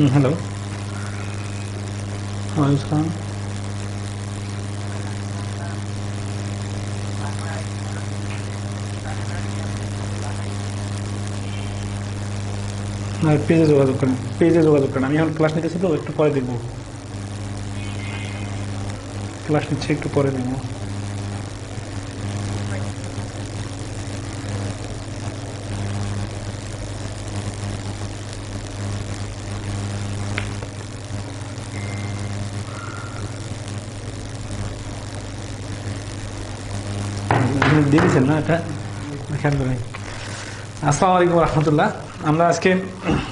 Hello. हाँ इसका পেজে যোগাযোগ করেন, পেজে যোগাযোগ করেন। আমি এখন ক্লাস নিতেছি তো, একটু পরে দেখবো। ক্লাস নিচ্ছে, একটু পরে দেখবো। দিয়ে দিচ্ছেন না এটা, খেয়াল করে। আসসালামু আলাইকুম রহমতুল্লাহ। আমরা আজকে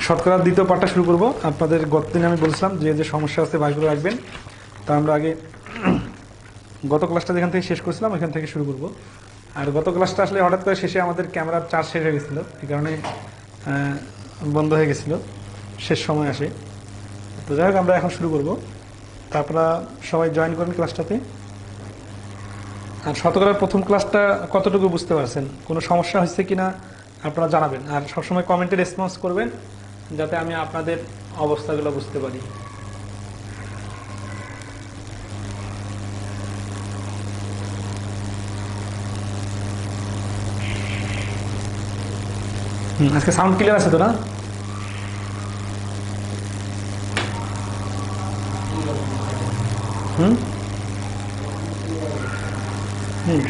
শতকরার দ্বিতীয় পাঠটা শুরু করব। আপনাদের গতদিন আমি বলছিলাম যে যে সমস্যা আছে বাসগুলো রাখবেন। তা আমরা আগে গত ক্লাসটা যেখান থেকে শেষ করছিলাম ওইখান থেকে শুরু করব। আর গত ক্লাসটা আসলে হঠাৎ করে শেষে আমাদের ক্যামেরার চার্জ শেষ হয়ে গেছিলো, এই কারণে বন্ধ হয়ে গেছিলো, শেষ সময় আসে। তো যাই হোক, আমরা এখন শুরু করব। তা আপনারা সবাই জয়েন করেন ক্লাসটাতে। আর শতকরার প্রথম ক্লাসটা কতটুকু বুঝতে পারছেন, কোনো সমস্যা হয়েছে কিনা আপনারা জানাবেন। আর সবসময় কমেন্টে রেসপন্স করবেন যাতে আমি আপনাদের অবস্থাগুলো বুঝতে পারি। আজকে সাউন্ড ক্লিয়ার আছে তো না?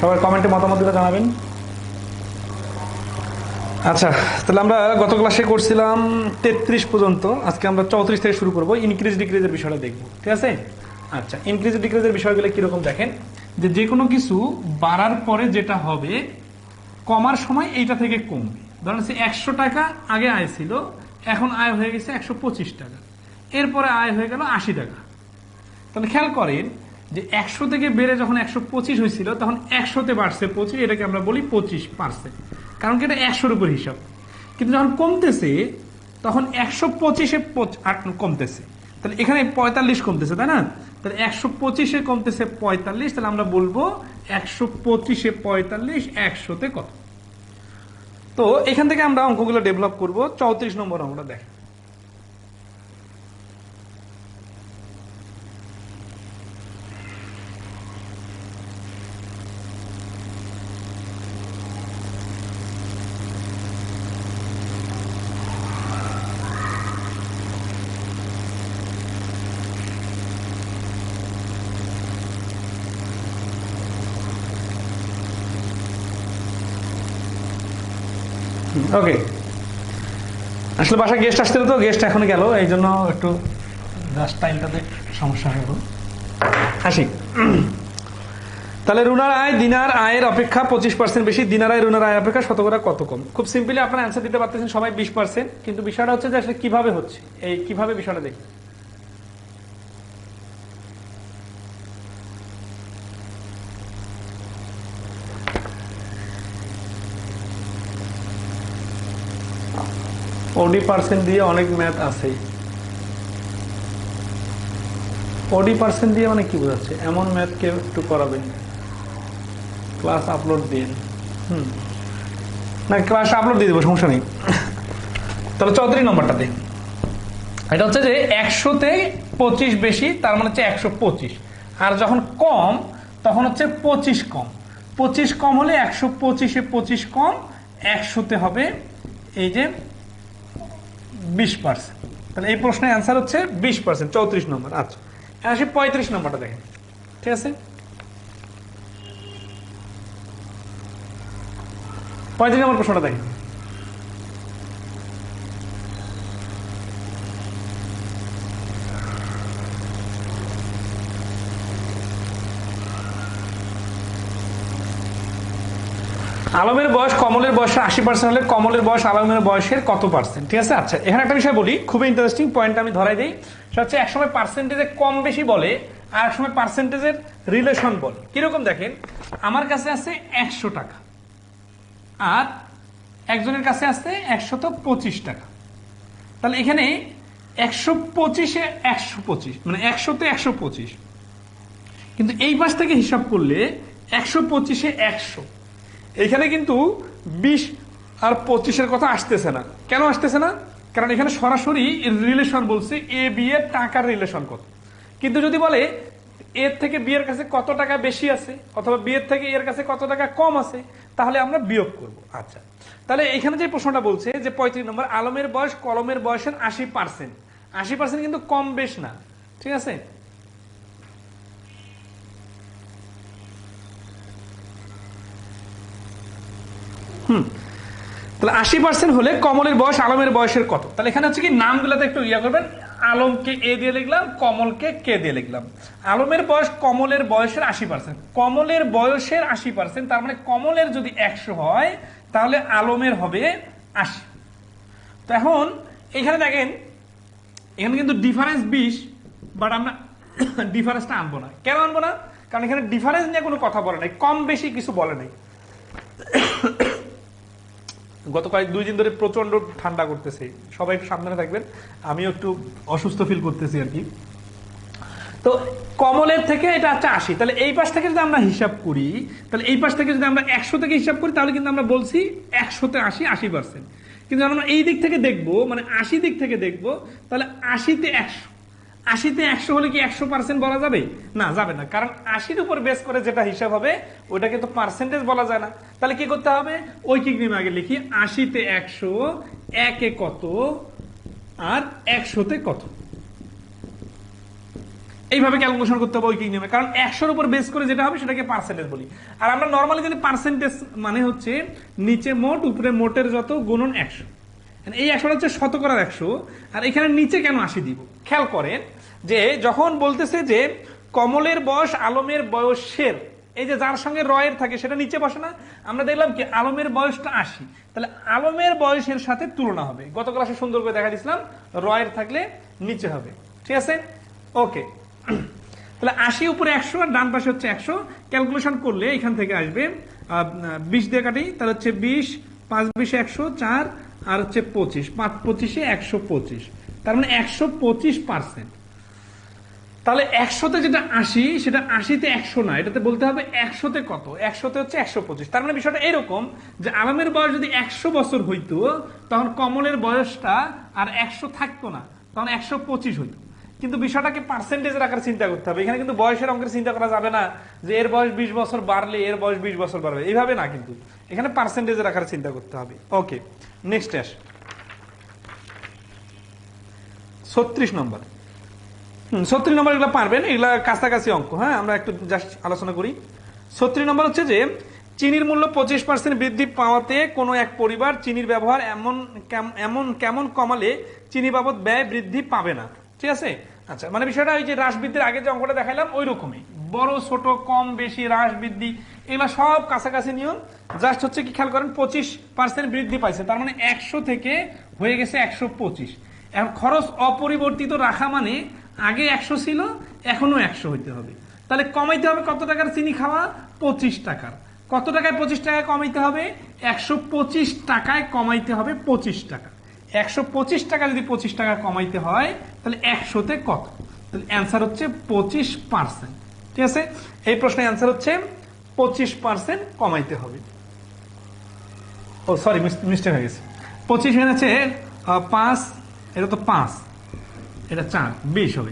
সবাই কমেন্টে মতামতগুলো জানাবেন। আচ্ছা, তাহলে আমরা গত ক্লাসে করছিলাম 33 পর্যন্ত। আজকে আমরা 34 থেকে শুরু করব। ইনক্রিজ ডিক্রিজের বিষয়টা দেখব, ঠিক আছে? আচ্ছা, ইনক্রিজ ডিক্রিজের বিষয়গুলো কিরকম দেখেন, যে কোনো কিছু বাড়ার পরে যেটা হবে, কমার সময় এইটা থেকে কমবে। ধরেন 100 টাকা আগে আয় ছিল, এখন আয় হয়ে গেছে 125 টাকা, এরপরে আয় হয়ে গেল 80 টাকা। তাহলে খেয়াল করেন যে 100 থেকে বেড়ে যখন 125 হয়েছিল তখন 100-তে বাড়ছে 25, এটাকে আমরা বলি 25%, কারণ কি এটা 100-র উপর হিসাব। কিন্তু যখন কমতেছে তখন 125-এ কমতেছে, তাহলে এখানে 45 কমতেছে, তাই না? তাহলে 125-এ কমতেছে 45, তাহলে আমরা বলবো 125-এ 45, 100-তে কত। তো এখান থেকে আমরা অঙ্কগুলো ডেভেলপ করব। 34 নম্বর আমরা দেখি। ওকে, আসলে বাসায় গেস্ট আসছিল তো, গেস্ট এখন গেল, এই জন্য একটু জাস্ট টাইমটাতে সমস্যা হয়ে গেল। আসি। তাহলে রুনার আয় দিনার আয়ের অপেক্ষা 25% বেশি, দিনার আয় রুনার আয় অপেক্ষা শতকরা কত কম। খুব সিম্পলি আপনারা অ্যান্সার দিতে পারতেছেন সবাই 20%, কিন্তু বিষয়টা হচ্ছে যে আসলে কিভাবে হচ্ছে, এই কিভাবে বিষয়টা দেখি। ওডি পার্সেন্ট দিয়ে অনেক ম্যাথ আছে। ওডি পার্সেন্ট দিয়ে মানে কি বোঝাচ্ছে? এমন ম্যাথ কেউ একটু করাবেন, ক্লাস আপলোড দিন। না, ক্লাস আপলোড দিয়ে দেবো, সমস্যা নেই। তাহলে 34 নম্বরটাতে এটা হচ্ছে যে 100-তে 25 বেশি, তার মানে হচ্ছে 125। আর যখন কম তখন হচ্ছে 25 কম। 25 কম হলে 125-এ 25 কম, 100-তে হবে এই যে 20%। তাহলে এই প্রশ্নের অ্যান্সার হচ্ছে 20%, 34 নম্বর। আচ্ছা, আসি 35 নম্বরটা দেখেন, ঠিক আছে? 35 নম্বর প্রশ্নটা দেখেন। আলমের বয়স কমলের বয়সের 80% হলে কমলের বয়স আলমের বয়সের কত পার্সেন্ট, ঠিক আছে? আচ্ছা, এখানে একটা বিষয় বলি, খুবই ইন্টারেস্টিং পয়েন্ট আমি ধরাই দিই। সেটা হচ্ছে একসময় পার্সেন্টেজে কম বেশি বলে, আর একসময় পার্সেন্টেজের রিলেশন বলে। কিরকম দেখেন, আমার কাছে আছে 100 টাকা আর একজনের কাছে আছে 125 টাকা। তাহলে এখানে 125-এ 125 মানে 100-তে 125, কিন্তু এই পাশ থেকে হিসাব করলে 125-এ 100, এখানে কিন্তু 20 আর 25-এর কথা আসতেছে না। কেন আসতেছে না? কারণ এখানে সরাসরি রিলেশন বলছে এ বি এর টাকার রিলেশন কত। কিন্তু যদি বলে এর থেকে বি এর কাছে কত টাকা বেশি আছে অথবা বি এর থেকে এর কাছে কত টাকা কম আছে, তাহলে আমরা বিয়োগ করব। আচ্ছা, তাহলে এখানে যে প্রশ্নটা বলছে যে 35 নম্বর, আলমের বয়স কলমের বয়সের 80%। 80% কিন্তু কম বেশ না, ঠিক আছে। তাহলে 80% হলে কমলের বয়স আলমের বয়সের কত। তাহলে এখানে হচ্ছে কি নামগুলোতে একটু ইয়া করবেন, আলমকে এ দিয়ে লিখলাম, কমলকে কে দিয়ে লিখলাম। আলমের বয়স কমলের বয়সের 80%, কমলের বয়সের 80%, তার মানে কমলের যদি 100 হয় তাহলে আলমের হবে 80। তো এখন এখানে দেখেন, এখানে কিন্তু ডিফারেন্স 20, বাট আমরা ডিফারেন্সটা আনবো না। কেন আনবো না? কারণ এখানে ডিফারেন্স নিয়ে কোনো কথা বলে নাই, কম বেশি কিছু বলে নাই। গত কয়েক 2 দিন ধরে প্রচন্ড ঠান্ডা করতেছে, সবাই একটু সাবধানে থাকবেন, আমিও একটু অসুস্থ ফিল করতেছি আর কি। তো কমলের থেকে এটা হচ্ছে 80, তাহলে এই পাশ থেকে যদি আমরা হিসাব করি, তাহলে এই পাশ থেকে যদি আমরা 100 থেকে হিসাব করি, তাহলে কিন্তু আমরা বলছি 100-তে 80, 80%। কিন্তু আমরা এই দিক থেকে দেখবো, মানে 80 দিক থেকে দেখবো, তাহলে 80-তে 100, 80-তে 100 হলে কি 100% বলা যাবে? না, যাবে না, কারণ 80-র উপর বেস করে যেটা হিসাব হবে ওটাকে তো পার্সেন্টেজ বলা যায় না। তাহলে কি করতে হবে? ঐকিক নিয়মে আগে লিখি, 80-তে 100, একে কত আর 100-তে কত, এইভাবে ক্যালকুলেশন করতে হবে ঐকিক নিয়মে। কারণ 100-র উপর বেস করে যেটা হবে সেটাকে পার্সেন্টেজ বলি। আর আমরা নর্মালি জানি পার্সেন্টেজ মানে হচ্ছে নিচে মোট, উপরে মোটের যত গুণন 100। এই 100টা হচ্ছে শতকরার 100, আর এখানে নিচে কেন 80 দিব? খেয়াল করেন যে যখন বলতেছে যে কমলের বয়স আলমের বয়সের, এই যে যার সঙ্গে রয়ের থাকে সেটা নিচে বসে না, আমরা দেখলাম কি আলমের বয়সটা 80, তাহলে আলমের বয়সের সাথে তুলনা হবে। গত ক্লাসে সুন্দর করে দেখা দিয়েছিলাম, রয়ের থাকলে নিচে হবে, ঠিক আছে। ওকে, তাহলে 80 উপরে 100 আর ডান পাশে হচ্ছে 100। ক্যালকুলেশন করলে এখান থেকে আসবে 20 দিয়ে কাটি, তাহলে হচ্ছে 20, 5 20 100, 4 আর হচ্ছে 25, 5 25-এ 125, তার মানে 125%। তাহলে 100-তে যেটা 80, সেটা 80-তে 100 না, এটাতে বলতে হবে 100-তে কত, 100-তে হচ্ছে 125। তার মানে বিষয়টা এরকম যে আলমের বয়স যদি 100 বছর হইতো, তখন কমলের বয়সটা আর 100 থাকতো না, তখন 125 হইতো। কিন্তু বিষয়টাকে পার্সেন্টেজের আকারে চিন্তা করতে হবে। এখানে কিন্তু বয়সের অঙ্কের চিন্তা করা যাবে না যে এর বয়স 20 বছর বাড়লে এর বয়স 20 বছর বাড়বে, এইভাবে না, কিন্তু এখানে পার্সেন্টেজের আকারে চিন্তা করতে হবে। ওকে, নেক্সট আস 36 নম্বর। 36 নম্বর এগুলো পারবেন, এগুলা কাছাকাছি অঙ্ক। হ্যাঁ, আমরা একটু জাস্ট আলোচনা করি। 36 নম্বর হচ্ছে যে চিনির মূল্য 25% বৃদ্ধি পাওয়াতে কোনো এক পরিবার চিনির ব্যবহার কেমন কমালে চিনি বাবদ ব্যয় বৃদ্ধি পাবে না, ঠিক আছে। আচ্ছা, মানে বিষয়টা ওই যে হ্রাস বৃদ্ধির আগে যে অঙ্কটা দেখাইলাম ওই রকমই, বড় ছোট কম বেশি হ্রাস বৃদ্ধি এগুলা সব কাছাকাছি নিয়ম। জাস্ট হচ্ছে কি খেয়াল করেন 25% বৃদ্ধি পাইছে, তার মানে 100 থেকে হয়ে গেছে 125। এখন খরচ অপরিবর্তিত রাখা মানে আগে 100 ছিল, এখনো 100 হইতে হবে। তাহলে কমাইতে হবে কত টাকার চিনি খাওয়া? 25 টাকার। কত টাকায় 25 টাকায় কমাইতে হবে? 125 টাকায় কমাইতে হবে 25 টাকা। 125 টাকা যদি 25 টাকা কমাইতে হয় তাহলে 100-তে কত? তাহলে অ্যান্সার হচ্ছে 25%, ঠিক আছে। এই প্রশ্নের অ্যান্সার হচ্ছে 25% কমাইতে হবে। ও সরি, মিস্টেক হয়ে গেছে। 25 এখানে আছে 5, এটা তো 5, এটা 4, 20 হবে।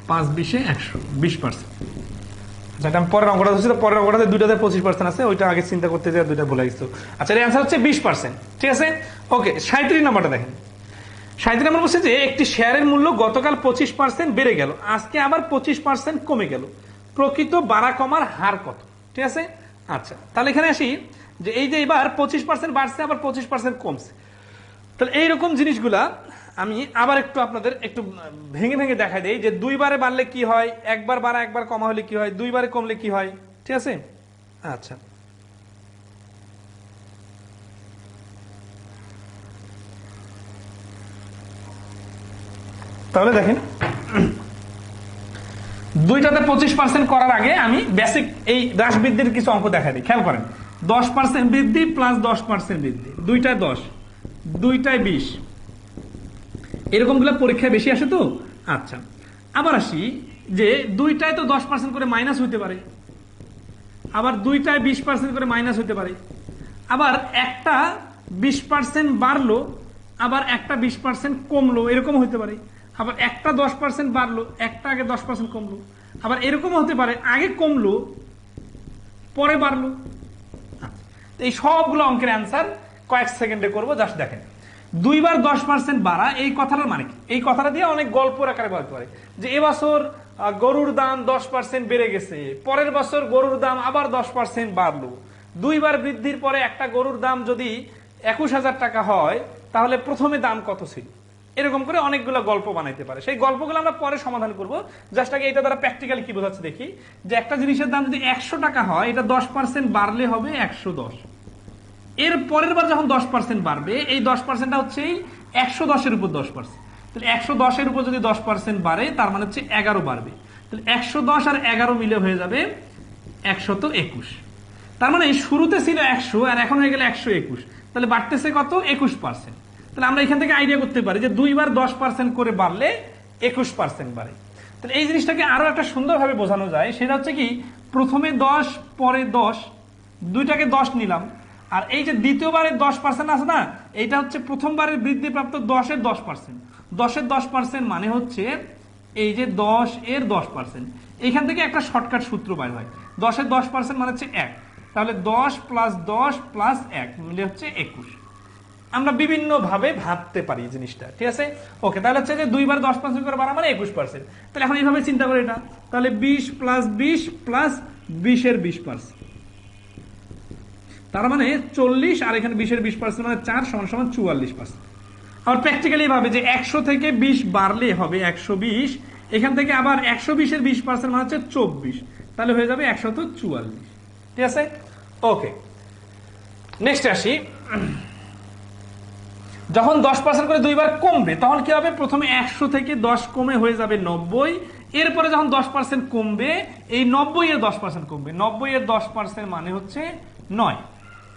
5 20-এ 100, 20%। যেটা আমি পরের অঙ্কটা ধরছি, পরের অঙ্কটাতে দুইটাতে 25% আছে, ওইটা আগে চিন্তা করতে যাওয়া দুইটা ভুলে গেছো। আচ্ছা, এর অ্যান্সার হচ্ছে 20%, ঠিক আছে। ওকে, 37 নম্বরটা দেখেন। 37 নম্বর বলছে যে একটি শেয়ারের মূল্য গতকাল 25% বেড়ে গেল, আজকে আবার 25% কমে গেল, প্রকৃত বাড়া কমার হার কত, ঠিক আছে। আচ্ছা, তাহলে এখানে আসি যে এই যে এবার 25% বাড়ছে আবার 25% কমছে, তাহলে এইরকম জিনিসগুলা আমি আবার একটু আপনাদের একটু ভেঙে ভেঙে দেখাই দেই যে 2 বারে বাড়লে কি হয়, একবার বাড়া একবার কমা হলে কি হয়, 2 বারে কমলে কি হয়, ঠিক আছে। আচ্ছা, তাহলে দেখেন দুইটাতে 25% করার আগে আমি বেসিক এই হ্রাস বৃদ্ধির কিছু অঙ্ক দেখাই দিই। খেয়াল করেন, 10% বৃদ্ধি প্লাস 10% বৃদ্ধি, দুইটায় 10, দুইটায় 20, এরকম গুলো পরীক্ষায় বেশি আসে তো। আচ্ছা, আবার আসি যে দুইটায় তো 10% করে মাইনাস হইতে পারে, আবার দুইটায় 20% করে মাইনাস হইতে পারে, আবার একটা 20% বাড়লো আবার একটা 20% কমলো, এরকম হতে পারে। আবার একটা 10% বাড়লো, একটা আগে 10% কমলো। আবার এরকমও হতে পারে আগে কমলো পরে বাড়লো। এই সবগুলো অঙ্কের অ্যান্সার কয়েক সেকেন্ডে করবো, জাস্ট দেখেন। 2 বার 10% বাড়া, এই কথাটার মানে কি? এই কথাটা দিয়ে অনেক গল্প আকারে বলতে পারে যে এবছর গরুর দাম 10% বেড়ে গেছে, পরের বছর গরুর দাম আবার 10% বাড়লো। 2 বার বৃদ্ধির পরে একটা গরুর দাম যদি 21,000 টাকা হয়, তাহলে প্রথমে দাম কত ছিল? এরকম করে অনেকগুলো গল্প বানাইতে পারে। সেই গল্পগুলো আমরা পরে সমাধান করব। জাস্ট আগে এটা দ্বারা প্র্যাকটিক্যালি কি বোঝাচ্ছে দেখি। যে একটা জিনিসের দাম যদি 100 টাকা হয়, এটা 10% বাড়লে হবে 110। এর পরের বার যখন 10% বাড়বে, এই 10%টা হচ্ছে 110-এর উপর 10%। তাহলে 110-এর উপর যদি 10% বাড়ে, তার মানে হচ্ছে 11 বাড়বে। তাহলে 110 আর 11 মিলে হয়ে যাবে 121। তার মানে শুরুতে ছিল 100 আর এখন হয়ে গেলে 121। তাহলে বাড়তেছে কত? 21%। তাহলে আমরা এখান থেকে আইডিয়া করতে পারি যে 2 বার 10% করে বাড়লে 21% বাড়ে। তাহলে এই জিনিসটাকে আরো একটা সুন্দরভাবে বোঝানো যায়। সেটা হচ্ছে কি, প্রথমে 10 পরে 10, দুইটাকে 10 নিলাম। আর এই যে দ্বিতীয়বারের 10% আছে না, এইটা হচ্ছে প্রথমবারের বৃদ্ধিপ্রাপ্ত 10-এর 10%। 10-এর 10% মানে হচ্ছে এই যে 10-এর 10%। এইখান থেকে একটা শর্টকাট সূত্র বাইর হয়। 10-এর 10% মানে হচ্ছে 1। তাহলে 10 + 10 + 1 মিলে হচ্ছে 21। আমরা বিভিন্ন ভাবে ভাবতে পারি জিনিসটা, ঠিক আছে? ওকে, তাহলে হচ্ছে যে 2 বার 10% করে বাড়া মানে 21%। তাহলে এখন এইভাবে চিন্তা করে এটা, তাহলে 20 + 20 + 20-এর 20%। তার মানে 40, আর এখানে 20-এর 20% মানে 4 = 44%। আবার প্র্যাকটিক্যালি ভাবে যে 100 থেকে 20 বাড়লে হবে 120। এখান থেকে আবার 120-এর 20% মানে হচ্ছে 24। তাহলে হয়ে যাবে 144। ঠিক আছে? ওকে, নেক্সট আসি। যখন 10% করে 2 বার কমবে, তখন কি হবে? প্রথমে 100 থেকে 10 কমে হয়ে যাবে 90। এরপরে যখন 10% কমবে, এই 90-এর 10% কমবে। 90-এর 10% মানে হচ্ছে 9।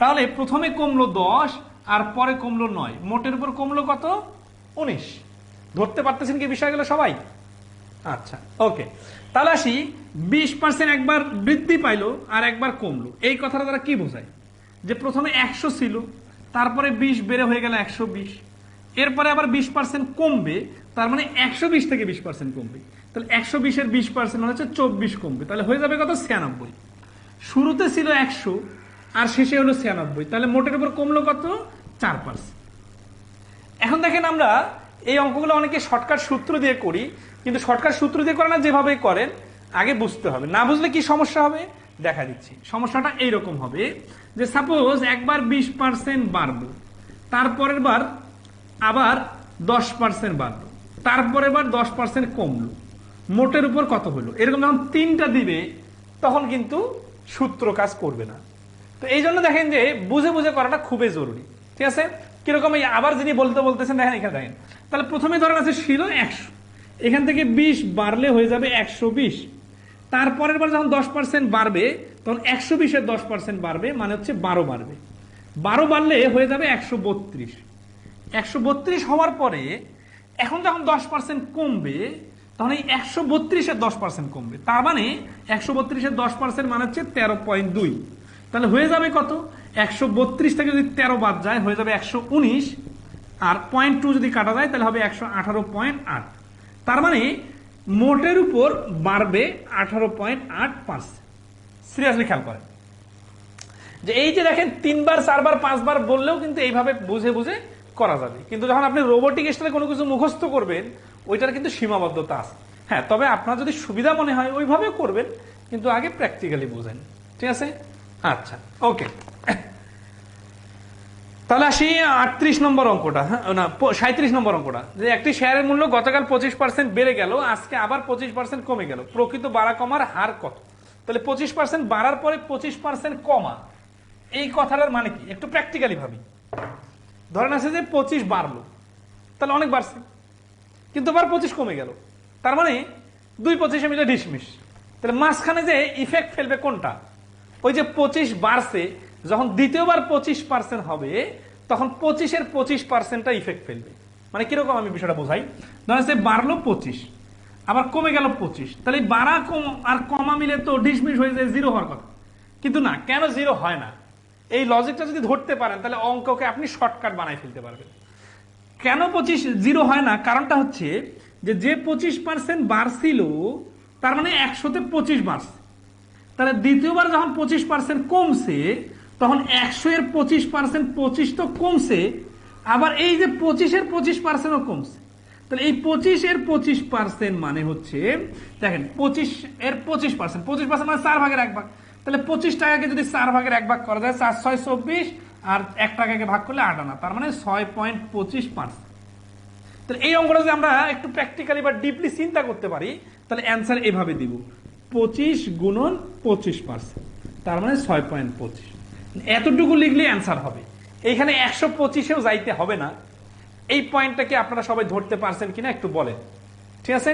তাহলে প্রথমে কমলো 10 আর পরে কমলো 9, মোটের উপর কমলো কত? 19। ধরতে পারতেছেন কি বিষয়গুলো সবাই? আচ্ছা, ওকে। তাহলে আসি, 20% একবার বৃদ্ধি পাইলো আর একবার কমলো। এই কথাটা দ্বারা কি বোঝায়? যে প্রথমে 100 ছিল, তারপরে 20 বেড়ে হয়ে গেল 120। এরপরে আবার 20% কমবে, তার মানে 120 থেকে 20% কমবে। তাহলে 120-এর 20% মানে হচ্ছে 24 কমবে। তাহলে হয়ে যাবে কত? 96। শুরুতে ছিল 100 আর শেষে হলো 96। তাহলে মোটের উপর কমলো কত? 4%। এখন দেখেন, আমরা এই অঙ্কগুলো অনেকে শর্টকাট সূত্র দিয়ে করি, কিন্তু শর্টকাট সূত্র দিয়ে করে না, যেভাবে করেন আগে বুঝতে হবে। না বুঝলে কি সমস্যা হবে দেখা দিচ্ছি। সমস্যাটা এইরকম হবে যে সাপোজ একবার 20% বাড়লো, তারপরের বার আবার 10% বাড়লো, তারপরের বার 10% কমলো, মোটের উপর কত হলো? এরকম যখন 3টা দিবে, তখন কিন্তু সূত্র কাজ করবে না। তো এই জন্য দেখেন যে বুঝে বুঝে করাটা খুবই জরুরি। ঠিক আছে? কিরকম? এই আবার যিনি বলতেছেন, দেখেন এখানে দেখেন। তাহলে প্রথমে ধরেন আছে ছিল 100, এখান থেকে 20 বাড়লে হয়ে যাবে 120। তারপরের বার যখন 10% বাড়বে, তখন 120-এর 10% বাড়বে, মানে হচ্ছে 12 বাড়বে। 12 বাড়লে হয়ে যাবে 132। 132 হওয়ার পরে এখন যখন 10% কমবে, তখন এই 132-এর 10% কমবে। তার মানে 132-এর 10% মানে হচ্ছে 13.2। তাহলে হয়ে যাবে কত? 132 থেকে যদি 13 বাদ যায়, হয়ে যাবে 119। আর 0.2 যদি কাটা যায়, তাহলে হবে 118.8। তার মানে মোটের উপর বাড়বে 18.8%। সিরিয়াসলি খেয়াল করেন যে এই যে দেখেন 3 বার 4 বার 5 বার বললেও কিন্তু এইভাবে বুঝে বুঝে করা যাবে। কিন্তু যখন আপনি রোবোটিক স্টাইলে কোনো কিছু মুখস্থ করবেন, ওইটার কিন্তু সীমাবদ্ধতা আছে। হ্যাঁ, তবে আপনার যদি সুবিধা মনে হয় ওইভাবেও করবেন, কিন্তু আগে প্র্যাকটিক্যালি বোঝেন। ঠিক আছে? আচ্ছা, ওকে। তাহলে আসি 38 নম্বর অঙ্কটা। হ্যাঁ, না 37 নম্বর অঙ্কটা। যে একটি শেয়ারের মূল্য গতকাল 25% বেড়ে গেল, আজকে আবার 25% কমে গেল, প্রকৃত বাড়া কমার হার কত? তাহলে 25% বাড়ার পরে 25% কমা, এই কথাটার মানে কি? একটু প্র্যাকটিক্যালি ভাবি। ধরেন আছে যে 25 বাড়লো, তাহলে অনেক বাড়ছে, কিন্তু আবার 25 কমে গেল, তার মানে 2 25 মিলে ডিসমিস। তাহলে মাঝখানে যে ইফেক্ট ফেলবে কোনটা? ওই যে 25 বাড়ছে, যখন দ্বিতীয়বার 25% হবে, তখন 25-এর 25%টা ইফেক্ট ফেলবে। মানে কিরকম আমি বিষয়টা বোঝাই। ধরেন সে বাড়লো 25, আবার কমে গেল 25, তাহলে বাড়া কম আর কমা মিলে তো ডিসমিস হয়ে যায়, 0 হওয়ার কথা। কিন্তু না, কেন 0 হয় না? এই লজিকটা যদি ধরতে পারেন, তাহলে অঙ্ককে আপনি শর্টকাট বানাই ফেলতে পারবেন। কেন 25 জিরো হয় না? কারণটা হচ্ছে যে 25% বাড়ছিল তার মানে 100-তে 25 বাড়ছে, তাহলে দ্বিতীয়বার যখন 25% কমছে তখন 100-এর 25% 25 তো কমছে, আবার এই যে 25-এর 25%ও কমছে। তাহলে এই 25-এর 25% মানে হচ্ছে, দেখেন 25-এর 25%, 25% মানে 4 ভাগের 1 ভাগ। তাহলে 25 টাকাকে যদি 4 ভাগের 1 ভাগ করা যায়, 4 6 24, আর 1 টাকাকে ভাগ করলে 8 আনা, তার মানে 6.25%। তাহলে এই অঙ্কটা যদি আমরা একটু প্র্যাকটিক্যালি বা ডিপলি চিন্তা করতে পারি, তাহলে অ্যান্সার এভাবে দিব, 25 গুণন 25%, তার মানে 6.25। এতটুকু লিখলে অ্যান্সার হবে। এইখানে 125-এও যাইতে হবে না। এই পয়েন্টটাকে আপনারা সবাই ধরতে পারছেন কিনা একটু বলেন, ঠিক আছে?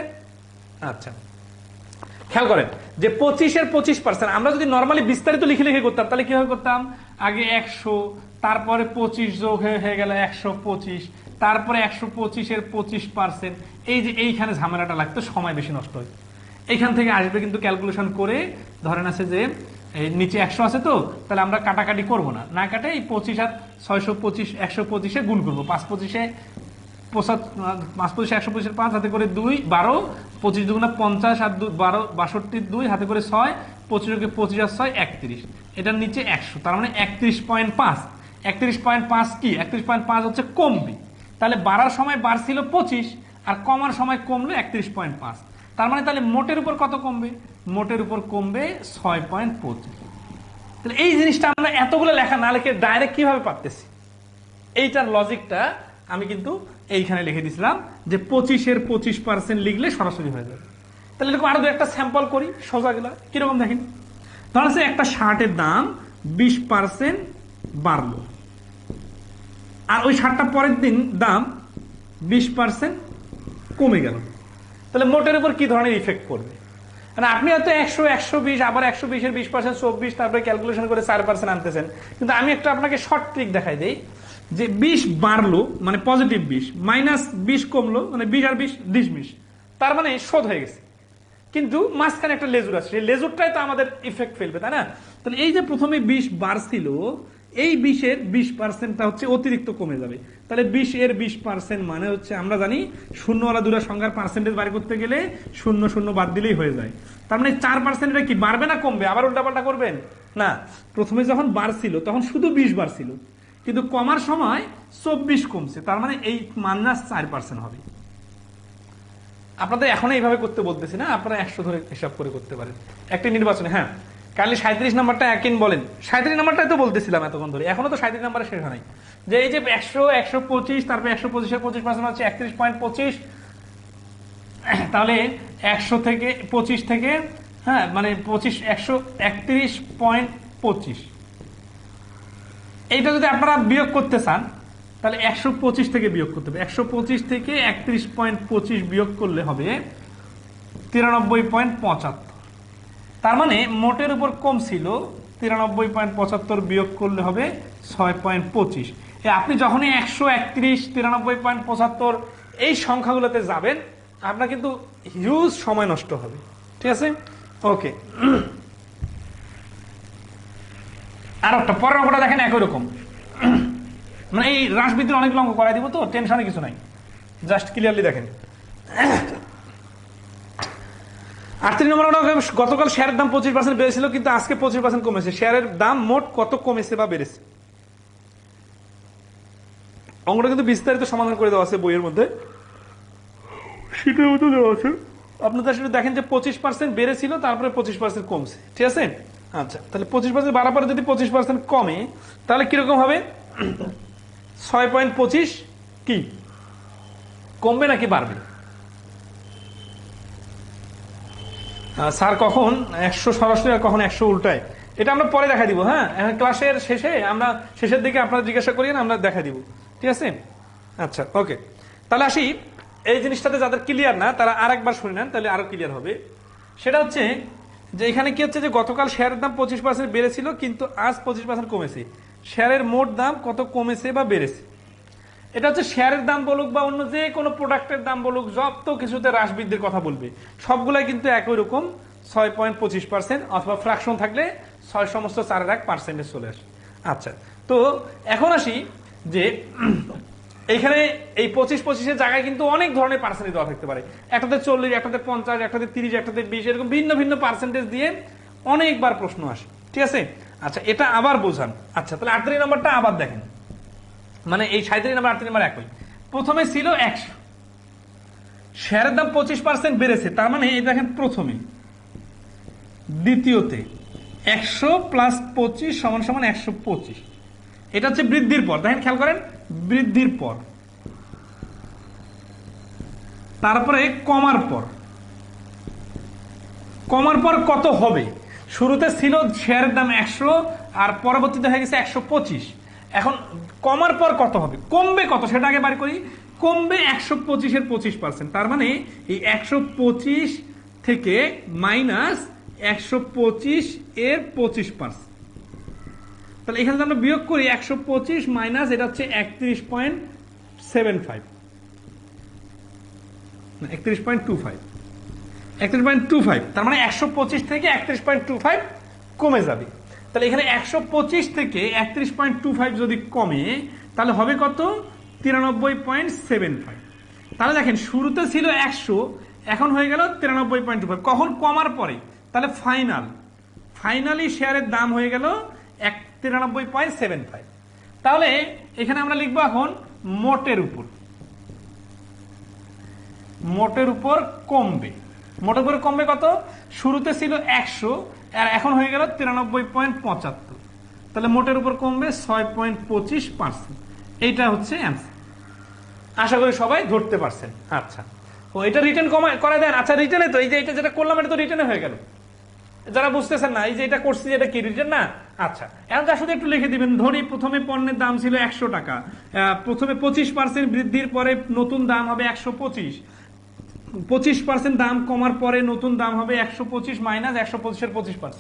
আচ্ছা, খেয়াল করেন যে 25-এর 25%, আমরা যদি নর্মালি বিস্তারিত লিখে লিখে করতাম তাহলে কিভাবে করতাম? আগে 100, তারপরে 25 যোগ হয়ে গেল 125, তারপরে 125-এর 25%। এই যে এইখানে ঝামেলাটা লাগতো, সময় বেশি নষ্ট হয়। এইখান থেকে আসবে কিন্তু ক্যালকুলেশন করে, ধরেন আছে যে নিচে 100 আছে, তো তাহলে আমরা কাটাকাটি করবো না, না কাটে এই 25 আর 625 125-এ গুণ করবো। 5 25-এ 125, 5 হাতে করে 2 12, 25 দুগুণা 50 আর 12 62, 2 হাতে করে 6, 25 25 আর 6 31, এটার নিচে 100, তার মানে 31.5। 31.5 কি? 31.5 হচ্ছে কমবে। তাহলে বাড়ার সময় বাড়ছিল 25 আর কমার সময় কমলো 31.5, তার মানে তাহলে মোটের উপর কত কমবে? মোটের উপর কমবে 6.25। তাহলে এই জিনিসটা আমরা এতগুলো লেখা না লিখে ডাইরেক্ট কিভাবে পারতেছি, এইটার লজিকটা আমি কিন্তু এইখানে লিখে দিছিলাম যে 25-এর 25% লিখলে সরাসরি হয়ে যাবে। তাহলে এরকম আরো একটা স্যাম্পল করি সোজাগুলা, কিরকম দেখেন। ধর আছে একটা শার্টের দাম 20% বাড়লো, আর ওই শার্টটা পরের দিন দাম 20% কমে গেল, তাহলে মোটের উপর কি ধরনের ইফেক্ট পড়বে? মানে আপনি হয়তো 100 120 আবার 120-এর 20% 24, তারপরে ক্যালকুলেশন করে 4% আনতেছেন, কিন্তু আমি একটা আপনাকে শর্ট ট্রিক দেখাই দেই যে 20 বাড়লো মানে পজিটিভ 20, মাইনাস 20 কমলো মানে 20 আর 20 ডিসমিস, তার মানে শোধ হয়ে গেছে। কিন্তু মাঝখানে একটা লেজুর আছে, সেই লেজুরটাই তো আমাদের ইফেক্ট ফেলবে, তাই না? তাহলে এই যে প্রথমে 20 বাড়ছিল, এই 20-এর 20%টা হচ্ছে অতিরিক্ত কমে যাবে। তাহলে 20-এর 20% মানে হচ্ছে, আমরা জানি শূন্যওয়ালা দুটো সংখ্যার পার্সেন্টেজ বাড়ি করতে গেলে 0 0 বাদ দিলেই হয়ে যায়। তার মানে 4% এটা কি বাড়বে না কমবে? আবার উল্টাপাল্টা করবেন না। প্রথমে যখন বাড়ছিল তখন শুধু 20 বাড়ছিল, কিন্তু কমার সময় 24 কমছে, তার মানে এই -4% হবে। আপনাদের এখন এইভাবে করতে বলতেছি না, আপনারা 100 ধরে হিসাব করে করতে পারেন একটি নির্বাচনে। হ্যাঁ, কালি 37 নাম্বারটা একদিন বলেন, 37 নাম্বারটাই তো বলতেছিলাম এতক্ষণ ধরে, এখনো তো 37 নাম্বারে শেষ হয় নাই। যে এই যে 100 125, তারপরে 125-এর 25% হচ্ছে 31.25, তাহলে 100 থেকে 25 থেকে, হ্যাঁ মানে 25 131.25, এইটা যদি আপনারা বিয়োগ করতে চান তাহলে 125 থেকে বিয়োগ করতে হবে। 125 থেকে 31.25 বিয়োগ করলে হবে 93.75, তার মানে মোটের উপর কম ছিল 93.75 বিয়োগ করলে হবে 6.25। আপনি যখনই 131, 93.75 এই সংখ্যাগুলোতে যাবেন, আপনার কিন্তু হিউজ সময় নষ্ট হবে, ঠিক আছে? ওকে, আর একটা পরের অঙ্কটা দেখেন একই রকম। মানে এই রাশবৃদ্ধির অনেকগুলো অঙ্ক করাই দিব, তো টেনশনে কিছু নাই, জাস্ট ক্লিয়ারলি দেখেন। 38 নম্বর, গতকাল শেয়ারের দাম 25% বেড়েছিল কিন্তু আজকে 25% কমেছে, শেয়ারের দাম মোট কত কমেছে বা বেড়েছে? অঙ্কটা কিন্তু বিস্তারিত সমাধান করে দেওয়া আছে বইয়ের মধ্যে, সেটার মধ্যে দেওয়া আছে। আপনাদের সেটা দেখেন যে 25% বেড়েছিল, তারপরে 25% কমছে, ঠিক আছে? আচ্ছা, তাহলে 25% বাড়ার পরে যদি 25% কমে তাহলে কিরকম হবে? 6.25 কি কমবে নাকি বাড়বে? স্যার কখন 100 সরাসরি আর কখন 100 উল্টায়, এটা আমরা পরে দেখা দিব। হ্যাঁ, ক্লাসের শেষে আমরা শেষের দিকে আপনারা জিজ্ঞাসা করিয়েন, আমরা দেখা দিব, ঠিক আছে? আচ্ছা, ওকে, তাহলে আসি এই জিনিসটাতে যাদের ক্লিয়ার না তারা আরেকবার শুনে নেন, তাহলে আরো ক্লিয়ার হবে। সেটা হচ্ছে যে এখানে কি হচ্ছে যে গতকাল শেয়ারের দাম 25% বেড়েছিল কিন্তু আজ 25% কমেছে, শেয়ারের মোট দাম কত কমেছে বা বেড়েছে? এটা হচ্ছে শেয়ারের দাম বলুক বা অন্য যে কোনো প্রোডাক্টের দাম বলুক, যত কিছুতে হ্রাস বৃদ্ধির কথা বলবে সবগুলাই কিন্তু একই রকম 6.25%, অথবা ফ্র্যাকশন থাকলে 6 সমস্ত 4-এর 1% চলে আসে। আচ্ছা, তো এখন আসি যে এইখানে এই 25-25-এর জায়গায় কিন্তু অনেক ধরনের পার্সেন্টেজ দেওয়া থাকতে পারে, একটাতে 40, একটাতে 50, একটাতে 30, একটাতে 20, এরকম ভিন্ন ভিন্ন পার্সেন্টেজ দিয়ে অনেকবার প্রশ্ন আসে, ঠিক আছে। আচ্ছা, এটা আবার বোঝান। আচ্ছা, তাহলে 38 নম্বরটা আবার দেখেন, মানে এই 37 নম্বর 38 নম্বর একই। প্রথমে ছিল 100, শেয়ারের দাম 25% বেড়েছে, তার মানে এই দেখেন প্রথমে, দ্বিতীয়তে 100 প্লাস 25 সমান সমান 125। এটা হচ্ছে বৃদ্ধির পর, দেখেন খেয়াল করেন, বৃদ্ধির পর, তারপরে কমার পর, কমার পর কত হবে? শুরুতে ছিল শেয়ারের দাম 100 আর পরবর্তীতে হয়ে গেছে 125। এখন কমার পর কত হবে, কমবে কত সেটা আগে বার করি। কমবে 125-এর 25%, তার মানে এই 125 থেকে মাইনাস 125-এর 25%। তাহলে এখানে আমরা বিয়োগ করি 125 মাইনাস, এটা হচ্ছে 31.75, 31.25, তার মানে 125 থেকে 31.25 কমে যাবে। তাহলে এখানে 125 থেকে 31.25 যদি কমে, তাহলে হবে কত? 93.75। তাহলে দেখেন শুরুতে ছিল 100, এখন হয়ে গেল 93.25। কখন? কমার পরে। তাহলে ফাইনালি শেয়ারের দাম হয়ে গেল 93.75। তাহলে এখানে আমরা লিখবো এখন মোটের উপর কমবে। মোটের উপর কমবে কত? শুরুতে ছিল 100 আর এখন হয়ে গেল 93.75। তাহলে মোটের উপর কমবে 6.25%। এইটা হচ্ছে অ্যান্সার। আশা করি সবাই ধরতে পারছেন। আচ্ছা, ও এটা রিটার্ন করে দেন। আচ্ছা, রিটার্নে তো এই যে এটা যেটা করলাম এটা তো রিটার্নে হয়ে গেল। যারা বুঝতেছেন না, এই যে এটা করছি এটা কি রিটার্ন না? আচ্ছা, এখন তার সাথে একটু লিখে দিবেন। ধরি প্রথমে পণ্যের দাম ছিল 100 টাকা, প্রথমে 25% বৃদ্ধির পরে নতুন দাম হবে 125, 25% দাম কমার পরে নতুন দাম হবে 125 মাইনাস 125-এর 25%।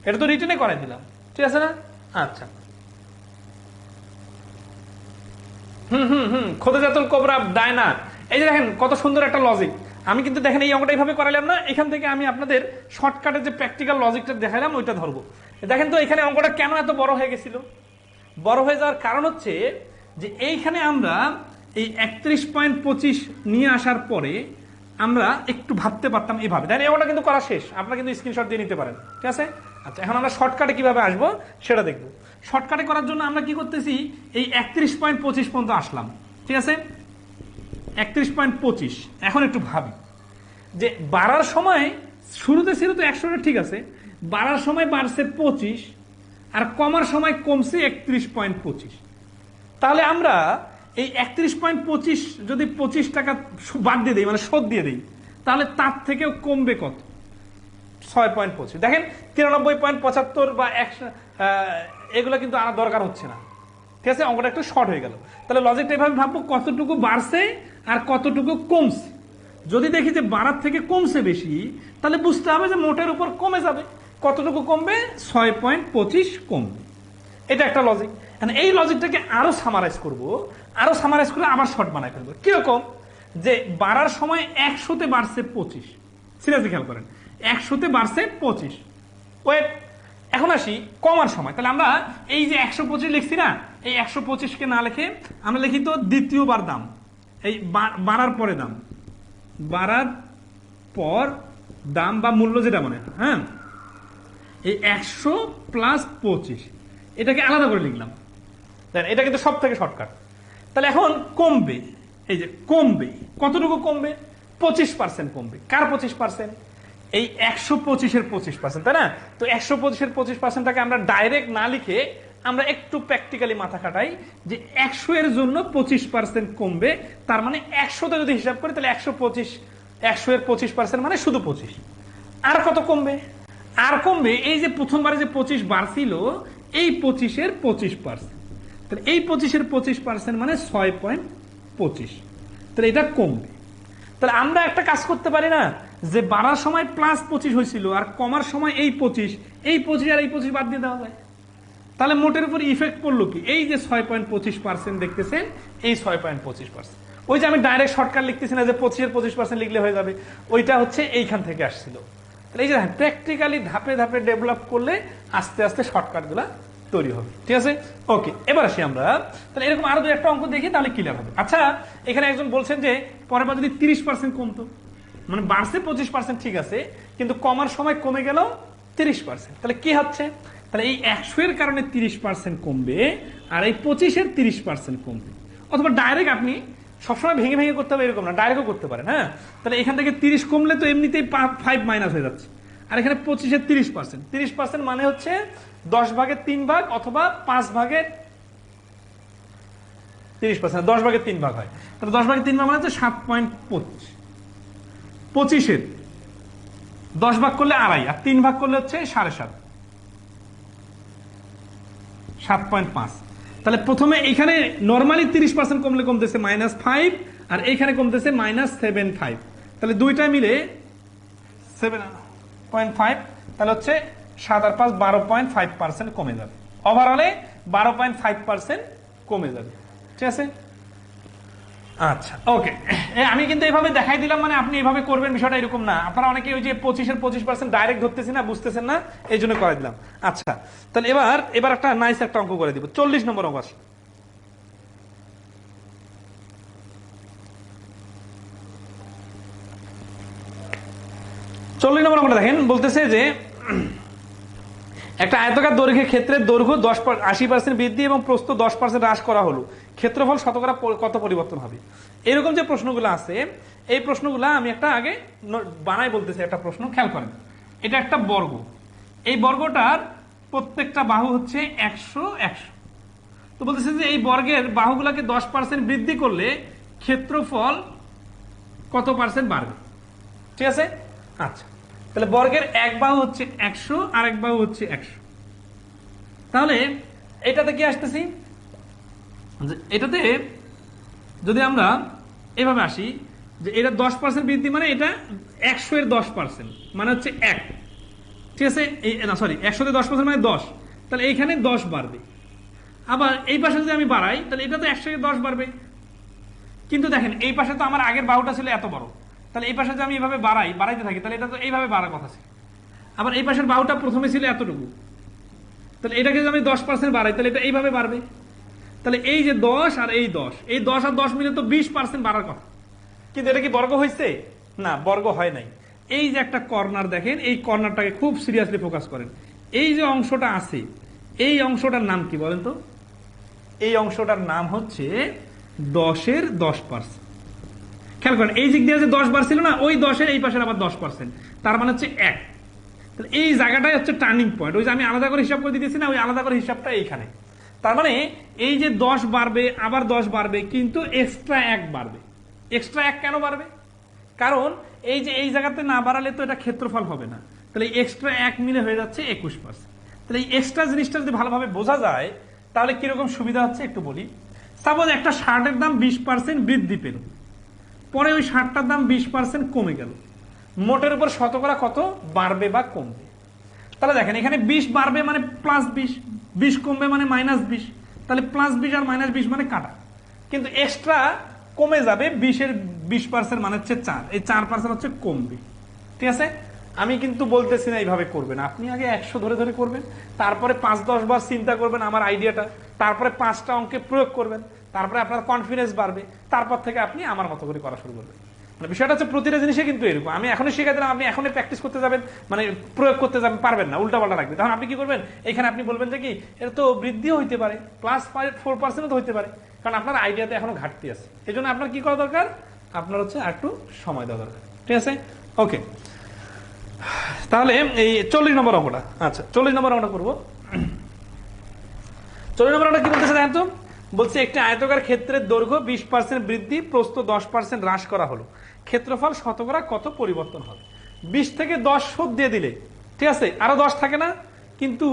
এটা তো রিটার্নে করে দিলাম, ঠিক আছে না? আচ্ছা, খোদাজাতুল কোবরা ডায়না, এই যে দেখেন কত সুন্দর একটা লজিক। আমি কিন্তু দেখেন এই অঙ্কটা এইভাবে করালাম না, এখান থেকে আমি আপনাদের শর্টকাটে যে প্র্যাকটিক্যাল লজিকটা দেখালাম ওইটা ধরবো। দেখেন তো এখানে অঙ্কটা কেন এত বড় হয়ে গেছিল? বড় হয়ে যাওয়ার কারণ হচ্ছে যে এইখানে আমরা এই 31.25 নিয়ে আসার পরে আমরা একটু ভাবতে পারতাম এইভাবে। দেখেন এই অঙ্কটা কিন্তু করা শেষ, আপনারা কিন্তু স্ক্রিনশট দিয়ে নিতে পারেন, ঠিক আছে? আচ্ছা, এখন আমরা শর্টকাটে কিভাবে আসবো সেটা দেখবো। শর্টকাটে করার জন্য আমরা কি করতেছি, এই 31.25 পর্যন্ত আসলাম, ঠিক আছে? 31.25। এখন একটু ভাবি যে বাড়ার সময় শুরুতে ছিল তো 100টা, ঠিক আছে, বাড়ার সময় বাড়ছে 25 আর কমার সময় কমছে 31.25। তাহলে আমরা এই 31.25 যদি 25 টাকা বাদ দিয়ে দিই, মানে শোধ দিয়ে দিই, তাহলে তার থেকেও কমবে কত? 6.25। দেখেন 93.75 বা 100 এগুলো কিন্তু আনার দরকার হচ্ছে না, ঠিক আছে? অঙ্কটা একটু শর্ট হয়ে গেল। তাহলে লজিকটা এভাবে ভাববো, কতটুকু বাড়ছে আর কতটুকু কমছে। যদি দেখি যে বাড়ার থেকে কমছে বেশি, তাহলে বুঝতে হবে যে মোটের উপর কমে যাবে। কতটুকু কমবে? 6.25 কমবে। এটা একটা লজিক। এই লজিকটাকে আরো সামারাইজ করবো, আরো সামারাইজ করে আবার শর্ট বানাই ফেলবো। কিরকম? যে বাড়ার সময় 100-তে বাড়ছে 25, সিরিয়াসলি খেয়াল করেন, 100-তে বাড়ছে 25। ওয়েট, এখন আসি কমার সময়। তাহলে আমরা এই যে 125 লিখছি না, এই 125-কে না লিখে আমরা লিখি তো দ্বিতীয়বার দাম, এই বাড়ার পরে দাম, বাড়ার পর দাম বা মূল্য যেটা মনে হয়, হ্যাঁ, এই 100 প্লাস 25 এটাকে আলাদা করে লিখলাম। এটা কিন্তু সব থেকে শর্টকাট। তাহলে এখন কমবে, এই যে কমবে, কতটুকু কমবে? 25% কমবে। কার 25%? এই 125-এর 25%, তাই না? তো 125-এর 25%টাকে আমরা ডাইরেক্ট না লিখে আমরা একটু প্র্যাকটিক্যালি মাথা খাটাই যে 100 এর জন্য 25% কমবে। তার মানে 100-তে যদি হিসাব করি তাহলে 100-এর 25% মানে শুধু 25। আর কত কমবে? আর কমবে এই যে প্রথমবারে যে 25 বাড়ছিল, এই 25-এর 25%। তাহলে এই 25-এর 25% মানে 6.25। তাহলে এটা কমবে। তাহলে আমরা একটা কাজ করতে পারি না, যে বাড়ার সময় প্লাস 25 হয়েছিল আর কমার সময় এই 25 আর এই 25 বাদ দিয়ে দেওয়া যায়। তাহলে মোটের উপর ইফেক্ট পড়লো কি? এই যে 6.25% দেখতেছেন, এই 6.25%। ওই যে আমি ডাইরেক্ট শর্টকাট লিখতেছি না যে 25-এর 25% লিখলে হয়ে যাবে, ওইটা হচ্ছে এইখান থেকে আসছিল। তাহলে এই যে প্র্যাকটিক্যালি ধাপে ধাপে ডেভেলপ করলে আস্তে আস্তে শর্টকাটগুলা তৈরি হবে। ঠিক আছে, ওকে। এবার আসি আমরা, তাহলে এরকম আরো 2-1টা অঙ্ক দেখি, তাহলে ক্লিয়ার হবে। আচ্ছা, এখানে একজন বলছেন যে পরের বার যদি 30% কমতো, মানে বাড়ছে 25%, ঠিক আছে, কিন্তু কমার সময় কমে গেল 30%, তাহলে কি হচ্ছে? তাহলে এই 100 এর কারণে 30% কমবে, আর এই 25-এর 30% কমবে। অথবা ডাইরেক্ট আপনি সবসময় ভেঙে ভেঙে করতে হবে এরকম না, ডাইরেক্টও করতে পারেন। হ্যাঁ, তাহলে এখান থেকে 30 কমলে তো এমনিতেই 5 মাইনাস হয়ে যাচ্ছে, আর এখানে 25-এর 30%, 30% মানে হচ্ছে 10 ভাগের 3 ভাগ, অথবা 5 ভাগের 30%, 10 ভাগের 3 ভাগ হয়। তাহলে 10 ভাগের 3 ভাগ মানে হচ্ছে 7.25। 25-এর 10 ভাগ করলে 2.5, আর 3 ভাগ করলে হচ্ছে 7.5, 7.5। তাহলে প্রথমে এখানে নর্মালি 30% কমলে কমতেছে -5, আর এইখানে কমতেছে -7.5, তাহলে দুইটা মিলে 7.5, তাহলে হচ্ছে 7 আর 5 12.5% কমে যাবে। ওভারঅলে 12.5% কমে যাবে। ঠিক আছে, আচ্ছা, ওকে। আমি কিন্তু এইভাবে দেখাই দিলাম, মানে আপনি এইভাবে করবেন, বিষয়টা এরকম না। আপনারা অনেকে ওই যে 25-এর 25% ডাইরেক্ট ধরতেছেন না, বুঝতেছেন না, এই জন্য করে দিলাম। আচ্ছা, তাহলে এবার একটা নাইস একটা অঙ্ক করে দিব। 40 নম্বর অঙ্ক আসে। 40 নম্বর অঙ্কটা দেখেন, বলতেছে যে একটা আয়তাকার দৈর্ঘ্যের ক্ষেত্রে দৈর্ঘ্য 80% বৃদ্ধি এবং প্রস্থ 10% হ্রাস করা হলো, ক্ষেত্রফল শতকরা কত পরিবর্তন হবে? এরকম যে প্রশ্নগুলো আছে, এই প্রশ্নগুলো আমি একটা আগে বানাই বলতেছি। একটা প্রশ্ন খেয়াল করেন, এটা একটা বর্গ, এই বর্গটার প্রত্যেকটা বাহু হচ্ছে 100। তো বলতেছে যে এই বর্গের বাহুগুলোকে 10% বৃদ্ধি করলে ক্ষেত্রফল কত পার্সেন্ট বাড়বে? ঠিক আছে, আচ্ছা, তাহলে বর্গের এক বাহু হচ্ছে 100, আর এক বাহু হচ্ছে 100। তাহলে এটাতে কি আসতেছি, এটাতে যদি আমরা এভাবে আসি যে এটা 10% বৃদ্ধি, মানে এটা 100-এর 10%, মানে হচ্ছে 1। ঠিক আছে, না সরি, 100-তে 10% মানে 10, তাহলে এইখানে 10 বাড়বে। আবার এই পাশে যদি আমি বাড়াই, তাহলে এটা তো 100-কে 10 বাড়বে। কিন্তু দেখেন এই পাশে তো আমার আগের বাহুটা ছিল এত বড়, তাহলে এই পাশে যদি আমি এইভাবে বাড়াইতে থাকি, তাহলে এটা তো এইভাবে বাড়ার কথা ছিল। আবার এই পাশের বাহুটা প্রথমে ছিল এতটুকু, তাহলে এটাকে যদি আমি 10% বাড়াই, তাহলে এটা এইভাবে বাড়বে। তাহলে এই যে 10 আর এই 10, এই 10 আর 10 মিলে তো 20% বাড়ার কথা, কিন্তু এটা কি বর্গ হয়েছে? না, বর্গ হয় নাই। এই যে একটা কর্নার দেখেন, এই কর্নারটাকে খুব সিরিয়াসলি ফোকাস করেন। এই যে অংশটা আছে, এই অংশটার নাম কি বলেন তো? এই অংশটার নাম হচ্ছে 10-এর 10%। খেয়াল করেন, এই দিক দিয়ে যে 10 বার ছিল না, ওই 10-এর এই পাশের আবার 10%, তার মানে হচ্ছে 1। তাহলে এই জায়গাটাই হচ্ছে টার্নিং পয়েন্ট। ওই যে আমি আলাদা করে হিসাব করে দিতেছি না, ওই আলাদা করে হিসাবটা এইখানে। তার মানে এই যে 10 বাড়বে, আবার 10 বাড়বে, কিন্তু এক্সট্রা 1 বাড়বে। এক্সট্রা 1 কেন বাড়বে? কারণ এই যে এই জায়গাতে না বাড়ালে তো এটা ক্ষেত্রফল হবে না, তাহলে এক্সট্রা 1 মিলে হয়ে যাচ্ছে 21%। তাহলে এই এক্সট্রা জিনিসটা যদি ভালোভাবে বোঝা যায়, তাহলে কিরকম সুবিধা হচ্ছে একটু বলি। সাপোজ একটা শার্টের দাম 20% বৃদ্ধি পেল, পরে ওই শার্টটার দাম 20% কমে গেল, মোটের উপর শতকরা কত বাড়বে বা কমবে? তাহলে দেখেন, এখানে 20 বাড়বে মানে +20, 20 কমবে মানে -20, তাহলে +20 আর -20 মানে কাটা, কিন্তু এক্সট্রা কমে যাবে 20-এর 20% মানে হচ্ছে 4, এই 4% হচ্ছে কমবে। ঠিক আছে, আমি কিন্তু বলতেছি না এইভাবে করবেন, আপনি আগে 100 ধরে ধরে করবেন, তারপরে 5-10 বার চিন্তা করবেন আমার আইডিয়াটা, তারপরে 5টা অঙ্কে প্রয়োগ করবেন, তারপরে আপনার কনফিডেন্স বাড়বে, তারপর থেকে আপনি আমার মতো করে করা শুরু করবেন। মানে বিষয়টা হচ্ছে প্রতিটা জিনিসে কিন্তু এরকম, আমি এখনই শিখে দিলাম, আপনি এখনই প্র্যাকটিস করতে যাবেন, মানে প্রয়োগ করতে যাবেন, পারবেন না, উল্টাপাল্টা লাগবে। তখন আপনি কি করবেন, এখানে আপনি বলবেন যে কি এটা তো বৃদ্ধিও হইতে পারে, +4% তো হইতে পারে, কারণ আপনার আইডিয়াতে এখনো ঘাটতি আছে। এই জন্য আপনার কি করা দরকার, আপনার হচ্ছে একটু সময় দেওয়া দরকার। ঠিক আছে, ওকে। তাহলে এই 40 নম্বর অঙ্কটা, আচ্ছা 40 নম্বর অঙ্কটা করবো। 40 নম্বর অঙ্কটা কি বলতেছে দেখেন তো, বলছে একটি আয়তকার ক্ষেত্রের দৈর্ঘ্য 20% বৃদ্ধি, প্রস্থ 10% হ্রাস করা হলো, ক্ষেত্রফল শতকরা কত পরিবর্তন হবে? 20 থেকে 10 শোধ দিয়ে দিলে, ঠিক আছে, আরো 10 থাকে না, কিন্তু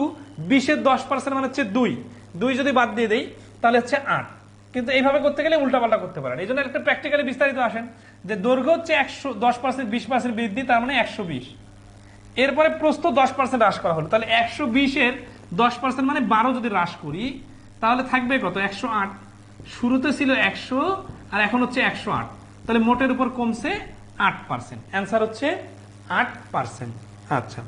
20-এর 10% মানে হচ্ছে 2 যদি বাদ দিয়ে দেই তাহলে হচ্ছে 8। কিন্তু এইভাবে করতে গেলে উল্টাপাল্টা করতে পারেন, এই জন্য একটা প্র্যাকটিক্যালি বিস্তারিত আসেন যে দৈর্ঘ্য হচ্ছে 10% 20% বৃদ্ধি, তার মানে 120। এরপরে প্রস্থ 10% হ্রাস করা হলো, তাহলে 120-এর 10% মানে 12 যদি হ্রাস করি, তাহলে থাকবে কত? 108। শুরুতে ছিল 100 আর এখন হচ্ছে 108, তাহলে মোটের উপর কমছে 8%। অ্যান্সার হচ্ছে 8%। আচ্ছা,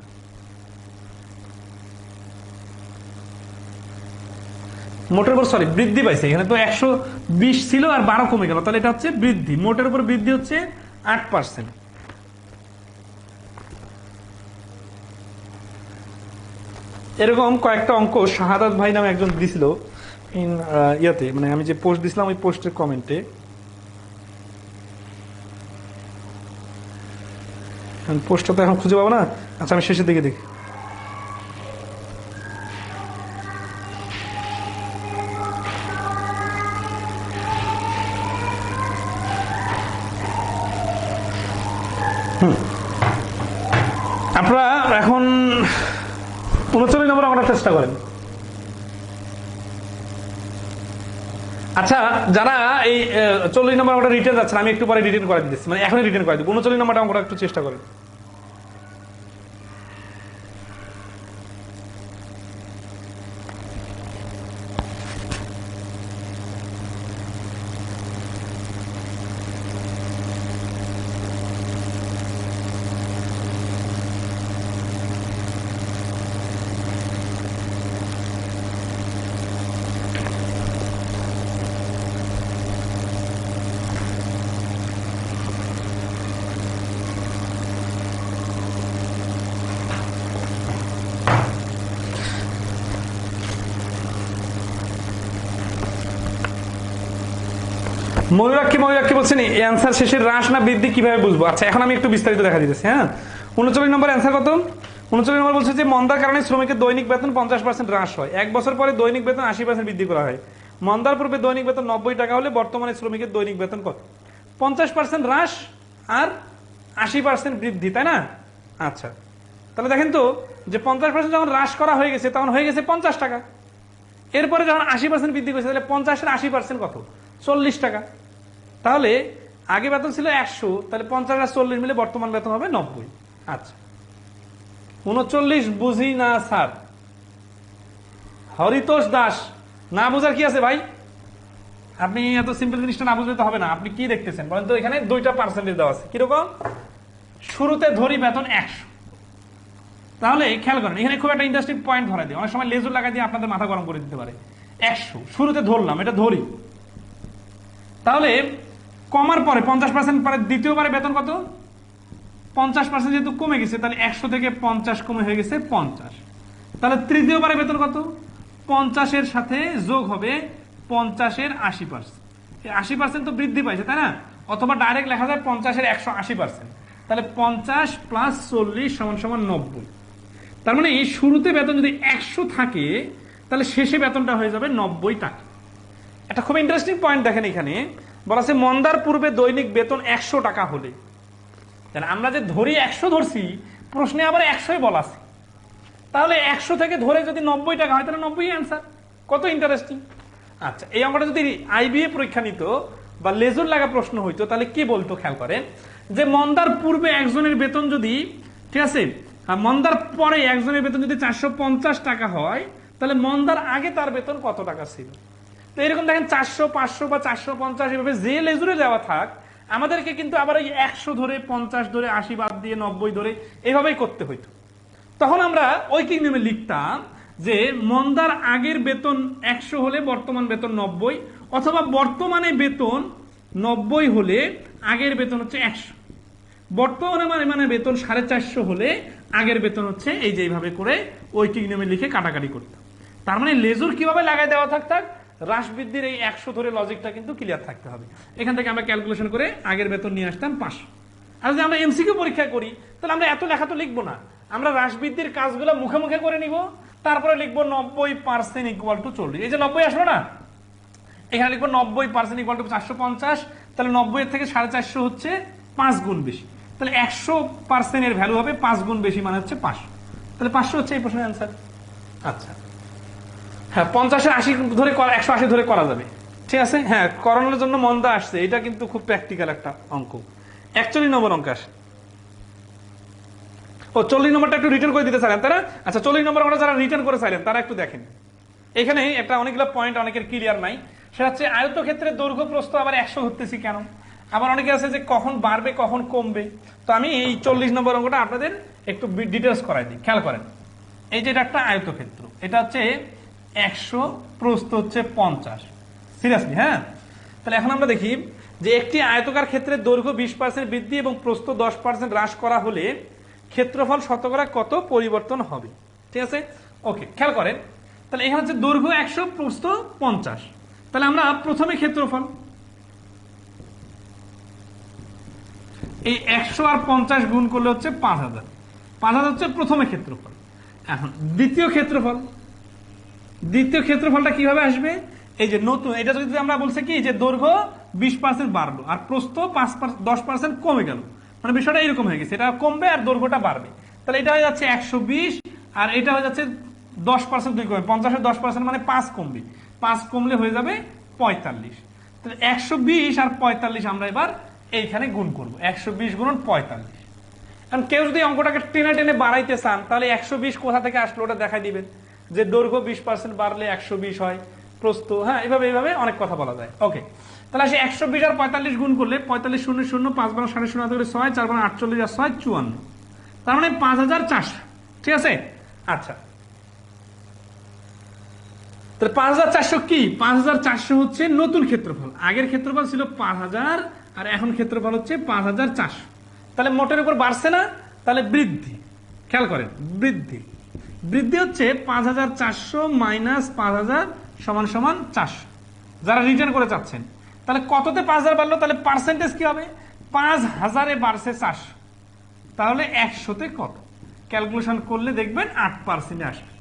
মোটের উপর সরি বৃদ্ধি পাইছে, এখানে তো 120 ছিল আর 12 কমে গেল, তাহলে এটা হচ্ছে বৃদ্ধি, মোটের উপর বৃদ্ধি হচ্ছে 8%। এরকম কয়েকটা অঙ্ক শাহাদাত ভাই নামে একজন দিছিল ইয়াতে, মানে আমি যে পোস্ট দিছিলাম ওই পোস্টের কমেন্টে। পোস্টটা তো এখন খুঁজে পাবো না, আচ্ছা আমি শেষের দিকে দেখি। আপনারা এখন 39 নম্বর আমরা চেষ্টা করেন। আচ্ছা যারা এই 40 নম্বর আমরা রিটার্ন যাচ্ছেন, আমি একটু পরে রিটার্ন করে দিচ্ছি, মানে এখনই রিটার্ন করে দিব। 39 নম্বরটা আমরা একটু চেষ্টা করেন। ময়ূরাক্ষী বলছেন অ্যান্সার শেষের হ্রাস না বৃদ্ধি কিভাবে বুঝবো? আচ্ছা এখন আমি একটু বিস্তারিত দেখা দিতেছি। হ্যাঁ 39 নম্বর অ্যান্সার কত? 39 নম্বর বলছে যে মন্দার কারণে শ্রমিকের দৈনিক বেতন 50% হ্রাস হয়, 1 বছর পরে দৈনিক বেতন 80% বৃদ্ধি করা হয়। মন্দার পূর্বে দৈনিক বেতন 90 টাকা হলে বর্তমানে শ্রমিকের দৈনিক বেতন কত? 50% হ্রাস আর 80% বৃদ্ধি, তাই না? আচ্ছা তাহলে দেখেন তো যে 50% যখন হ্রাস করা হয়ে গেছে তখন হয়ে গেছে 50 টাকা, এরপরে যখন 80% বৃদ্ধি করেছে তাহলে 50 এর 80% কত? 40 টাকা। তাহলে আগে বেতন ছিল 100, তাহলে 50 আর 40 মিলে বর্তমান বেতন হবে 90। আচ্ছা 39 বুঝি না স্যার। হরিতোষ দাস, না বুঝার কি আছে ভাই? আপনি এত সিম্পল জিনিসটা না বুঝলে তো হবে না। আপনি কি দেখতেছেন বলেন তো? এখানে 2টা পার্সেন্টেজ দেওয়া আছে, কিরকম? শুরুতে ধরি বেতন 100, তাহলে খেয়াল করেন এখানে খুব একটা ইন্টারেস্টিং পয়েন্ট ধরা দিই, অনেক সময় লেজুর লাগাই দিয়ে আপনাদের মাথা গরম করে দিতে পারে। 100 শুরুতে ধরলাম, এটা ধরি, তাহলে কমার পরে 50% পরে দ্বিতীয়বারে বেতন কত? 50% যেহেতু কমে গেছে তাহলে 100 থেকে 50 কমে হয়ে গেছে 50। তাহলে তৃতীয়বারে বেতন কত? 50 এর সাথে যোগ হবে 50 এর 80%। 80% তো বৃদ্ধি পাইছে, তাই না? অথবা ডাইরেক্ট লেখা যায় 50 এর 180%। তাহলে 50 প্লাস 40 সমান সমান 90। তার মানে এই শুরুতে বেতন যদি 100 থাকে তাহলে শেষে বেতনটা হয়ে যাবে 90 টাকা। এটা খুব ইন্টারেস্টিং পয়েন্ট। দেখেন এখানে বলা আছে মন্দার পূর্বে দৈনিক বেতন 100 টাকা হলে, আমরা যে ধরি 100 ধরছি, প্রশ্নে আবার 100ই বলা আছে, তাহলে 100 থেকে ধরে যদি 90 টাকা হয় তাহলে 90 অ্যান্সার। কত ইন্টারেস্টিং। আচ্ছা এই অঙ্কটা যদি আইবিএ পরীক্ষা নিত বা লেজুর লাগা প্রশ্ন হইতো তাহলে কি বলতো? খেয়াল করেন যে মন্দার পূর্বে একজনের বেতন যদি, ঠিক আছে, মন্দার পরে একজনের বেতন যদি 450 টাকা হয় তাহলে মন্দার আগে তার বেতন কত টাকা ছিল? তো এরকম দেখেন 400, 500 বা 450 এভাবে যে লেজুরে দেওয়া থাক, আমাদেরকে কিন্তু আবার ওই 100 ধরে, 50 ধরে, 80 বাদ দিয়ে 90 ধরে এভাবেই করতে হইতো। তখন আমরা ঐকিক নিয়মে লিখতাম যে মন্দার আগের বেতন 100 হলে বর্তমান বেতন 90, অথবা বর্তমানে বেতন 90 হলে আগের বেতন হচ্ছে 100। বর্তমানে মানে বেতন 450 হলে আগের বেতন হচ্ছে, এই যে এইভাবে করে ঐকিক নিয়মে লিখে কাটাকাটি করতাম। তার মানে লেজুর কিভাবে লাগাই দেওয়া থাক হ্রাস বৃদ্ধির এই 100 ধরে লজিকটা কিন্তু ক্লিয়ার থাকতে হবে। এখান থেকে আমরা ক্যালকুলেশন করে আগের বেতন নিয়ে আসতাম 500। আর যদি আমরা এমসিকিউ পরীক্ষা করি তাহলে আমরা এত লেখা তো লিখবো না, আমরা হ্রাস বৃদ্ধির কাজগুলো মুখে মুখে করে নিব, তারপরে লিখবো 90% ইকুয়াল টু 40। এই যে 90 আসলো না, এখানে লিখবো 90% ইকুয়াল টু 450। তাহলে 90 এর থেকে 450 হচ্ছে 5 গুণ বেশি, তাহলে 100% এর ভ্যালু হবে 5 গুণ বেশি, মানে হচ্ছে 500। তাহলে 500 হচ্ছে এই প্রশ্নের অ্যান্সার। আচ্ছা হ্যাঁ 50 80 ধরে 180 ধরে করা যাবে, ঠিক আছে। হ্যাঁ করানোর জন্য মন্দা আসছে, এটা কিন্তু খুব প্র্যাকটিক্যাল একটা অঙ্ক। 41 নম্বর অঙ্ক আসে। ও 40 নম্বরটা একটু রিটার্ন করে দিতে চাইলেন তারা। আচ্ছা 40 নম্বর আমরা যারা রিটার্ন করে চাইলেন তারা একটু দেখেন, এখানে একটা অনেকগুলো পয়েন্ট অনেকের ক্লিয়ার নাই। সেটা হচ্ছে আয়তক্ষেত্রের দৈর্ঘ্য প্রস্থ আবার 100 ধরতেছি কেন? আবার অনেকে আছে যে কখন বাড়বে কখন কমবে। তো আমি এই 40 নম্বর অঙ্কটা আপনাদের একটু ডিটেলস করাই দিই। খেয়াল করেন, এই যে এটা একটা আয়তক্ষেত্র, এটা হচ্ছে 100, প্রস্থ হচ্ছে 50। সিরিয়াসলি, হ্যাঁ। তাহলে এখন আমরা দেখি যে একটি আয়তকার ক্ষেত্রে দৈর্ঘ্য 20% বৃদ্ধি এবং প্রস্থ 10% হ্রাস করা হলে ক্ষেত্রফল শতকরা কত পরিবর্তন হবে। ঠিক আছে, ওকে, খেয়াল করেন। তাহলে এখানে হচ্ছে দৈর্ঘ্য 100, প্রস্থ 50। তাহলে আমরা প্রথমে ক্ষেত্রফল, এই 100 আর 50 গুণ করলে হচ্ছে 5000। 5000 হচ্ছে প্রথমে ক্ষেত্রফল। এখন দ্বিতীয় ক্ষেত্রফলটা কিভাবে আসবে? এই যে নতুন, এটা যদি আমরা বলছি কি যে দৈর্ঘ্য 20% বাড়লো আর প্রস্থ 10% কমে গেল, মানে বিষয়টা এরকম হয়ে গেছে, এটা কমবে আর দৈর্ঘ্যটা বাড়বে। তাহলে এটা হয়ে যাচ্ছে 120 আর এটা হয়ে যাচ্ছে 10%, 2 কমবে, 50-এর 10% মানে 5 কমবে, 5 কমলে হয়ে যাবে 45। তাহলে 120 আর 45 আমরা এবার এইখানে গুণ করবো, 120 গুণন 45। কারণ কেউ যদি অঙ্কটাকে টেনে টেনে বাড়াইতে চান তাহলে 120 কোথা থেকে আসলো ওটা দেখাই দিবেন, যে দৈর্ঘ্য 20% বাড়লে 120 হয়, প্রস্থ, হ্যাঁ, এইভাবে অনেক কথা বলা যায়। ওকে, তাহলে আসে 120 আর 45 গুণ করলে 45 0 0, 5 12 0.5 6, 4 12 48 আর 6 54, তার মানে 5400। ঠিক আছে, আচ্ছা, তাহলে 5400 কি? 5400 হচ্ছে নতুন ক্ষেত্রফল। আগের ক্ষেত্রফল ছিল 5000 আর এখন ক্ষেত্রফল হচ্ছে 5400। তাহলে মোটের উপর বাড়ছে না, তাহলে বৃদ্ধি। খেয়াল করেন, বৃদ্ধি হচ্ছে 5400 মাইনাস 5000 সমান সমান 400, যারা রিটার্ন করে চাচ্ছেন। তাহলে কততে 5000 বাড়লো? তাহলে পার্সেন্টেজ কি হবে? 5000-এ বাড়ছে 400, তাহলে 100-তে কত? ক্যালকুলেশন করলে দেখবেন 8% আসবে।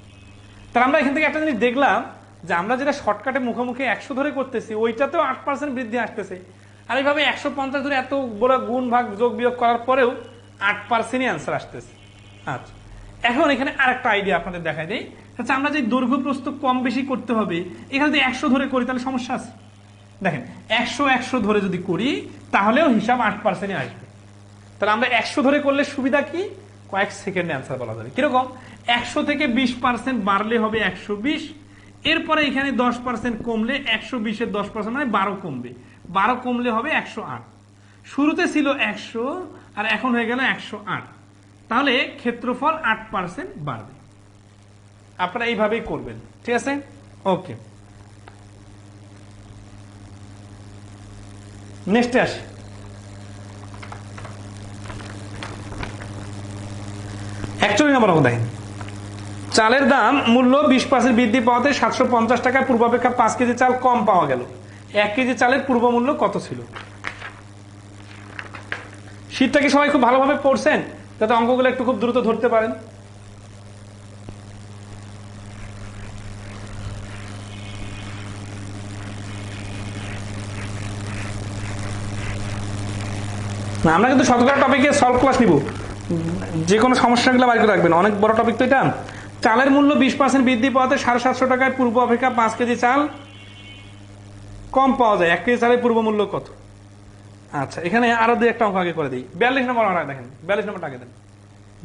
তাহলে আমরা এখান থেকে একটা জিনিস দেখলাম যে আমরা যেটা শর্টকাটে মুখোমুখি 100 ধরে করতেছি ওইটাতেও 8% বৃদ্ধি আসতেছে, আর এইভাবে 150 ধরে এত বড় গুণ ভাগ যোগ বিয়োগ করার পরেও 8%-ই অ্যান্সার আসতেছে। আচ্ছা, এখন এখানে আরেকটা আইডিয়া আপনাদের দেখাই দেই। আচ্ছা, আমরা যে দৈর্ঘ্য প্রস্থ কম বেশি করতে হবে, এখানে যদি 100 ধরে করি তাহলে সমস্যা আছে? দেখেন, 100 ধরে যদি করি তাহলেও হিসাব 8%-ই আসবে। তাহলে আমরা 100 ধরে করলে সুবিধা কি? কয়েক সেকেন্ডে অ্যান্সার বলা যাবে। কিরকম? 100 থেকে 20% বাড়লে হবে 120, এরপরে এখানে 10% কমলে 120-এর 10% মানে 12 কমবে, 12 কমলে হবে 108। শুরুতে ছিল 100 আর এখন হয়ে গেল 108, তাহলে ক্ষেত্রফল 8% বাড়বে। আপনারা এইভাবেই করবেন। ঠিক আছে, ওকে, নেক্সটে আসি। 41 নম্বর অঙ্ক দেখেন, চালের দাম মূল্য 20% বৃদ্ধি পাওয়াতে 750 টাকায় পূর্বাপেক্ষা 5 কেজি চাল কম পাওয়া গেল। 1 কেজি চালের পূর্ব মূল্য কত ছিল? শীটটা কি সবাই খুব ভালোভাবে পড়ছেন যাতে অঙ্কগুলো একটু খুব দ্রুত ধরতে পারেন? না, আমরা কিন্তু শতকরা টপিকে সলভ ক্লাস নিব, যে কোনো সমস্যাগুলো বাইর করে রাখবেন, অনেক বড় টপিক তো এটা। চালের মূল্য 20% বৃদ্ধি পাওয়াতে 750 টাকায় পূর্ব অপেক্ষা 5 কেজি চাল কম পাওয়া যায়। 1 কেজি চালের পূর্ব মূল্য কত? আচ্ছা, এখানে আরো দুই একটা অঙ্ক আগে করে দিই। 42 নম্বর দেখেন, 42 নম্বরটা আগে দেন,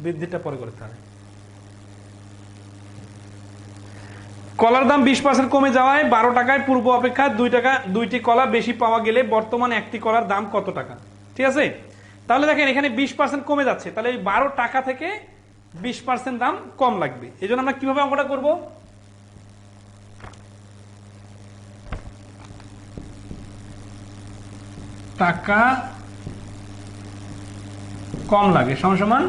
বৃদ্ধিটা পরে করতে হবে। কলার দাম 20% কমে যাওয়ায় 12 টাকায় পূর্ব অপেক্ষা 2 টাকা 2টি কলা বেশি পাওয়া গেলে বর্তমান একটি কলার দাম কত টাকা? ঠিক আছে, তাহলে দেখেন এখানে 20% কমে যাচ্ছে, তাহলে এই 12 টাকা থেকে 20% দাম কম লাগবে। এই জন্য আমরা কিভাবে অঙ্কটা করব? টাকা কম লাগে সমান সমান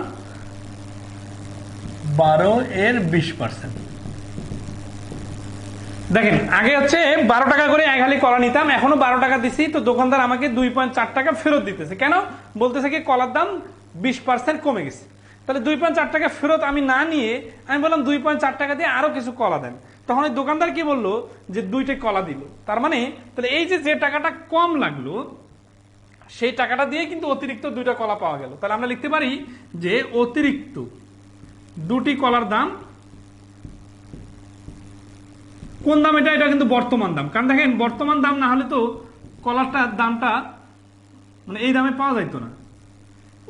12-এর 20%। দেখেন, আগে হচ্ছে 12 টাকা করে এক হালি কলা নিতাম, এখনো 12 টাকা দিছি, তো দোকানদার আমাকে 2.4 টাকা ফেরত দিতেছে। কেন? বলতেছে কি কলার দাম 20% কমে গেছে। তাহলে 2.4 টাকা ফেরত আমি না নিয়ে আমি বললাম 2.4 টাকা দিয়ে আরো কিছু কলা দেন। তখন ওই দোকানদার কি বললো? যে 2টে কলা দিল। তার মানে তাহলে এই যে টাকাটা কম লাগলো সেই টাকাটা দিয়ে কিন্তু অতিরিক্ত 2টা কলা পাওয়া গেল। তাহলে আমরা লিখতে পারি যে অতিরিক্ত 2টি কলার দাম কোন দাম? এটা কিন্তু বর্তমান দাম, কারণ দেখেন বর্তমান দাম না হলে তো কলারটার দামটা মানে এই দামে পাওয়া যাইতো না।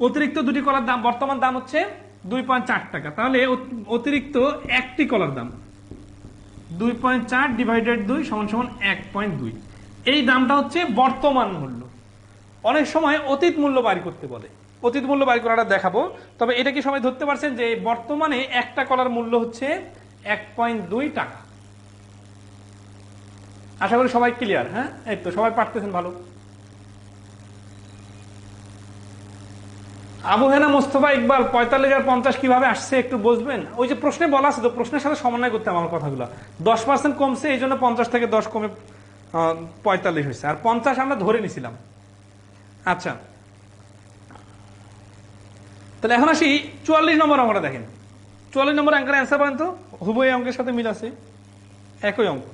অতিরিক্ত 2টি কলার দাম, বর্তমান দাম হচ্ছে 2.4 টাকা, তাহলে অতিরিক্ত একটি কলার দাম 2.4 ডিভাইডেড 2 সমান সমান 1.2। এই দামটা হচ্ছে বর্তমান মূল্য। অনেক সময় অতীত মূল্য বাড়ি করতে বলে, অতীত মূল্য বাড়ি করাটা দেখাবো। তবে এটা কি সবাই ধরতে পারছেন যে বর্তমানে একটা কলার মূল্য হচ্ছে 1.2 টাকা? আশা করি সবাই ক্লিয়ার। হ্যাঁ, এই তো সবাই পারতেছেন ভালো। আবু হেনা মোস্তফা ইকবাল 45 আর 50 কিভাবে আসছে একটু বুঝবেন? ওই যে প্রশ্নে বলা আছে তো, প্রশ্নের সাথে সমন্বয় করতে আমার কথাগুলো। 10% কমছে, এই জন্য 50 থেকে 10 কমে 45 হয়েছে, আর 50 আমরা ধরে নিছিলাম। আচ্ছা, তাহলে এখন আসি 44 নম্বর অঙ্কটা দেখেন। 44 নম্বর অঙ্কের অ্যান্সার বলেন তো, হুবই অঙ্কের সাথে মিল আছে, একই অঙ্ক।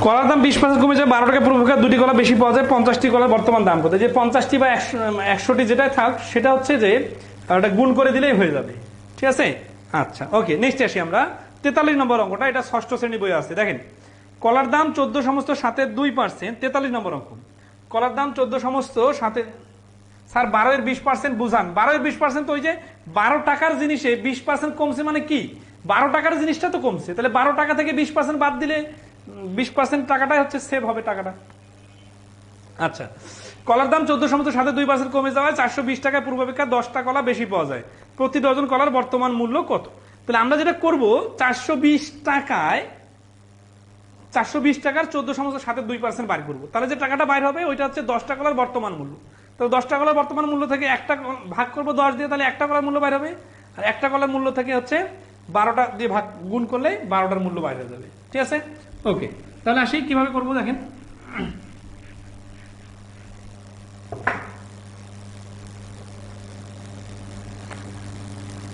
কলার দাম 20% কমে যায়, 12 টাকা পূর্বকার, দুটি কলা বেশি পাওয়া যায়, 50টি কলার বর্তমান দাম কত? যে 50টি বা 100টি যেটাই থাক, সেটা হচ্ছে যে ওটা গুণ করে দিলেই হয়ে যাবে, ঠিক আছে? আচ্ছা, ওকে, নেক্সট আসি আমরা 43 নম্বর অঙ্কটা। এটা ষষ্ঠ শ্রেণী বই আছে, দেখেন। কলার দাম 14 সমস্ত 7 2%, 43 নম্বর অঙ্ক। কলার দাম 14 সমস্ত 7, স্যার 12 20% বুঝান। 12 20% ওই যে 12 টাকার জিনিসে 20% কমছে, মানে কি 12 টাকার জিনিসটা তো কমছে, তাহলে 12 টাকা থেকে 20% বাদ দিলে 20% টাকাটাই হচ্ছে সেভ হবে টাকাটা। আচ্ছা, কলার দাম 14 সমস্ত 7 2% কমে যাওয়ায় 420 টাকায় পূর্বাপেক্ষা 10টা কলা বেশি পাওয়া যায়, প্রতি ডজন কলার বর্তমান মূল্য কত? তাহলে আমরা যেটা করব, 420 টাকায় 420 টাকার 14 সমস্ত 7 2% বাইর করবো, তাহলে যে টাকাটা বাইর হবে ওইটা হচ্ছে 10টা কলার বর্তমান মূল্য। তো 10টা কলার বর্তমান মূল্য থেকে একটা ভাগ করবো 10 দিয়ে, তাহলে একটা কলার মূল্য বাইর হবে। আর একটা কলার মূল্য থেকে হচ্ছে 12টা দিয়ে ভাগ গুণ করলে 12টার মূল্য বাইর হয়ে যাবে, ঠিক আছে? ওকে, তাহলে আসি কিভাবে করবো দেখেন।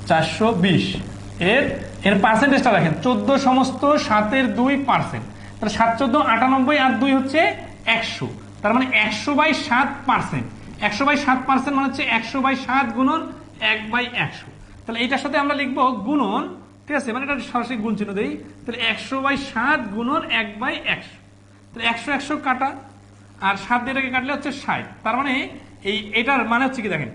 420 এর পার্সেন্টেজটা দেখেন, 14 সমস্ত 7 2%, তাহলে 7 14 98 আর 2 হচ্ছে 100, তার মানে 100/7%। 100/7% মানে হচ্ছে 100/7 গুণন 1/100। তাহলে এইটার সাথে আমরা লিখবো গুণন, ঠিক আছে? মানে এটা সরাসরি গুণ চিহ্ন দেই, তাহলে 100/7 গুণন 1/100। তাহলে 100 100 কাটা, আর 7 দিয়ে এটাকে কাটলে হচ্ছে 60। তার মানে এটার মানে হচ্ছে কি দেখেন,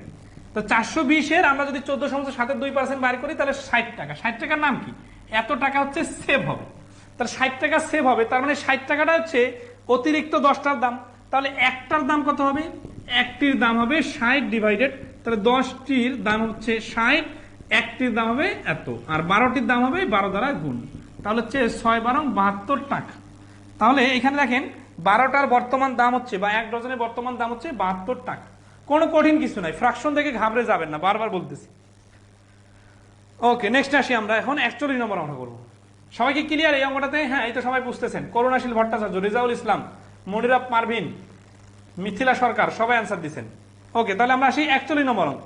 তো 420 আমরা যদি 14 সমস্ত 7 2% বাইর করি, তাহলে 60 টাকা। 60 টাকার নাম কি? এত টাকা হচ্ছে সেভ হবে। তাহলে 60 টাকা সেভ হবে, তার মানে 60 টাকাটা হচ্ছে অতিরিক্ত 10টার দাম। তাহলে একটার দাম কত হবে? একটির দাম হবে 60 ডিভাইডেড, তাহলে 10টির দাম হচ্ছে 60, একটির দাম হবে এত, আর 12টির দাম হবে 12 দ্বারা গুণ, তাহলে হচ্ছে 6 12 72 টাকা। তাহলে এখানে দেখেন 12টার বর্তমান দাম হচ্ছে, বা 1 ডজনের বর্তমান দাম হচ্ছে 72 টাকা। কোনো কঠিন কিছু নাই, ফ্র্যাকশন দেখে ঘাবড়ে যাবেন না, বারবার বলতেছি। ওকে, নেক্সট আসি আমরা এখন 41 নম্বর অঙ্ক করবো। সবাই কি ক্লিয়ার এই অঙ্কটাতে? হ্যাঁ, এই তো সবাই বুঝতেছেন। করুণাশীল ভট্টাচার্য, রেজাউল ইসলাম, মনিরা পারভিন, মিথিলা সরকার, সবাই অ্যান্সার দিচ্ছেন। ওকে, তাহলে আমরা আসি 41 নম্বর অঙ্ক।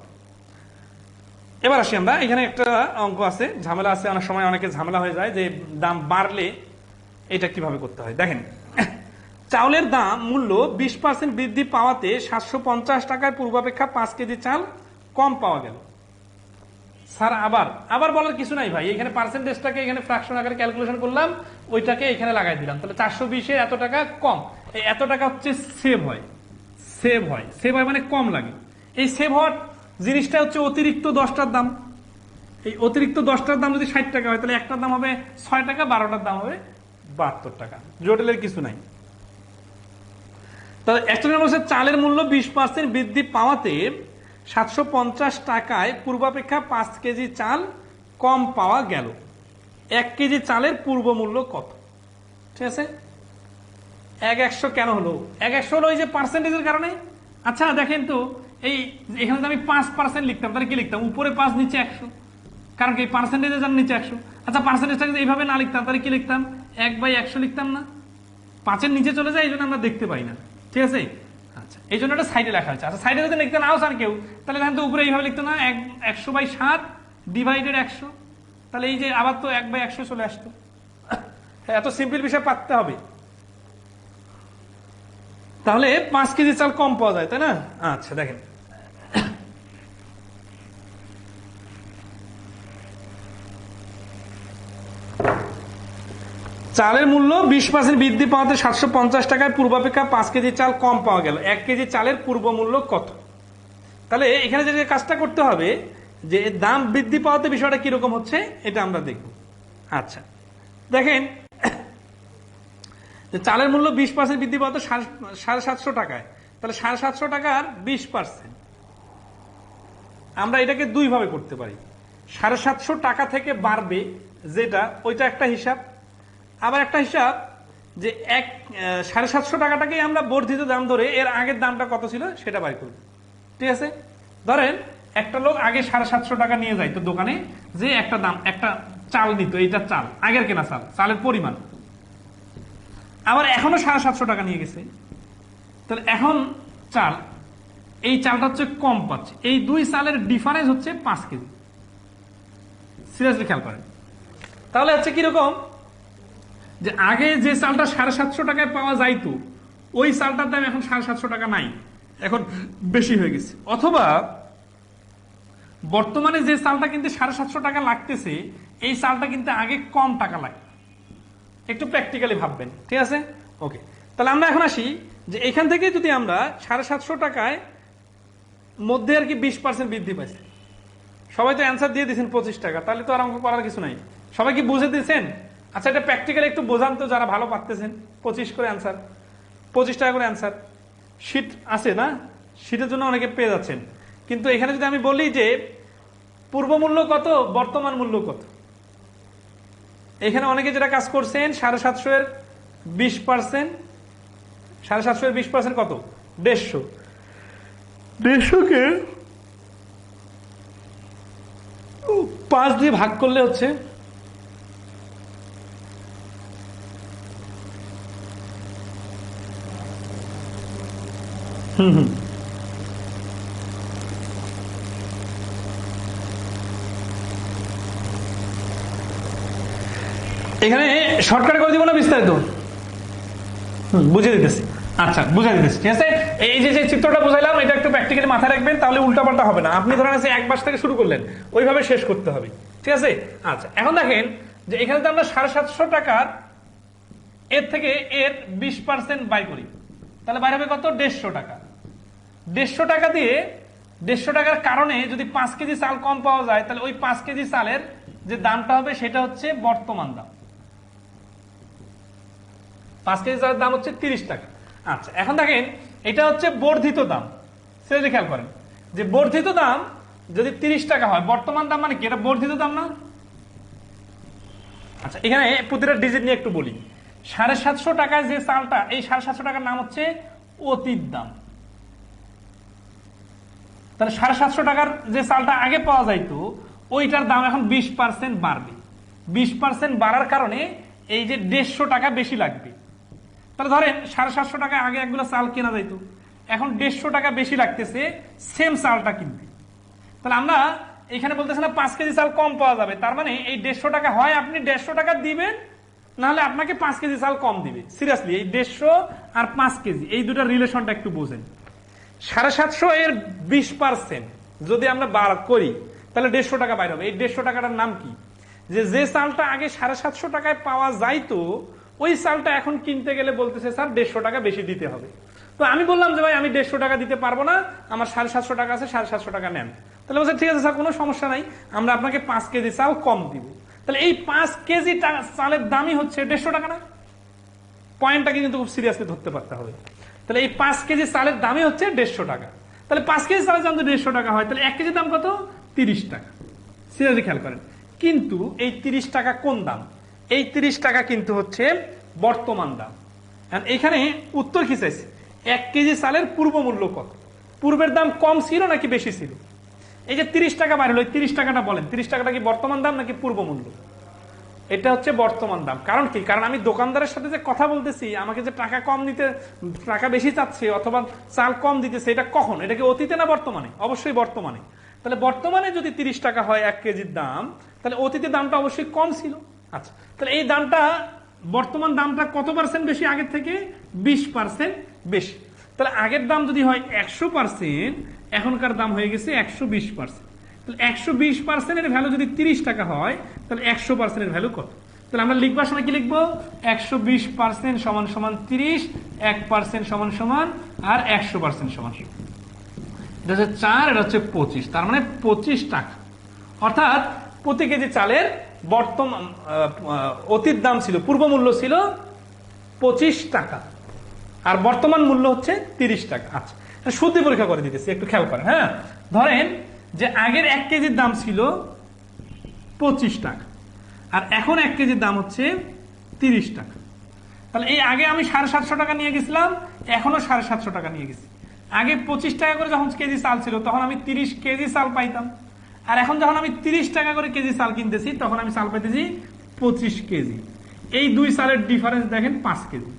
এবার আসি আমরা, এখানে একটা অঙ্ক আছে, ঝামেলা আছে, অনেক সময় অনেকে ঝামেলা হয়ে যায় যে দাম বাড়লে এটা কিভাবে করতে হয়। দেখেন, চাউলের দাম মূল্য 20% বৃদ্ধি পাওয়াতে 750 টাকায় পূর্বাপেক্ষা 5 কেজি চাল কম পাওয়া গেল। স্যার আবার বলার কিছু নাই ভাই, এখানে পার্সেন্টেজটাকে এখানে ফ্র্যাকশন আকারে ক্যালকুলেশন করলাম, ওইটাকে এখানে লাগাই দিলাম, তাহলে 420 এত টাকা কম। এই এত টাকা হচ্ছে সেভ হয়, সেভ হয় মানে কম লাগে। এই সেভ হওয়ার জিনিসটা হচ্ছে অতিরিক্ত 10টার দাম। এই অতিরিক্ত 10টার দাম যদি 60 টাকা হয়, তাহলে একটার দাম হবে 6 টাকা, 12টার দাম হবে 72 টাকা। জটিলের কিছু নাই। তাহলে 41 নম্বর, চালের মূল্য 20% বৃদ্ধি পাওয়াতে 750 টাকায় পূর্বাপেক্ষা 5 কেজি চাল কম পাওয়া গেল। 1 কেজি চালের পূর্ব মূল্য কত? ঠিক আছে, 100 কেন হলো? 100 হলো এই যে পার্সেন্টেজের কারণে। আচ্ছা দেখেন তো, এই এখানে আমি 5% লিখতাম, তাহলে কি লিখতাম? উপরে 5 নিচে 100, কারণ কি পার্সেন্টেজের জন্য নিচে 100। আচ্ছা, পার্সেন্টেজটাকে এইভাবে না লিখতাম, তাহলে কি লিখতাম? 1/100 লিখতাম না? 5-এর নিচে চলে যায়, এই জন্য আমরা দেখতে পাই না, ঠিক আছে? আচ্ছা, এই জন্য এটা সাইডে লেখা হয়েছে। আচ্ছা, সাইডে যদি লিখতে নাও চান কেউ, তাহলে দেখেন তো উপরে এইভাবে লিখতো না, 100/7 ডিভাইডেড 100, তাহলে এই যে আবার তো 1/100 চলে আসতো। এত সিম্পল বিষয় পারতে হবে। তাহলে 5 কেজি চাল কম পাওয়া যায়, তাই না? আচ্ছা দেখেন, চালের মূল্য 20% বৃদ্ধি পাওয়াতে 750 টাকায় পূর্বাপেক্ষা 5 কেজি চাল কম পাওয়া গেল। 1 কেজি চালের পূর্ব মূল্য কত? তাহলে এখানে যে কাজটা করতে হবে যে দাম বৃদ্ধি পাওয়াতে বিষয়টা কিরকম হচ্ছে এটা আমরা দেখব। আচ্ছা দেখেন যে চালের মূল্য 20% বৃদ্ধি পাওয়াতে 750 টাকায়, তাহলে 750 টাকার 20% আমরা এটাকে দুই ভাবে করতে পারি। 750 টাকা থেকে বাড়বে যেটা, ওইটা একটা হিসাব। আবার একটা হিসাব যে 750 টাকাটাকেই আমরা বর্ধিত দাম ধরে এর আগের দামটা কত ছিল সেটা বাই করব। ঠিক আছে, ধরেন একটা লোক আগে 750 টাকা নিয়ে যাইতো দোকানে, যে একটা দাম একটা চাল নিত, এইটা চাল আগের কেনা চাল, চালের পরিমাণ, আবার এখনো 750 টাকা নিয়ে গেছে, তাহলে এখন চাল, এই চালটা হচ্ছে কম পাচ্ছে, এই দুই চালের ডিফারেন্স হচ্ছে 5 কেজি। সিরিয়াসলি খেয়াল করেন, তাহলে হচ্ছে কিরকম যে আগে যে চালটা 750 টাকায় পাওয়া যাইতো ওই চালটার দাম এখন 750 টাকা নাই, এখন বেশি হয়ে গেছে। অথবা বর্তমানে যে চালটা কিন্তু 750 টাকা লাগতেছে এই চালটা কিন্তু আগে কম টাকা লাগে। একটু প্র্যাকটিক্যালি ভাববেন, ঠিক আছে? ওকে, তাহলে আমরা এখন আসি যে এখান থেকে যদি আমরা 750 টাকায় মধ্যে আর কি 20% বৃদ্ধি পাইছে, সবাই তো অ্যান্সার দিয়ে দিয়েছেন 25 টাকা, তাহলে তো আর অঙ্ক করার কিছু নাই, সবাই কি বুঝে দিয়েছেন? আচ্ছা এটা প্র্যাকটিক্যালি একটু বোঝান তো যারা ভালো পারতেছেন। 25 করে অ্যান্সার, 25 টাকা করে অ্যান্সার। শীট আছে না, শীটের জন্য অনেকে পেয়ে যাচ্ছেন, কিন্তু এখানে যদি আমি বলি যে পূর্ব মূল্য কত, বর্তমান মূল্য কত, এখানে অনেকে যেটা কাজ করছেন 750 এর 20%, 750 এর 20% কত, 150, 150কে 5 দিয়ে ভাগ করলে হচ্ছে এখানে শর্টকাট করে দিব না বিস্তারিত? বুঝে দিতেছি। আচ্ছা বুঝে দিতেছি, ঠিক আছে। এই যে চিত্রটা বুঝাইলাম এটা একটু প্র্যাকটিক্যালি মাথায় রাখবেন, তাহলে উল্টাপাল্টা হবে না। আপনি ধরেন আছে এক মাস থেকে শুরু করলেন, ওইভাবে শেষ করতে হবে, ঠিক আছে? আচ্ছা এখন দেখেন যে এখানে তো আমরা 750 টাকার এর থেকে এর 20% বাই করি, তাহলে বাইরে হবে কত, 150 টাকা। 150 টাকা দিয়ে 150 টাকার কারণে যদি 5 কেজি চাল কম পাওয়া যায়, তাহলে ওই 5 কেজি চালের যে দামটা হবে সেটা হচ্ছে বর্তমান দাম। 5 কেজি চালের দাম হচ্ছে 30 টাকা। আচ্ছা এখন দেখেন এটা হচ্ছে বর্ধিত দাম, সেটা খেয়াল করেন যে বর্ধিত দাম যদি 30 টাকা হয়, বর্তমান দাম মানে কি, এটা বর্ধিত দাম না? আচ্ছা এখানে প্রতিটা ডিজিট নিয়ে একটু বলি। 750 টাকায় যে চালটা, এই 750 টাকার নাম হচ্ছে অতীত দাম। তাহলে 750 টাকার যে চালটা আগে পাওয়া যাইতো ওইটার দাম এখন 20% বাড়বে। 20% বাড়ার কারণে এই যে 150 টাকা বেশি লাগবে। তাহলে ধরেন 750 টাকায় আগে একগুলো চাল কেনা যাইতো, এখন 150 টাকা বেশি লাগতেছে সেম চালটা কিনতে। তাহলে আমরা এখানে বলতেছি না 5 কেজি চাল কম পাওয়া যাবে, তার মানে এই 150 টাকা হয় আপনি 150 টাকা দিবেন, নাহলে আপনাকে 5 কেজি চাল কম দিবে। সিরিয়াসলি এই 150 আর 5 কেজি এই দুটার রিলেশনটা একটু বোঝেন। 750 এর 20% যদি আমরা বার করি তাহলে 150 টাকা বাইর হবে। এই 150 টাকাটার নাম কি, যে চালটা আগে 750 টাকায় পাওয়া যাইতো ওই চালটা এখন কিনতে গেলে বলতেছে স্যার 150 টাকা বেশি দিতে হবে। তো আমি বললাম যে ভাই আমি 150 টাকা দিতে পারবো না, আমার 750 টাকা আছে, 750 টাকা নেন। তাহলে বলছে ঠিক আছে স্যার কোনো সমস্যা নাই, আমরা আপনাকে 5 কেজি চাল কম দিব। তাহলে এই 5 কেজি চালের দামই হচ্ছে 150 টাকা না? পয়েন্টটাকে কিন্তু খুব সিরিয়াসলি ধরতে পারতে হবে। তাহলে এই 5 কেজি চালের দামই হচ্ছে 150 টাকা। তাহলে 5 কেজি চালের দাম যদি 150 টাকা হয় তাহলে 1 কেজির দাম কত, 30 টাকা। সিরিয়াসলি খেয়াল করেন, কিন্তু এই 30 টাকা কোন দাম? এই 30 টাকা কিন্তু হচ্ছে বর্তমান দাম। এখানে উত্তর কি চাইছে, 1 কেজি চালের পূর্ব মূল্য কত, পূর্বের দাম কম ছিল নাকি বেশি ছিল? এই যে 30 টাকা বাইরে হলো, 30 টাকাটা বলেন, 30 টাকাটা কি বর্তমান দাম নাকি পূর্ব মূল্য? এটা হচ্ছে বর্তমান দাম। কারণ কি, কারণ আমি দোকানদারের সাথে যে কথা বলতেছি, আমাকে যে টাকা কম নিতে, টাকা বেশি চাচ্ছে অথবা চাল কম দিতেছে, এটা কখন, এটা কি অতীতে না বর্তমানে? অবশ্যই বর্তমানে। তাহলে বর্তমানে যদি 30 টাকা হয় 1 কেজির দাম, তাহলে অতীতে দামটা অবশ্যই কম ছিল। আচ্ছা তাহলে এই দামটা, বর্তমান দামটা কত পার্সেন্ট বেশি আগের থেকে? 20% বেশি। তাহলে আগের দাম যদি হয় 100%, এখনকার দাম হয়ে গেছে 120%। তাহলে 120% এর ভ্যালু যদি 30 টাকা হয়, তাহলে 100% এর ভ্যালু কত? তাহলে আমরা লিখবার সময় কি লিখবো, 120% সমান সমান 30, 1% সমান সমান আর 100% সমান সমান। এটা হচ্ছে 4, এটা হচ্ছে 25, তার মানে 25 টাকা। অর্থাৎ প্রতি কেজি চালের বর্তমান অতীত দাম ছিল, পূর্ব মূল্য ছিল 25 টাকা, আর বর্তমান মূল্য হচ্ছে 30 টাকা। আচ্ছা, শুদ্ধি পরীক্ষা করে দিতেছি, একটু খেয়াল করেন। হ্যাঁ, ধরেন যে আগের 1 কেজির দাম ছিল 25 টাকা, আর এখন 1 কেজির দাম হচ্ছে 30 টাকা। তাহলে এই আগে আমি 750 টাকা নিয়ে গেছিলাম, এখনো 750 টাকা নিয়ে গেছি। আগে 25 টাকা করে যখন কেজি চাল ছিল তখন আমি 30 কেজি চাল পাইতাম, আর এখন যখন আমি 30 টাকা করে কেজি চাল কিনতেছি তখন আমি চাল পাইতেছি 25 কেজি। এই দুই চালের ডিফারেন্স দেখেন 5 কেজি।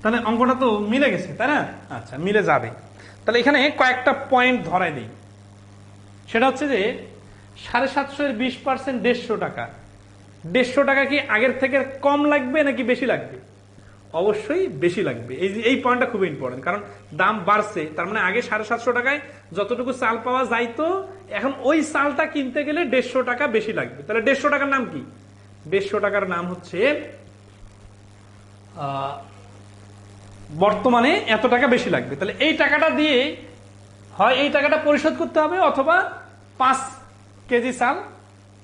তাহলে অঙ্কটা তো মিলে গেছে, তাই না? আচ্ছা, মিলে যাবে। তাহলে এখানে কয়েকটা পয়েন্ট ধরাই দিই। সেটা হচ্ছে যে 750 এর 20% 150 টাকা। 150 টাকা কি আগের থেকে কম লাগবে নাকি বেশি লাগবে? অবশ্যই বেশি লাগবে। এই পয়েন্টটা খুব ইম্পর্টেন্ট, কারণ দাম বাড়ছে, তার মানে আগে 750 টাকায় যতটুকু চাল পাওয়া যাইতো, এখন ওই চালটা কিনতে গেলে 150 টাকা বেশি লাগবে। তাহলে 150 টাকার নাম কি? 150 টাকার নাম হচ্ছে বর্তমানে এত টাকা বেশি লাগবে। তাহলে এই টাকাটা দিয়ে হয় এই টাকাটা পরিশোধ করতে হবে, অথবা 5 কেজি চাল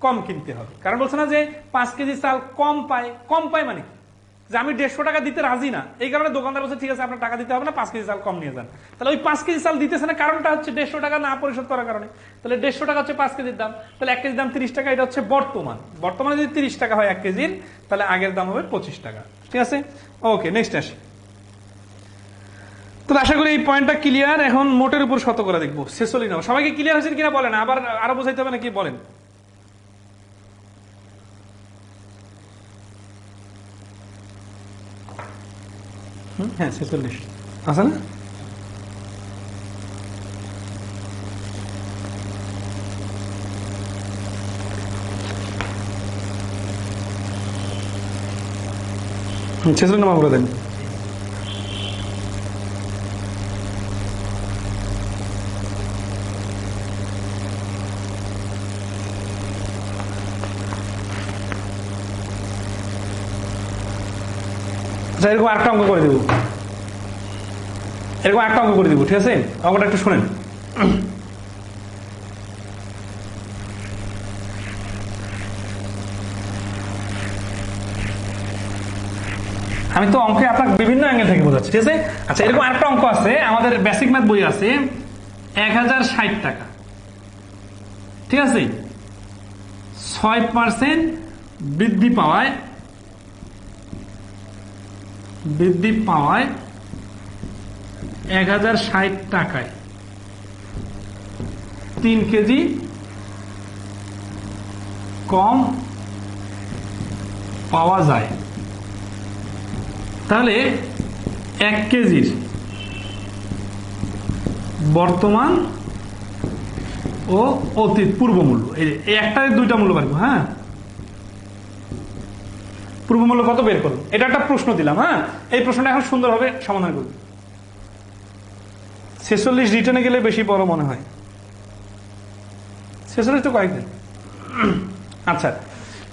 কম কিনতে হবে। কারণ বলছে না যে 5 কেজি চাল কম পায়। কম পায় মানে যে আমি 150 টাকা দিতে রাজি না, এই কারণে দোকানদার বলছে ঠিক আছে আপনার টাকা দিতে হবে না, 5 কেজি চাল কম নিয়ে যান। তাহলে ওই 5 কেজি চাল দিতেছে না, কারণটা হচ্ছে 150 টাকা না পরিশোধ করার কারণে। তাহলে 150 টাকা হচ্ছে 5 কেজির দাম, তাহলে 1 কেজির দাম 30 টাকা। এটা হচ্ছে বর্তমানে যদি 30 টাকা হয় 1 কেজির, তাহলে আগের দাম হবে 25 টাকা। ঠিক আছে, ওকে, নেক্সট আসি। তো আশা করি এই পয়েন্টটা ক্লিয়ার। এখন মোটের উপর শতকরা দেখবো। ছেচল্লিশ নাও, সবাইকে ক্লিয়ার হয়েছে কিনা বলেন, আবার আরো বোঝাইতে হবে নাকি বলেন। হ্যাঁ, 46 আছে না? ছেচল্লিশ নাম্বার করে দেন। আচ্ছা, এরকম একটা অঙ্ক করে দেবো, ঠিক আছে? অঙ্কটা একটু শোনেন। আমি তো অঙ্কে আপনাকে বিভিন্ন অ্যাঙ্গেল থেকে বোঝাচ্ছি, ঠিক আছে? আচ্ছা, এরকম একটা অঙ্ক আছে আমাদের বেসিক ম্যাথ বই আছে, 1060 টাকা, ঠিক আছে? 6% বৃদ্ধি পাওয়ায় 1060 টাকায় 3 কেজি কম পাওয়া যায়। তাহলে 1 কেজির বর্তমান ও অতীত পূর্ব মূল্য, এই একটা দুইটা মূল্য পারবো। হ্যাঁ, পূর্ব মূল্য কত বের করুন, এটা একটা প্রশ্ন দিলাম। হ্যাঁ, এই প্রশ্নটা এখন সুন্দরভাবে সমাধান করুন। 46 রিটার্নে গেলে বেশি বড় মনে হয়। 46 তো কয়েকদিন। আচ্ছা,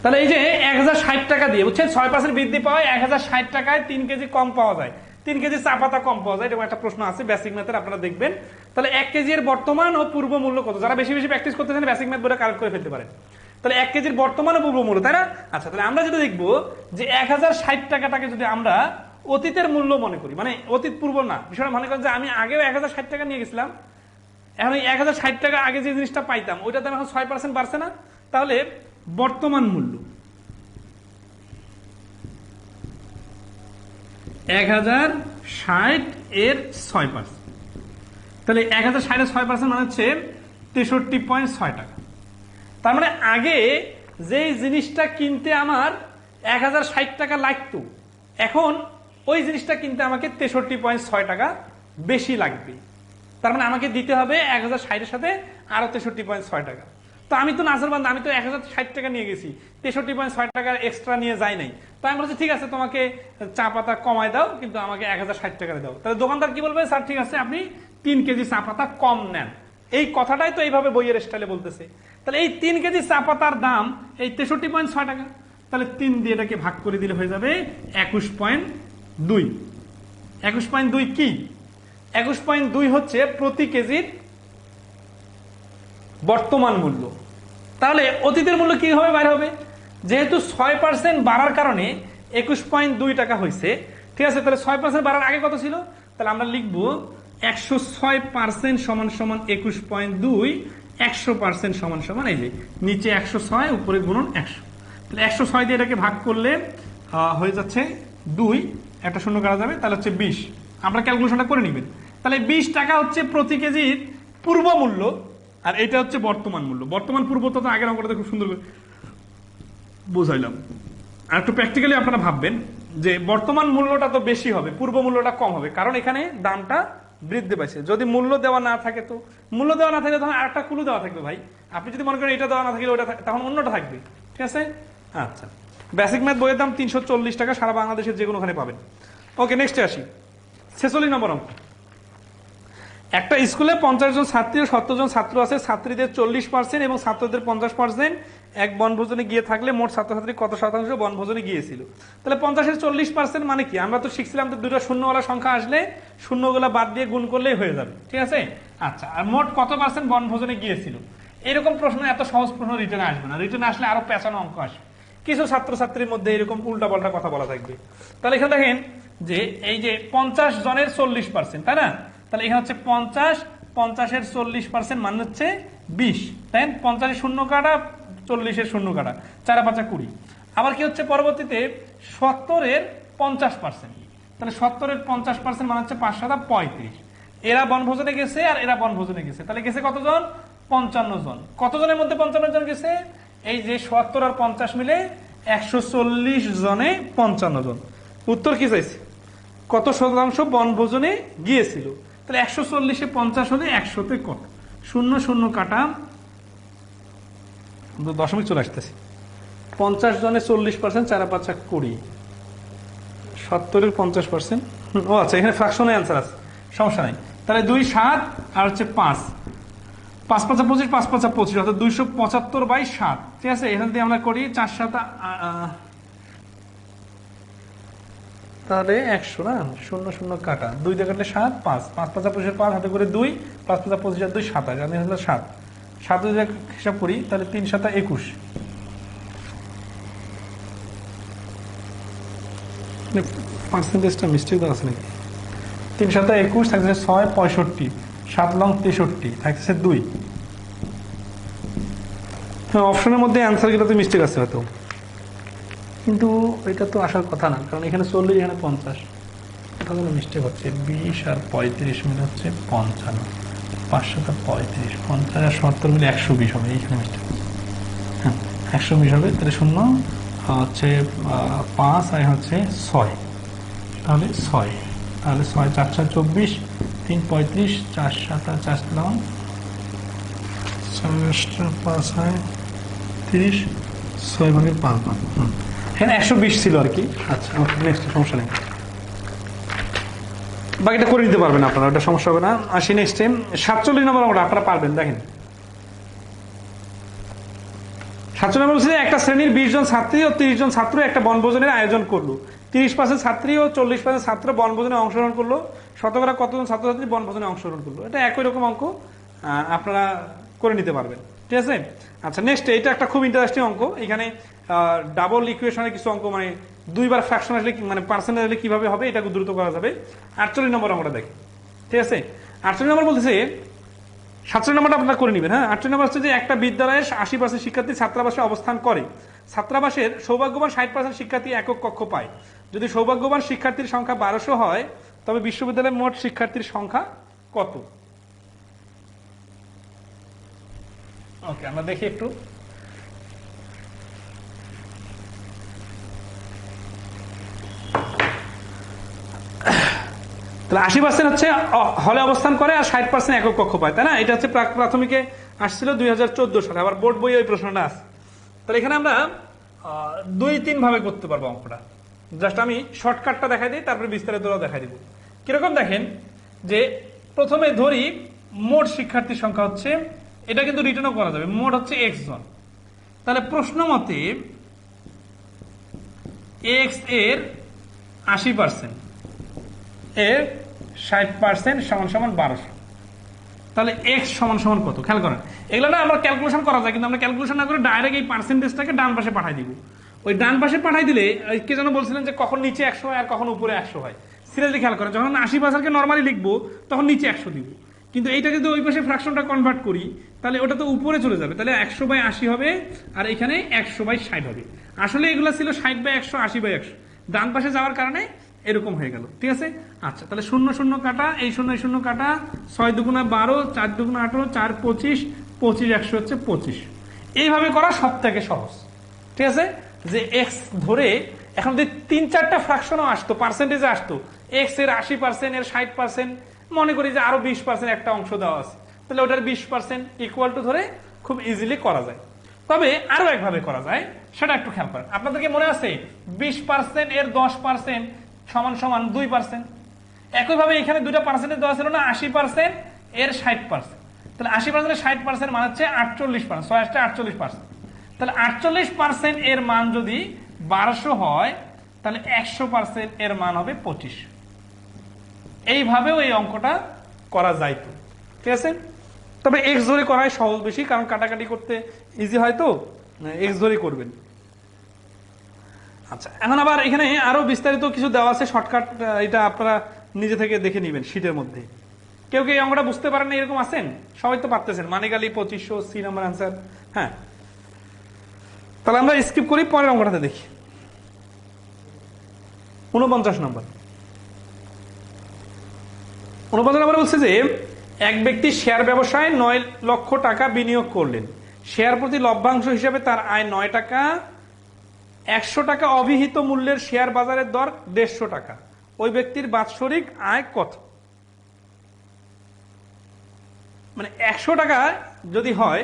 তাহলে এই যে 1060 টাকা দিয়ে, বুঝছেন, 6% বৃদ্ধি পাওয়ায় 1060 টাকায় 3 কেজি কম পাওয়া যায়, 3 কেজি চা পাতা কম পাওয়া যায়। এরকম একটা প্রশ্ন আছে বেসিক ম্যাথের, আপনারা দেখবেন। তাহলে 1 কেজির বর্তমান ও পূর্ব মূল্য কত? যারা বেশি বেশি প্র্যাকটিস করতেছেন বেসিক ম্যাথ বইটা কালেক্ট করে ফেলতে পারেন। তাহলে 1 কেজির বর্তমান ও পূর্ব মূল্য, তাই না? আচ্ছা, তাহলে আমরা যেটা দেখবো যে 1060 টাকাটাকে যদি আমরা অতীতের মূল্য মনে করি, মানে অতীত পূর্ব না, বিষয়টা মনে করেন যে আমি আগেও 1060 টাকা নিয়ে গেছিলাম, এখন এই 1060 টাকা আগে যে জিনিসটা পাইতাম ওইটাতে এখন 6% বাড়ছে না। তাহলে বর্তমান মূল্য 1060 এর 6%, তাহলে 1060 এর 6% মানে হচ্ছে 63.6 টাকা। তার মানে আগে যে জিনিসটা কিনতে আমার 1060 টাকা লাগতো, এখন ওই জিনিসটা কিনতে আমাকে 63.6 টাকা বেশি লাগবে। তার মানে আমাকে দিতে হবে 1060 এর সাথে আরো 63.6 টাকা। তো আমি তো নাজরবান্ধা, আমি তো 1060 টাকা নিয়ে গেছি, 63.6 টাকা এক্সট্রা নিয়ে যাই নাই। তো আমি বলছি ঠিক আছে তোমাকে চা পাতা কমায় দাও, কিন্তু আমাকে 1060 টাকা দাও। তাহলে দোকানদার কি বলবে? স্যার ঠিক আছে, আপনি 3 কেজি চা পাতা কম নেন। এই কথাটাই তো এইভাবে বইয়ের স্টাইলে বলতেছে। তাহলে এই 3 কেজি চা পাতার দাম এই 63.6 টাকা। তাহলে 3 দিয়ে এটাকে ভাগ করে দিলে হয়ে যাবে 21.2। 21.2 কি? 21.2 হচ্ছে প্রতি কেজির বর্তমান মূল্য। তাহলে অতীতের মূল্য কি হবে, বাইরে হবে, যেহেতু 6% বাড়ার কারণে 21.2 টাকা হয়েছে, ঠিক আছে। তাহলে 6% বাড়ার আগে কত ছিল, তাহলে আমরা লিখবো 106% সমান সমান 21.2, 100% সমান সমান এই যে নিচে 106 উপরে গুণন 100। তাহলে 106 দিয়ে এটাকে ভাগ করলে হয়ে যাচ্ছে 2, একটা শূন্য কাটা যাবে, তাহলে হচ্ছে 20। আমরা ক্যালকুলেশনটা করে নেবেন। তাহলে 20 টাকা হচ্ছে প্রতি কেজির পূর্ব মূল্য, আর এটা হচ্ছে বর্তমান মূল্য। বর্তমান পূর্ব তো আগের অঙ্কটাতে খুব সুন্দর করে বুঝাইলাম। আর একটু প্র্যাকটিক্যালি আপনারা ভাববেন যে বর্তমান মূল্যটা তো বেশি হবে, পূর্ব মূল্যটা কম হবে, কারণ এখানে দামটা বৃদ্ধি পাইছে। যদি মূল্য দেওয়া না থাকে, তো মূল্য দেওয়া না থাকলে তখন আরেকটা কুলু দেওয়া থাকবে ভাই। আপনি যদি মনে করেন এটা দেওয়া না থাকলে ওটা তখন অন্যটা থাকবে, ঠিক আছে। আচ্ছা, বেসিক ম্যাথ বইয়ের দাম 340 টাকা, সারা বাংলাদেশের যে কোনোখানে পাবেন। ওকে, নেক্সটে আসি। 46 নম্বর অঙ্ক। একটা স্কুলে 50 জন ছাত্রী ও 70 জন ছাত্র আছে। ছাত্রীদের 40% এবং ছাত্রদের 50% এক বনভোজনে গিয়ে থাকলে মোট ছাত্রছাত্রী কত শতাংশ বনভোজনে গিয়েছিল? তাহলে 50-এর 40% মানে কি? আমরা তো শিখছিলাম যে দুটো শূন্যওয়ালা সংখ্যা আসলে শূন্যগুলা বাদ দিয়ে গুণ করলেই হয়ে যাবে, ঠিক আছে। আচ্ছা, আর মোট কত % বনভোজনে গিয়েছিল? এরকম প্রশ্ন, এত সহজ প্রশ্ন রিটেনে আসবে না। রিটেনে আসলে আরো পেঁচানো অঙ্ক আসবে, কিছু ছাত্রছাত্রীর মধ্যে এরকম উল্টা পাল্টা কথা বলা থাকবে। তাহলে এখানে দেখেন যে এই যে 50 জনের 40%, তাই না? তাহলে এখানে হচ্ছে 50-এর 40% মানে হচ্ছে 20, তাই 50-এর শূন্য কাটা, 40-এর শূন্য কাটা, 4-5 20। আবার কি হচ্ছে পরবর্তীতে 70-এর 50%, তাহলে 70-এর 50% মানে হচ্ছে 5-7-35। এরা বনভোজনে গেছে আর এরা বনভোজনে গেছে, তাহলে গেছে কতজন? 55 জন। কতজনের মধ্যে 55 জন গেছে? এই যে 70 আর 50 মিলে 140 জনে 55 জন। উত্তর কি চাইছে? কত শতাংশ বনভোজনে গিয়েছিল? তাহলে 140-এ 50 হলে 100-তে কত? শূন্য শূন্য কাটা, দশমিক চলে আসতেছে। 50 জনে 40%, 4-5 20, 70-এর 50%। ও আচ্ছা, এখানে ফ্র্যাকশনে অ্যান্সার আছে, সমস্যা নাই। তাহলে 2 7 আর হচ্ছে 5, 5-5 25, 5-5 25, অর্থাৎ 275/7, ঠিক আছে। এখান থেকে আমরা করি 4-7, তাহলে 100 না, শূন্য শূন্য কাটা, 2 দিয়ে কাটলে 7, 5, 5-5 25, 5 হাতে করে 2, 5-5 25 আর 2 27, আমি হলো 7, 7 যদি হিসাব করি তাহলে 3-7 21, পার্সেন্টেজটা মিস্টেক দেওয়া আছে নাকি? 3-7 21 থাকছে 6 65, 7 লং 63 থাকছে 2। অপশনের মধ্যে অ্যান্সারগুলোতে মিস্টেক আছে হয়তো, কিন্তু এটা তো আসার কথা না, কারণ এখানে 40, এখানে 50, কোথাও মিস্টেক হচ্ছে। 20 আর 35 মিলে হচ্ছে 55, 5-7-35, 50 আর 70 মিলে 120 হবে, এইখানে মিস্টেক হচ্ছে। হ্যাঁ, 120 হবে। তাহলে শূন্য হচ্ছে 5 আর হচ্ছে 6, তাহলে 6, তাহলে 6 4-4 24, 3 35, 4-7 4 লং 5 30, 6/5। হ্যাঁ, 120 ছিল আর কি। আচ্ছা, নেক্সট, সমস্যা নেই, বাকিটা করে নিতে পারবেন আপনারা, ওটা সমস্যা হবে না। আসি নেক্সট, 47 নম্বর আমরা আপনারা পারবেন। দেখেন 47 নম্বর বলছে একটা শ্রেণীর 20 জন ছাত্রী ও 30 জন ছাত্র একটা বনভোজনের আয়োজন করলো। 30% ছাত্রী ও 40% ছাত্র বনভোজনে অংশগ্রহণ করলো। শতকরা কতজন ছাত্রছাত্রী বনভোজনে অংশগ্রহণ করলো? এটা একই রকম অঙ্ক, আপনারা করে নিতে পারবেন, ঠিক আছে। আচ্ছা, নেক্সট, এটা একটা খুব ইন্টারেস্টিং অঙ্ক। এখানে ডাবল ইকুয়েশনের কিছু অঙ্ক, মানে দুইবার ফ্র্যাকশন আসলে মানে পার্সেন্টেজ আসলে কিভাবে হবে এটা দ্রুত করা যাবে। 48 নম্বর অঙ্কটা দেখি, ঠিক আছে। 48 নম্বর বলতেছে, 47 নম্বরটা আপনারা করে নেবেন। হ্যাঁ, 48 নম্বর হচ্ছে যে একটা বিদ্যালয়ের 80% শিক্ষার্থী ছাত্রাবাসে অবস্থান করে। ছাত্রাবাসের সৌভাগ্যবান 60% শিক্ষার্থী একক কক্ষ পায়। যদি সৌভাগ্যবান শিক্ষার্থীর সংখ্যা 1200 হয়, তবে বিশ্ববিদ্যালয়ের মোট শিক্ষার্থীর সংখ্যা কত? ওকে, আমরা দেখি একটু। তাহলে 80% হচ্ছে হলে অবস্থান করে আর 60% একক কক্ষ পায়, তাই না? এটা হচ্ছে প্রাথমিকে আসছিল 2014 সালে, আবার বোর্ড বইয়ে ওই প্রশ্নটা আছে। তাহলে এখানে আমরা 2-3 ভাবে করতে পারবো অঙ্কটা। জাস্ট আমি শর্টকাটটা দেখাই দিই, তারপরে বিস্তারিতটাও দেখাই দিব। কিরকম দেখেন, যে প্রথমে ধরি মোট শিক্ষার্থীর সংখ্যা হচ্ছে, এটা কিন্তু রিটার্নও করা যাবে, মোট হচ্ছে x জন। তাহলে প্রশ্ন মতে x এর 80%, এর 60% সমান সমান 1200। তাহলে এক্স সমান সমান কত, খেয়াল করেন। এগুলো না আমরা ক্যালকুলেশন করা যায়, কিন্তু আমরা ক্যালকুলেশন না করে ডাইরেক্ট এই পার্সেন্টেজটাকে ডান পাশে পাঠাই দিব। ওই ডান পাশে পাঠাই দিলে কে যেন বলছিলেন যে কখন নিচে 100 হয় আর কখন উপরে 100 হয়। সিরিয়াসলি খেয়াল করেন, যখন 80% নর্মালি লিখবো তখন নিচে 100 দিব, কিন্তু এইটা যদি ওই পাশে ফ্র্যাকশনটা কনভার্ট করি তাহলে ওটা তো উপরে চলে যাবে, তাহলে 100/80 হবে আর এখানে 100/60 হবে। আসলে এগুলো ছিল 60/100, 80/100, ডান পাশে যাওয়ার কারণে এরকম হয়ে গেল, ঠিক আছে। আচ্ছা, তাহলে 0 0 কাটা, এই 0 0 কাটা, 6 দুগুণা 12, 4 দুগুণা 18, 4 25, 25 100 হচ্ছে 25। এইভাবে করা সব থেকে সহজ, ঠিক আছে। যে এক্স ধরে এখন যদি 3-4টা ফ্র্যাকশনও আসতো, পার্সেন্টেজে আসতো, এক্স এর 80%, এর 60%, মনে করি যে আরো 20% একটা অংশ দেওয়া আছে, তাহলে ওটার 20% ইকুয়াল টু ধরে খুব ইজিলি করা যায়। তবে আরো একভাবে করা যায়, সেটা একটু খেয়াল করেন। আপনাদেরকে মনে আছে 20% এর 10% সমান সমান 2%। একইভাবে এখানে দুইটা পার্সেন্টেজ দেওয়া ছিল না, 80% এর 60%, তাহলে 80% এর 60% মান হচ্ছে 48%, 48%। তাহলে 48% এর মান যদি 1200 হয় তাহলে 100% এর মান হবে 25। এইভাবেও এই অঙ্কটা করা যাইতো, ঠিক আছে। তবে এক্স ধরে করাই সহজ বেশি, কারণ কাটাকাটি করতে ইজি হয়, তো এক্স ধরে করবেন। আচ্ছা, এখন আবার এখানে আরো বিস্তারিত কিছু দেওয়া আছে, শর্টকাট, এটা আপনারা নিজে থেকে দেখে নেবেন শীটের মধ্যে। কেউ কেউ এই অঙ্কটা বুঝতে পারেন না এরকম আছেন? সবাই তো পারতেছেন, মানিকালি 2500, সি নাম্বার আনসার। হ্যাঁ, তাহলে আমরা স্কিপ করি, পরের অঙ্কটাতে দেখি। 49 নম্বর। 49 নম্বরে বলছে যে এক ব্যক্তি শেয়ার ব্যবসায় 9 লক্ষ টাকা বিনিয়োগ করলেন। শেয়ার প্রতি লভ্যাংশ হিসেবে তার আয় 9 টাকা। 100 টাকা অভিহিত মূল্যের শেয়ার বাজারের দর 150 টাকা। ওই ব্যক্তির বাৎসরিক আয় কত? মানে 100 টাকা যদি হয়,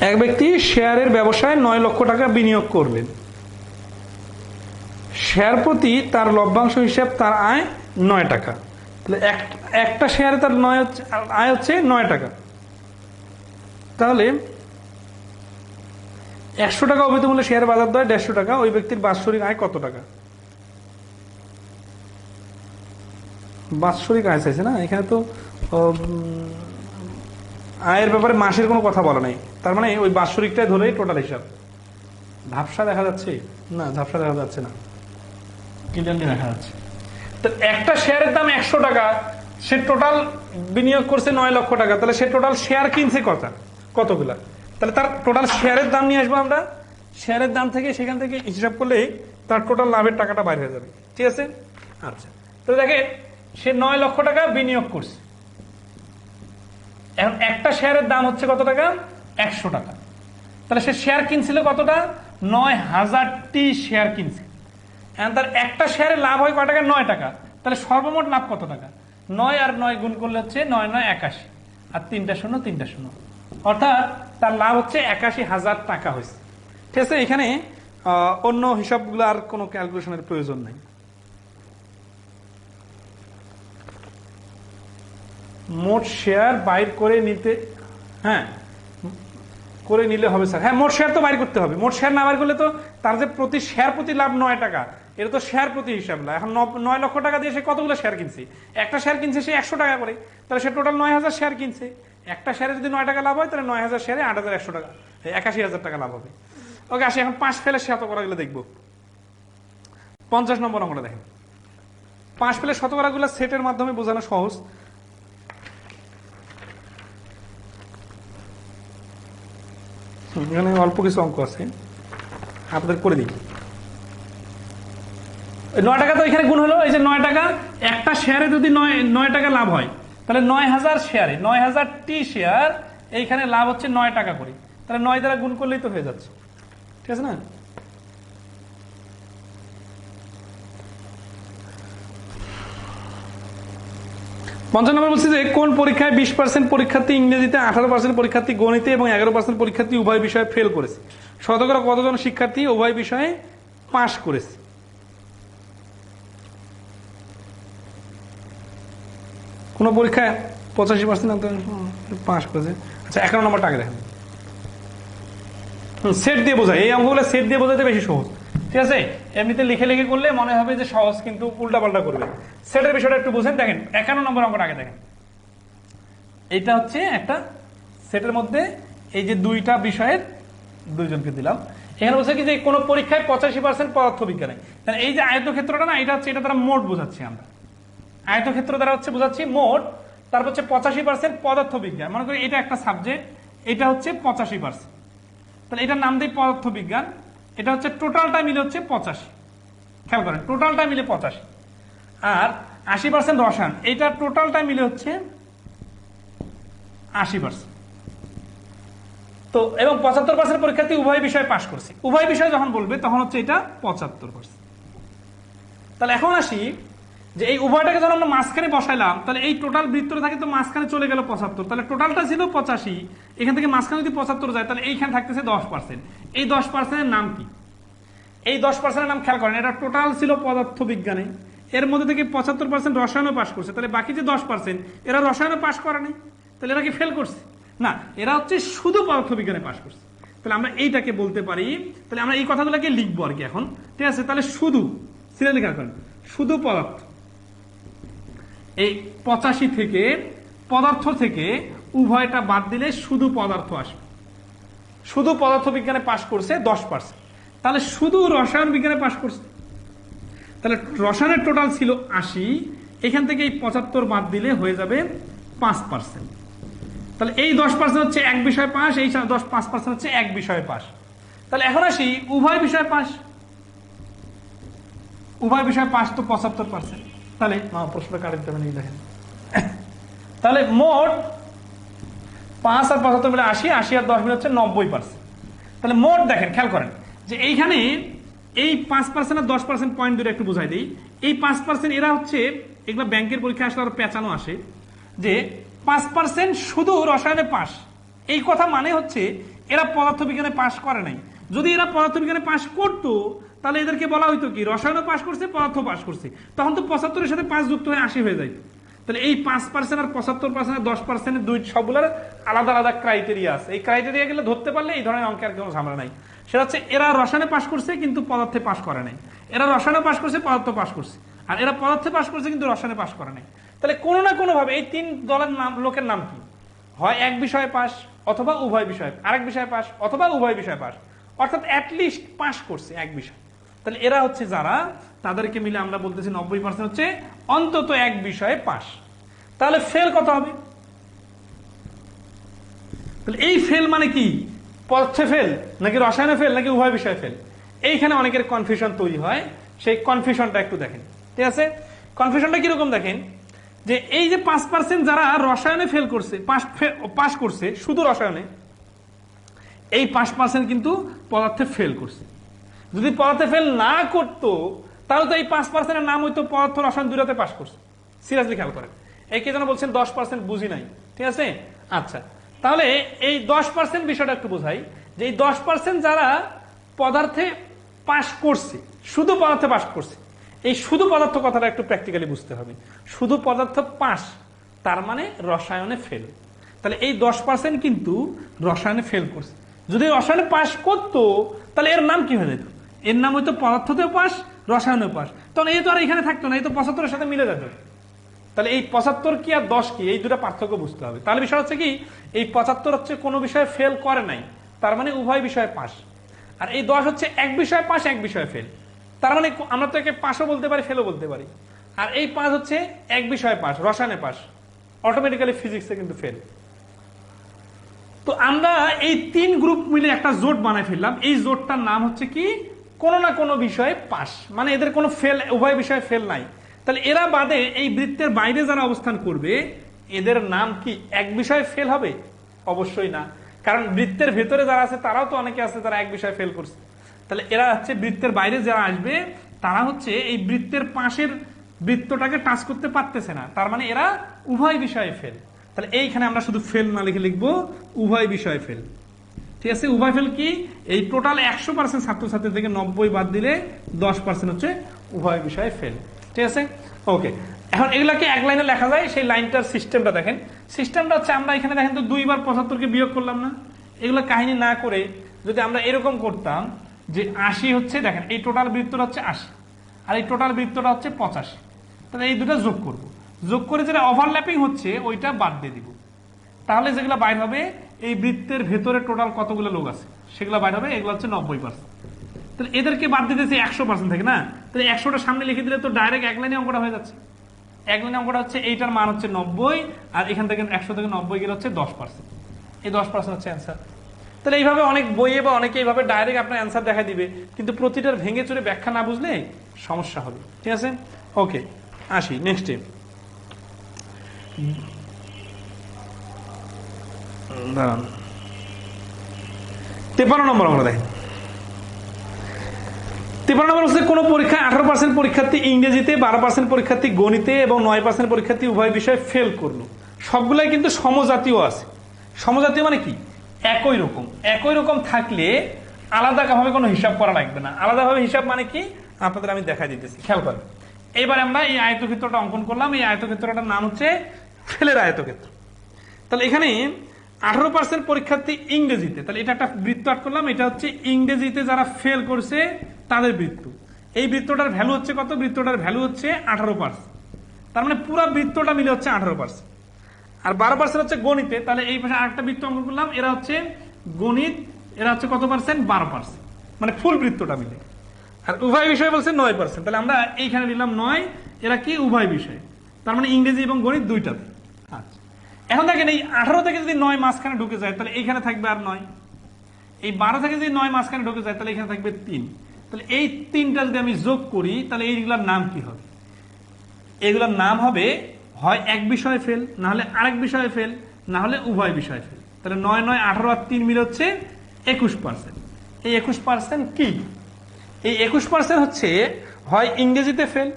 এক ব্যক্তি শেয়ারের ব্যবসায় 9 লক্ষ টাকা বিনিয়োগ করলেন। শেয়ার প্রতি তার লভ্যাংশ হিসাব তার আয় 9 টাকা। তাহলে একটা শেয়ারে তার আয় হচ্ছে 9 টাকা। তাহলে 100 টাকা অভিহিত মূল্যে শেয়ার বাজার দর 150 টাকা। ওই ব্যক্তির বাৎসরিক আয় কত টাকা? বাৎসরিক আয় চাইছে না, এখানে তো আয়ের ব্যাপারে মাসের কোনো কথা বলা নাই, তার মানে ওই বাৎসরিকটাই ধরেই টোটাল হিসাব। ঝাপসা দেখা যাচ্ছে না? ঝাপসা দেখা যাচ্ছে না, ক্লিয়ারলি দেখা যাচ্ছে। তো একটা শেয়ারের দাম 100 টাকা, সে টোটাল বিনিয়োগ করছে 9 লক্ষ টাকা, তাহলে সে টোটাল শেয়ার কিনছে কতগুলা? তাহলে তার টোটাল শেয়ারের দাম নিয়ে আসবো আমরা, শেয়ারের দাম থেকে সেখান থেকে হিসাব করলেই তার টোটাল লাভের টাকাটা বাইরে হয়ে যাবে, ঠিক আছে। আচ্ছা, তো দেখেন সে 9 লক্ষ টাকা বিনিয়োগ করছে। এখন একটা শেয়ারের দাম হচ্ছে কত টাকা? 100 টাকা। তাহলে সে শেয়ার কিনছিল কতটা? 9000টি শেয়ার কিনছে। এখন তার একটা শেয়ারে লাভ হয় কয় টাকা? 9 টাকা। তাহলে সর্বমোট লাভ কত টাকা? 9 আর 9 গুণ করলে হচ্ছে 9 9 81, আর 3টা শূন্য 3টা শূন্য, অর্থাৎ তার লাভ হচ্ছে 81,000 টাকা হয়েছে, ঠিক আছে। এখানে অন্য হিসাবগুলো আর কোনো ক্যালকুলেশনের প্রয়োজন নাই। মোট শেয়ার বাইর করে নিতে, হ্যাঁ করে নিলে হবে স্যার। হ্যাঁ, মোট শেয়ার তো বাইর করতে হবে। মোট শেয়ার না বাইর করলে তো তার যে প্রতি শেয়ার প্রতি লাভ 9 টাকা, এটা তো শেয়ার প্রতি হিসাব না। এখন 9 লক্ষ টাকা দিয়ে সে কতগুলো শেয়ার কিনছে? একটা শেয়ার কিনছে সে 100 টাকা করে, তাহলে সে টোটাল 9000 শেয়ার কিনছে। একটা শেয়ারে যদি 9 টাকা লাভ হয় তাহলে 9000 শেয়ারে 8100 টাকা, 81,000 টাকা লাভ হবে। ওকে, আসি এখন 5 ফেলে শতকরা গুলো দেখবো। 50 নম্বর অঙ্কটা দেখেন। 5 ফেলে শতকরা গুলো সেটের মাধ্যমে বোঝানো সহজ। এখানে অল্প কিছু অঙ্ক আছে, আপনাদের করে দিই। 9 টাকা তো এখানে গুণ হলো, এই যে 9 টাকা, একটা শেয়ারে যদি 9 টাকা লাভ হয় তাহলে 9000 শেয়ারে 9000টি শেয়ার, এইখানে লাভ হচ্ছে 9 টাকা করে, তাহলে 9 দ্বারা গুণ করলেই তো হয়ে যাচ্ছে, ঠিক আছে না? পঞ্চাশ নম্বর বলছে যে কোন পরীক্ষায় 20% পরীক্ষার্থী ইংরেজিতে, 18% পরীক্ষার্থী গণিতে এবং 11% পরীক্ষার্থী উভয় বিষয়ে ফেল করেছে। শতকরা কতজন শিক্ষার্থী উভয় বিষয়ে পাশ করেছে? কোন পরীক্ষায় 85% পাশ করেছে। আচ্ছা, 11 নম্বরটা আগে দেখেন। সেট দিয়ে বোঝায়, এই অঙ্কগুলো সেট দিয়ে বোঝাতে বেশি সহজ। ঠিক আছে, এমনিতে লিখে লিখে করলে মনে হবে যে সহজ, কিন্তু উল্টাপাল্টা করবে। সেটের বিষয়টা একটু বুঝেন। দেখেন 51 নম্বর অঙ্কটা আগে দেখেন। এটা হচ্ছে একটা সেটের মধ্যে এই যে দুইটা বিষয়ের দুইজনকে দিলাম। এখানে বলছে কি যে কোনো পরীক্ষায় 85% পদার্থবিজ্ঞানে, তাহলে এই যে আয়তক্ষেত্রটা না, এটা হচ্ছে, এটা দ্বারা মোট বোঝাচ্ছি আমরা। আয়তক্ষেত্র দ্বারা হচ্ছে বোঝাচ্ছি মোট, তারপর হচ্ছে 85% পদার্থবিজ্ঞান। মনে করি এটা একটা সাবজেক্ট, এটা হচ্ছে 85%, তাহলে এটার নাম দিই পদার্থবিজ্ঞান। এটা হচ্ছে টোটালটা মিলে হচ্ছে 85, খেয়াল করেন টোটালটা মিলে 85। আর 80% রসায়ন, এটা টোটালটা মিলে হচ্ছে 80%। তো এবং 75% পরীক্ষার্থী উভয় বিষয়ে পাশ করছে। উভয় বিষয় যখন বলবে তখন হচ্ছে এটা 75%। তাহলে এখন আসি যে এই উভয়টাকে যখন আমরা মাঝখানে বসাইলাম, তাহলে এই টোটাল বৃত্তটা থাকে তো মাঝখানে চলে গেল 75, তাহলে টোটালটা ছিল 85, এখান থেকে মাঝখানে যদি 75 যায় তাহলে এইখানে থাকতেছে 10%। এই 10%-এর নাম কি? এই 10%-এর নাম খেয়াল করেন, এটা টোটাল ছিল পদার্থবিজ্ঞানে, এর মধ্যে থেকে 75% রসায়নও পাশ করছে, তাহলে বাকি যে 10% এরা রসায়নও পাশ করে নাই, তাহলে এরা কি ফেল করছে? না, এরা হচ্ছে শুধু পদার্থবিজ্ঞানে পাশ করছে। তাহলে আমরা এইটাকে বলতে পারি, তাহলে আমরা এই কথাগুলোকে লিখবো আর কি এখন। ঠিক আছে, তাহলে শুধু সিরিয়ালি খেয়াল করেন, শুধু পদার্থ, এই 85 থেকে পদার্থ থেকে উভয়টা বাদ দিলে শুধু পদার্থ আসবে। শুধু পদার্থ বিজ্ঞানে পাশ করছে 10%, তাহলে শুধু রসায়ন বিজ্ঞানে পাশ করছে। তাহলে রসায়নের টোটাল ছিল 80, এখান থেকে এই 75 বাদ দিলে হয়ে যাবে 5%। তাহলে এই 10% হচ্ছে এক বিষয় পাশ, এই 5% হচ্ছে এক বিষয়ে পাশ। তাহলে এখন আসি উভয় বিষয় পাশ। উভয় বিষয় পাশ তো 75%। তাহলে প্রশ্নটা কারেক্ট যাবে না, দেখেন। তাহলে মোট 5 আর 75 মিলে 80, 80 আর 10 মিলে হচ্ছে 90%। তাহলে মোট দেখেন, খেয়াল করেন যে এইখানে এই 5% আর 10% পয়েন্ট দুটো একটু বুঝাই দিই। এই 5% এরা হচ্ছে, এগুলো ব্যাংকের পরীক্ষা আসলে আরো পেঁচানো আসে যে 5% শুধু রসায়নে পাস, এই কথা মানে হচ্ছে এরা পদার্থবিজ্ঞানে পাশ করে নাই। যদি এরা পদার্থবিজ্ঞানে পাশ করতো তাহলে এদেরকে বলা হইতো কি রসায়নও পাশ করছে, পদার্থ পাশ করছে, তখন তো 75-এর সাথে 5 যুক্ত হয়ে 80 হয়ে যায়। তাহলে এই 5% আর 75% আর 10% দুই সবগুলোর আলাদা আলাদা ক্রাইটেরিয়া আছে। এই ক্রাইটেরিয়া গুলো ধরতে পারলে এই ধরনের অঙ্কের কোনো ঝামেলা নাই। সেটা হচ্ছে এরা রসায়নে পাশ করছে কিন্তু পদার্থে পাশ করে নাই, এরা রসায়নে পাশ করছে পদার্থ পাশ করছে, আর এরা পদার্থে পাশ করছে কিন্তু রসায়নে পাশ করে নাই। তাহলে কোনো না কোনো ভাবে এই তিন দলের নাম, লোকের নাম কি? হয় এক বিষয়ে পাস, অথবা উভয় বিষয়, আরেক বিষয়ে পাস, অথবা উভয় বিষয়ে পাস, অর্থাৎ অ্যাটলিস্ট পাস করছে এক বিষয়। তাহলে এরা হচ্ছে যারা, তাদেরকে মিলে আমরা বলতেছি 90% হচ্ছে অন্তত এক বিষয়ে পাস। তাহলে ফেল কত হবে? তাহলে এই ফেল মানে কি? পদার্থে ফেল নাকি রসায়নে ফেল নাকি উভয় বিষয়ে ফেল? এইখানে অনেকের কনফিউশন তৈরি হয়, সেই কনফিউশনটা একটু দেখেন। ঠিক আছে, কনফিউশনটা কিরকম দেখেন, যে এই যে 5% যারা রসায়নে ফেল করছে, পাস করছে শুধু রসায়নে, এই 5% কিন্তু পদার্থে ফেল করছে। যদি পদার্থে ফেল না করতো তাহলে তো এই 5%-এর নাম হইতো পদার্থ রসায়ন দুইটাতে পাস করছে। সিরিয়াসলি খেয়াল করেন, এই কে যেন বলছেন 10% বুঝি নাই। ঠিক আছে, আচ্ছা, তাহলে এই 10% বিষয়টা একটু বোঝাই, যে এই 10% যারা পদার্থে পাস করছে, শুধু পদার্থে পাস করছে, এই শুধু পদার্থ কথাটা একটু প্র্যাকটিক্যালি বুঝতে হবে। শুধু পদার্থ পাস তার মানে রসায়নে ফেল। তাহলে এই 10% কিন্তু রসায়নে ফেল করছে। যদি রসায়নে পাস করতো তাহলে এর নাম কি হয়ে যেত? এর নাম হয়তো পদার্থতেও পাস, রসায়নেও পাস। তখন এই তো আর এখানে থাকতো না, এই তো 75-এর সাথে মিলে যেত। তাহলে এই 75 কি আর 10 কি, এই দুটা পার্থক্য বুঝতে হবে। তাহলে বিষয় হচ্ছে কি, এই 75 হচ্ছে কোনো বিষয়ে ফেল করে নাই, তার মানে উভয় বিষয়ে পাস। আর এই 10 হচ্ছে এক বিষয়ে পাস, এক বিষয়ে ফেল, তার মানে আমরা তো একে পাসও বলতে পারি, ফেলও বলতে পারি। আর এই 5 হচ্ছে এক বিষয়ে পাস, রসায়নে পাস, অটোমেটিক্যালি ফিজিক্সে কিন্তু ফেল। তো আমরা এই 3 গ্রুপ মিলে একটা জোট বানাই ফেললাম। এই জোটটার নাম হচ্ছে কি, কোনো না কোনো বিষয়ে পাস, মানে এদের কোনো ফেল, উভয় বিষয়ে ফেল নাই। তাহলে এরা বাদে এই বৃত্তের বাইরে যারা অবস্থান করবে এদের নাম কি এক বিষয়ে ফেল হবে? অবশ্যই না, কারণ বৃত্তের ভেতরে যারা আছে তারাও তো অনেকে আছে যারা এক বিষয়ে ফেল করছে। তাহলে এরা হচ্ছে বৃত্তের বাইরে যারা আসবে তারা হচ্ছে এই বৃত্তের পাশের বৃত্তটাকে টাচ করতে পারতেছে না, তার মানে এরা উভয় বিষয়ে ফেল। তাহলে এইখানে আমরা শুধু ফেল না লিখে লিখবো উভয় বিষয়ে ফেল। ঠিক আছে, উভয় ফেল কি, এই টোটাল 100% ছাত্রছাত্রী থেকে 90 বাদ দিলে 10% হচ্ছে উভয় বিষয়ে ফেল। ঠিক আছে, ওকে। এখন এগুলাকে এক লাইনে লেখা যায়, সেই লাইনটার সিস্টেমটা দেখেন। সিস্টেমটা হচ্ছে আমরা এখানে দেখেন তো 2 বার 75-কে বিয়োগ করলাম না, এগুলো কাহিনী না করে যদি আমরা এরকম করতাম যে 80 হচ্ছে, দেখেন এই টোটাল বৃত্তটা হচ্ছে 80 আর এই টোটাল বৃত্তটা হচ্ছে 85, তাহলে এই দুটো যোগ করব, যোগ করে যেটা ওভারল্যাপিং হচ্ছে ওইটা বাদ দিয়ে দিব, তাহলে যেগুলো বাইর হবে এই বৃত্তের ভেতরে টোটাল কতগুলো লোক আছে সেগুলো বাইর হবে, এগুলো হচ্ছে 90%। তাহলে এদেরকে বাদ দিতেছি 100% থেকে না, তাহলে 100টা সামনে লিখে দিলে তো ডাইরেক্ট এক লাইনে অঙ্কটা হয়ে যাচ্ছে। এক লাইনে অঙ্কটা হচ্ছে এইটার মান হচ্ছে 90 আর এখান থেকে 100 থেকে 90 গেলে হচ্ছে 10%, এই 10% হচ্ছে অ্যান্সার। তাহলে এইভাবে অনেক বইয়ে বা অনেকে এইভাবে ডাইরেক্ট আপনার অ্যান্সার দেখা দিবে, কিন্তু প্রতিটার ভেঙে চুরে ব্যাখ্যা না বুঝলে সমস্যা হবে। ঠিক আছে, ওকে আসি নেক্সটে। দাঁড়ান, 53 নম্বর আমরা দেখি। 53 নম্বর হচ্ছে কোন পরীক্ষায় 18% পরীক্ষার্থী ইংরেজিতে, 12% পরীক্ষার্থী গণিতে এবং 9% পরীক্ষার্থী উভয় বিষয়ে ফেল করলো। সবগুলাই কিন্তু সমজাতীয় আছে। সমজাতীয় মানে কি? একই রকম। একই রকম থাকলে আলাদাভাবে কোনো হিসাব করা লাগবে না। আলাদাভাবে হিসাব মানে কি আপনাদের আমি দেখা দিতেছি, খেয়াল করেন। এবার আমরা এই আয়তক্ষেত্রটা অঙ্কন করলাম, এই আয়তক্ষেত্রটার নাম হচ্ছে ফেলের আয়তক্ষেত্র। তাহলে এখানে 18% পরীক্ষার্থী ইংরেজিতে, তাহলে এটা একটা বৃত্ত আট করলাম, এটা হচ্ছে ইংরেজিতে যারা ফেল করছে তাদের বৃত্ত। এই বৃত্তটার ভ্যালু হচ্ছে কত? বৃত্তটার ভ্যালু হচ্ছে 18%, তার মানে পুরো বৃত্তটা মিলে হচ্ছে 18%। আর 12% হচ্ছে গণিতে, তাহলে এই পাশে আরেকটা বৃত্ত অঙ্কন করলাম, এরা হচ্ছে গণিত, এরা হচ্ছে কত পার্সেন্ট? 12%, মানে ফুল বৃত্তটা মিলে। আর উভয় বিষয় বলছে 9%, তাহলে আমরা এইখানে নিলাম 9, এরা কি উভয় বিষয়, তার মানে ইংরেজি এবং গণিত দুইটাতে। আচ্ছা, এখন দেখেন এই 18 থেকে যদি 9 মাঝখানে ঢুকে যায় তাহলে এইখানে থাকবে আর 9, এই 12 থেকে যদি 9 মাঝখানে ঢুকে যায় তাহলে এখানে থাকবে 3, তাহলে এই 3টা যদি আমি যোগ করি তাহলে এইগুলোর নাম কি হবে? এগুলোর নাম হবে হয় এক বিষয়ে ফেল, না হলে আরেক বিষয়ে ফেল, না হলে উভয় বিষয়ে ফেল। তাহলে 9 9 18 আর 3 মিলে হচ্ছে 21%। এই 21% কি? এই 21% হচ্ছে হয় ইংরেজিতে ফেল,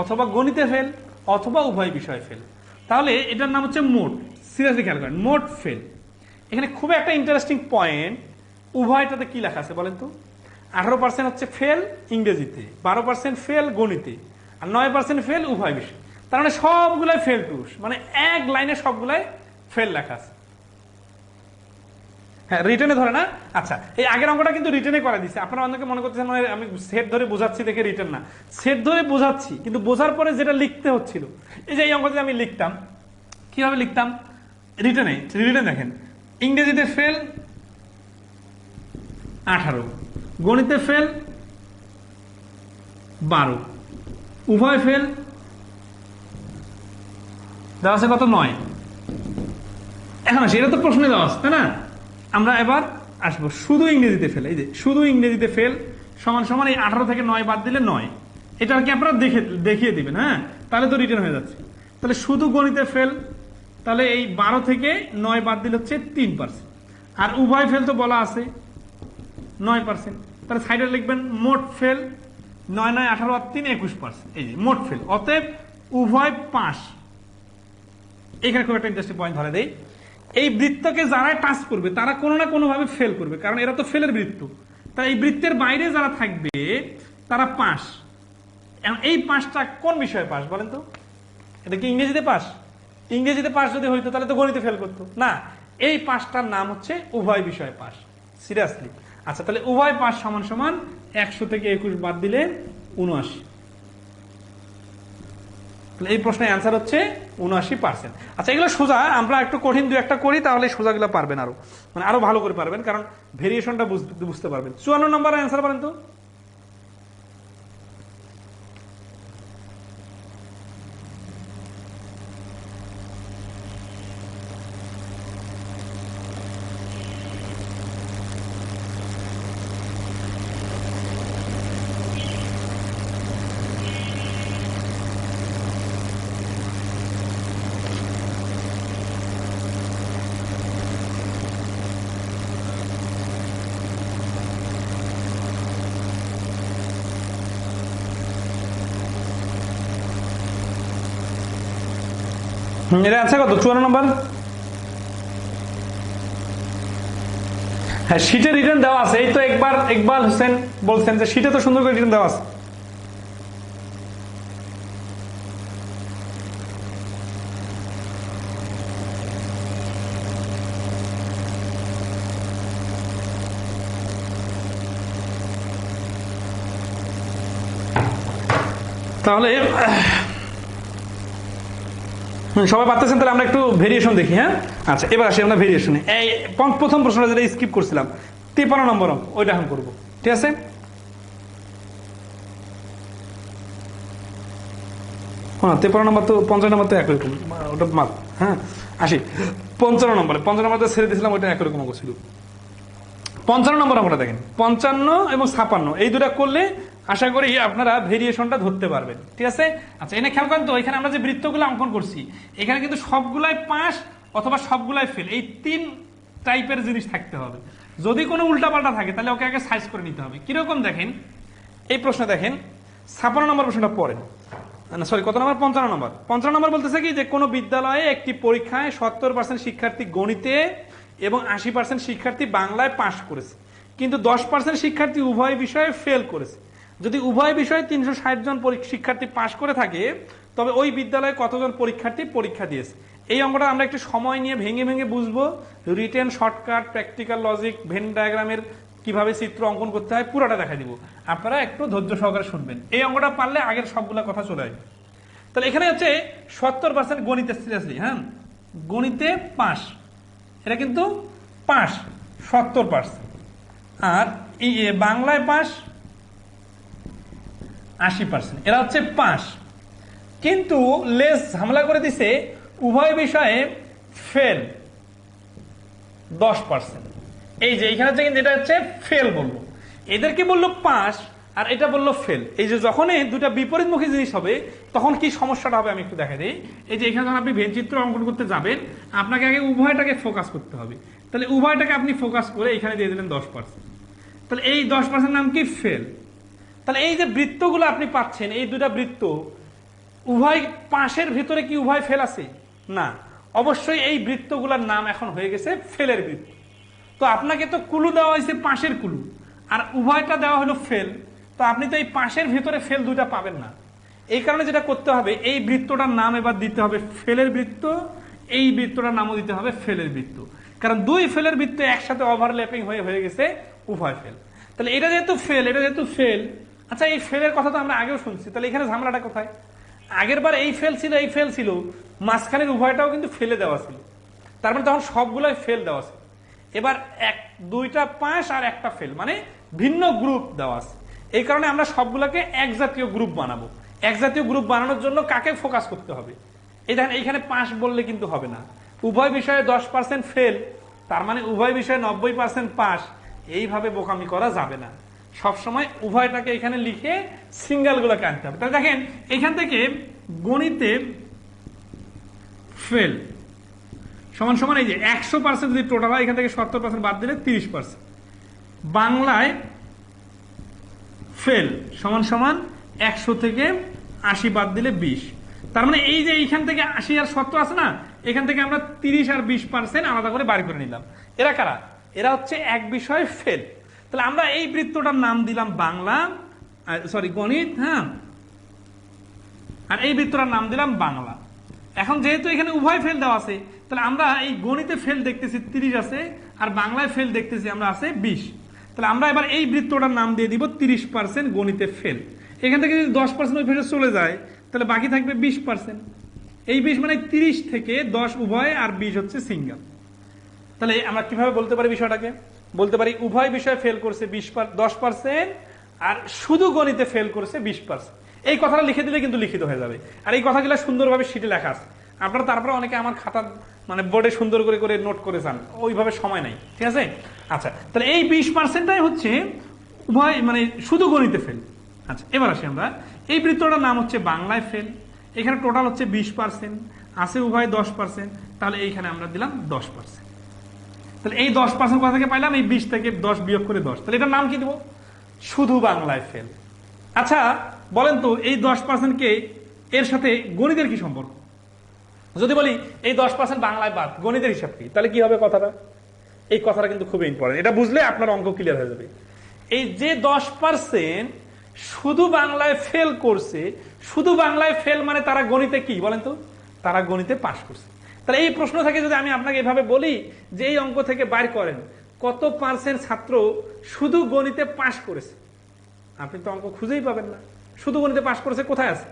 অথবা গণিতে ফেল, অথবা উভয় বিষয়ে ফেল। তাহলে এটার নাম হচ্ছে মোট। সিরিয়াসলি খেয়াল করেন, মোট ফেল। এখানে খুব একটা ইন্টারেস্টিং পয়েন্ট, উভয়টাতে কি লেখা আছে বলেন তো? 18% হচ্ছে ফেল ইংরেজিতে, 12% ফেল গণিতে, আর 9% ফেল উভয় বিষয়। তার মানে সবগুলাই ফেল টুস, মানে এক লাইনে সবগুলাই ফেল লেখা আছে। হ্যাঁ, রিটেনে ধরে না? আচ্ছা, এই আগের অঙ্কটা কিন্তু রিটেনে করে দিচ্ছে। আপনারা অনেকে মনে করতেছেন মানে আমি সেট ধরে বোঝাচ্ছি দেখে রিটেন না, সেট ধরে বোঝাচ্ছি, কিন্তু বোঝার পরে যেটা লিখতে হচ্ছিল, এই যে এই অঙ্কটা আমি লিখতাম, কিভাবে লিখতাম? রিটেনে, রিটেন দেখেন, ইংরেজিতে ফেল 18, গণিতে ফেল 12, উভয় ফেল দেওয়া আছে কত? 9। এখন আসি, এটা তো প্রশ্নে দেওয়া আছে তাই না? আমরা এবার আসবো শুধু ইংরেজিতে ফেল। এই যে শুধু ইংরেজিতে ফেল সমান সমান এই 18 থেকে 9 বাদ দিলে 9, এটা আর কি আপনারা দেখিয়ে দিবেন। হ্যাঁ, তাহলে তো রিটার্ন হয়ে যাচ্ছে। তাহলে শুধু গণিতে ফেল, তাহলে এই 12 থেকে 9 বাদ দিলে হচ্ছে 3%, আর উভয় ফেল তো বলা আছে 9%, তাহলে সাইডে লিখবেন মোট ফেল 9 9 18 আর 3 21%। এই যে মোট ফেল, অতএব উভয় পাস। এখানে খুব একটা ইন্টারেস্টিং পয়েন্ট ধরে দেই, এই বৃত্তকে যারা টাচ করবে তারা কোনো না কোনো ভাবে ফেল করবে, কারণ এরা তো ফেলের বৃত্ত। তাই এই বৃত্তের বাইরে যারা থাকবে তারা পাস। এই পাসটা কোন বিষয়ে পাস বলেন তো? এটা কি ইংরেজিতে পাস? ইংরেজিতে পাস যদি হইতো তাহলে তো গণিতে ফেল করতো না। এই পাসটার নাম হচ্ছে উভয় বিষয়ে পাস। সিরিয়াসলি। আচ্ছা, তাহলে উভয় পাস সমান সমান 100 থেকে 21 বাদ দিলে 79। এই প্রশ্নের অ্যান্সার হচ্ছে 79%। আচ্ছা, এগুলো সোজা, আমরা একটু কঠিন দু একটা করি তাহলে সোজাগুলো পারবেন, আরো মানে আরো ভালো করে পারবেন, কারণ ভেরিয়েশনটা বুঝতে পারবেন। 54 নম্বর অ্যান্সার বলেন তো? এটা আছে কত? 54 নম্বর। হ্যাঁ, শীটে রিটার্ন দেওয়া আছে। এই তো একবার ইকবাল হোসেন বলছেন যে শীটে তো সুন্দর করে রিটার্ন দেওয়া আছে। তাহলে সবাই পারতেছেন, তাহলে আমরা একটু ভেরিয়েশন দেখি। হ্যাঁ, আচ্ছা, এবার আসি আমরা ভেরিয়েশনে। এই প্রথম প্রশ্নটা যেটা স্কিপ করছিলাম 53 নম্বর অঙ্ক, ওইটা এখন করবো। ঠিক আছে, হ্যাঁ 53 নম্বর তো 55 নম্বর তো একরকম, ওটা মাপ। হ্যাঁ, আসি 55 নম্বরে। 55 নম্বর ছেড়ে দিয়েছিলাম, ওইটা একরকম অঙ্ক ছিল। 55 নম্বর অঙ্কটা দেখেন, 55 এবং 56 এই দুটা করলে আশা করি আপনারা ভেরিয়েশনটা ধরতে পারবেন। ঠিক আছে, আচ্ছা এখানে খেয়াল করেন তো, এখানে আমরা যে বৃত্তগুলো অঙ্কন করছি এখানে কিন্তু সবগুলাই পাস অথবা সবগুলাই ফেল, এই 3 টাইপের জিনিস থাকতে হবে। যদি কোনো উল্টাপাল্টা থাকে তাহলে ওকে আগে সাইজ করে নিতে হবে। কিরকম দেখেন, এই প্রশ্ন দেখেন 56 নম্বর প্রশ্নটা পড়েন, সরি কত নম্বর, 55 নম্বর। 55 নম্বর বলতেছে কি যে কোনো বিদ্যালয়ে একটি পরীক্ষায় 70% শিক্ষার্থী গণিতে এবং 80% শিক্ষার্থী বাংলায় পাশ করেছে, কিন্তু 10% শিক্ষার্থী উভয় বিষয়ে ফেল করেছে। যদি উভয় বিষয়ে 360 জন শিক্ষার্থী পাশ করে থাকে তবে ওই বিদ্যালয়ে কতজন পরীক্ষার্থী পরীক্ষা দিয়েছে। এই অঙ্কটা আমরা একটু সময় নিয়ে ভেঙে ভেঙে বুঝবো, written, shortcut, practical logic, Venn ডায়াগ্রামের কিভাবে চিত্র অঙ্কন করতে হয় পুরোটা দেখা দিব। আপনারা একটু ধৈর্য সহকারে শুনবেন, এই অঙ্কটা পারলে আগের সবগুলা কথা চলে আসবে। তাহলে এখানে হচ্ছে 70% গণিতে, সিরিয়াসলি হ্যাঁ, গণিতে পাস, এটা কিন্তু পাস 70%, আর বাংলায় পাস 80%, এরা হচ্ছে পাস। কিন্তু লেস ঝামেলা করে দিছে, উভয় বিষয়ে ফেল 10%। এই যে এখানে কিন্তু এটা হচ্ছে ফেল বললো, এদেরকে বললো পাস আর এটা বললো ফেল। এই যে যখনই দুটা বিপরীতমুখী জিনিস হবে তখন কি সমস্যাটা হবে আমি একটু দেখা দিই। এই যে এখানে যখন আপনি ভেনচিত্র অঙ্কন করতে যাবেন আপনাকে আগে উভয়টাকে ফোকাস করতে হবে। তাহলে উভয়টাকে আপনি ফোকাস করে এখানে দিয়ে দিলেন 10%, তাহলে এই 10% নাম কি ফেল। তাহলে এই যে বৃত্তগুলো আপনি পাচ্ছেন, এই দুটা বৃত্ত উভয় পাশের ভিতরে কি উভয় ফেল আছে? না, অবশ্যই এই বৃত্তগুলোর নাম এখন হয়ে গেছে ফেলের বৃত্ত। তো আপনাকে তো কুলু দেওয়া হয়েছে পাশের কুলু, আর উভয়টা দেওয়া হলো ফেল, তো আপনি তো এই পাশের ভিতরে ফেল দুটা পাবেন না। এই কারণে যেটা করতে হবে, এই বৃত্তটার নাম এবার দিতে হবে ফেলের বৃত্ত, এই বৃত্তটার নামও দিতে হবে ফেলের বৃত্ত, কারণ দুই ফেলের বৃত্ত একসাথে ওভারল্যাপিং হয়ে গেছে উভয় ফেল। তাহলে এটা যেহেতু ফেল, এটা যেহেতু ফেল, আচ্ছা এই ফেলের কথা তো আমরা আগেও শুনছি, তাহলে এখানে ঝামেলাটা কোথায়? আগের বার এই ফেল ছিল, এই ফেল ছিল, মাঝখানের উভয়টাও কিন্তু ফেলে দেওয়া ছিল, তার মানে তখন সবগুলোই ফেল দেওয়া ছিল। এবার দুইটা পাস আর একটা ফেল, মানে ভিন্ন গ্রুপ দেওয়া আছে। এই কারণে আমরা সবগুলোকে এক জাতীয় গ্রুপ বানাবো। এক জাতীয় গ্রুপ বানানোর জন্য কাকে ফোকাস করতে হবে? এই দেখেন এইখানে পাস বললে কিন্তু হবে না, উভয় বিষয়ে 10% ফেল, তার মানে উভয় বিষয়ে 90% পাস, এইভাবে বোকামি করা যাবে না। সবসময় উভয়টাকে এখানে লিখে সিঙ্গেল গুলোকে আনতে হবে। তাহলে দেখেন এখান থেকে গণিতে ফেল সমান সমান এই যে 100% যদি টোটাল হয়, এখান থেকে 70% বাদ দিলে 30%। বাংলায় ফেল সমান সমান 100 থেকে 80 বাদ দিলে 20। তার মানে এই যে এইখান থেকে 80 আর 70 আছে না, এখান থেকে আমরা 30 আর 20% আলাদা করে বাড়ি করে নিলাম। এরা কারা? এরা হচ্ছে এক বিষয়ে ফেল। তাহলে আমরা এই বৃত্তটার নাম দিলাম বাংলা, সরি গণিত, হ্যাঁ, আর এই বৃত্তটার নাম দিলাম বাংলা। এখন যেহেতু এখানে উভয় ফেল দেওয়া আছে, তাহলে আমরা এই গণিতে ফেল দেখতেছি 30 আছে, আর বাংলায় ফেল দেখতেছি আমরা আছে 20। তাহলে আমরা এবার এই বৃত্তটার নাম দিয়ে দিব 30% গণিতে ফেল। এখান থেকে যদি 10% ওই ফেলে চলে যায় তাহলে বাকি থাকবে 20%। এই 20 মানে 30 থেকে 10 উভয়, আর 20 হচ্ছে সিঙ্গেল। তাহলে আমরা কিভাবে বলতে পারি বিষয়টাকে? বলতে পারি উভয় বিষয়ে ফেল করছে 10%, আর শুধু গণিতে ফেল করেছে 20%। এই কথাটা লিখে দিলে কিন্তু লিখিত হয়ে যাবে, আর এই কথাগুলো সুন্দরভাবে শিটে লেখা আছে। আপনারা তারপরে অনেকে আমার খাতা মানে বোর্ডে সুন্দর করে করে নোট করে যান, ওইভাবে সময় নাই, ঠিক আছে? আচ্ছা, তাহলে এই 20%টাই হচ্ছে উভয় মানে শুধু গণিতে ফেল। আচ্ছা, এবার আসি আমরা এই বৃত্তটার নাম হচ্ছে বাংলায় ফেল। এখানে টোটাল হচ্ছে 20%, আছে উভয় 10%, তাহলে এইখানে আমরা দিলাম 10%। তাহলে এই 10% কোথা থেকে পাইলাম? এই 20 থেকে 10 বিয়োগ করে 10, তাহলে এটার নাম কি দিব? শুধু বাংলায় ফেল। আচ্ছা বলেন তো, এই 10% কে এর সাথে গণিতের কি সম্পর্ক? যদি বলি এই 10% বাংলায় বাদ, গণিতের হিসাব কি, তাহলে কি হবে কথাটা? এই কথাটা কিন্তু খুবই ইম্পর্টেন্ট, এটা বুঝলে আপনার অঙ্ক ক্লিয়ার হয়ে যাবে। এই যে 10% শুধু বাংলায় ফেল করছে, শুধু বাংলায় ফেল মানে তারা গণিতে কি বলেন তো? তারা গণিতে পাস করছে। তাহলে এই প্রশ্ন থেকে যদি আমি আপনাকে এভাবে বলি যে এই অঙ্ক থেকে বাইর করেন কত পার্সেন্ট ছাত্র শুধু গণিতে পাস করেছে, আপনি তো অঙ্ক খুঁজেই পাবেন না। শুধু গণিতে পাশ করেছে, কোথায় আছে?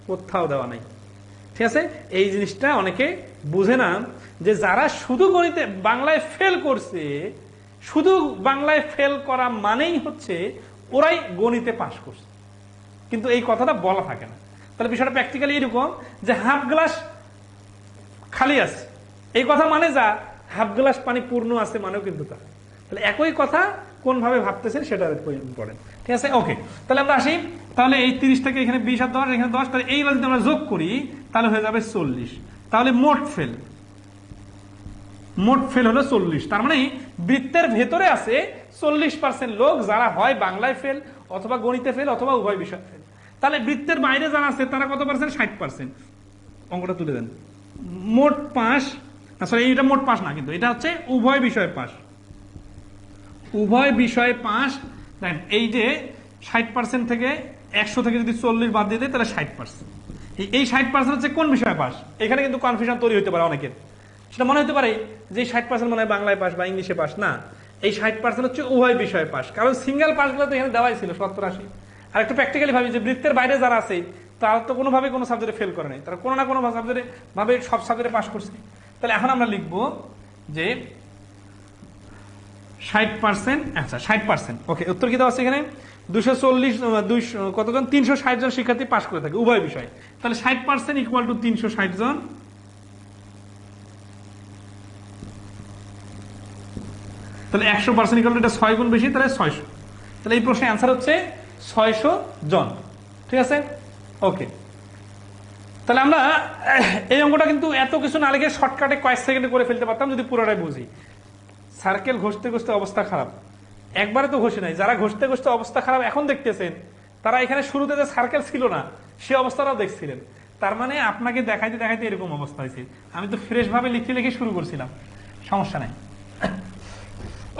কোথাও দেওয়া নাই। ঠিক আছে, এই জিনিসটা অনেকে বুঝে না, যে যারা শুধু গণিতে বাংলায় ফেল করছে, শুধু বাংলায় ফেল করা মানেই হচ্ছে ওরাই গণিতে পাশ করছে, কিন্তু এই কথাটা বলা থাকে না। তাহলে বিষয়টা প্র্যাকটিক্যালি এরকম যে হাফ গ্লাস খালি আছে এই কথা মানে যা, হাফ গ্লাস পানি পূর্ণ আছে মানেও কিন্তু তা। তাহলে একই কথা কোন ভাবে ভাবতেছেন সেটা ইম্পর্টেন্ট। ঠিক আছে, ওকে। তাহলে আমরা আসি, তাহলে এই 30 থেকে এখানে 20 আর 10, এখানে 10, তাহলে এইবার যদি আমরা যোগ করি তাহলে হয়ে যাবে 40। তাহলে মোট ফেল হলো 40। তার মানে বৃত্তের ভেতরে আছে 40% লোক যারা হয় বাংলায় ফেল, অথবা গণিতে ফেল, অথবা উভয় বিষয় ফেল। তাহলে বৃত্তের বাইরে যারা আছে তারা কত পার্সেন্ট? 60%। অঙ্কটা তুলে দেন। মোট পাস, সরি এটা মোট পাস না, কিন্তু এটা হচ্ছে উভয় বিষয়ে পাস। উভয় বিষয়ে পাস। এই যে 60% থেকে 100 থেকে যদি 40 বাদ দিয়ে দেয় তাহলে 60%। এই 60% হচ্ছে কোন বিষয়ে পাস? এখানে কিন্তু কনফিউশন তৈরি হতে পারে অনেকের। সেটা মনে হতে পারে যে 60% মনে হয় বাংলায় পাস বা ইংলিশে পাস। না, এই 60% হচ্ছে উভয় বিষয়ে পাস। কারণ সিঙ্গেল পাসগুলো তো এখানে দেওয়াই ছিল 70-80। আর একটু প্র্যাকটিক্যালি ভাবি যে বৃত্তের বাইরে যারা আছে তারা তো কোনোভাবে কোনো সাবজেক্টে ফেল করে নাই, তারা কোনো না কোনো সাবজেক্টে ভাবে সব সাবজেক্টে পাস করছে। তাহলে এখন আমরা লিখবো যে 60%, আচ্ছা 60%। ওকে, উত্তর কি দেওয়া আছে এখানে? 240 কতজন? 360 জন শিক্ষার্থী পাস করে থাকে উভয় বিষয়। তাহলে 60% ইকুয়াল টু 360 জন। তাহলে 100% ইকুয়াল টু এটা 6 গুণ বেশি, তাহলে 600। তাহলে এই প্রশ্নের অ্যান্সার হচ্ছে 600 জন। ঠিক আছে, ওকে। তাহলে আমরা এই অঙ্কটা কিন্তু এত কিছু না লিখে শর্টকাটে কয়েক সেকেন্ডে করে ফেলতে পারতাম যদি পুরোটাই বুঝি। সার্কেল ঘষতে ঘষতে অবস্থা খারাপ, একবারে তো ঘষে নাই। যারা ঘষতে ঘষতে অবস্থা খারাপ এখন দেখতেছেন, তারা এখানে শুরুতে যে সার্কেল ছিল না সে অবস্থাটাও দেখছিলেন। তার মানে আপনাকে দেখাইতে দেখাইতে এরকম অবস্থা হয়েছে। আমি তো ফ্রেশ ভাবে লিখে লিখে শুরু করছিলাম, সমস্যা নাই।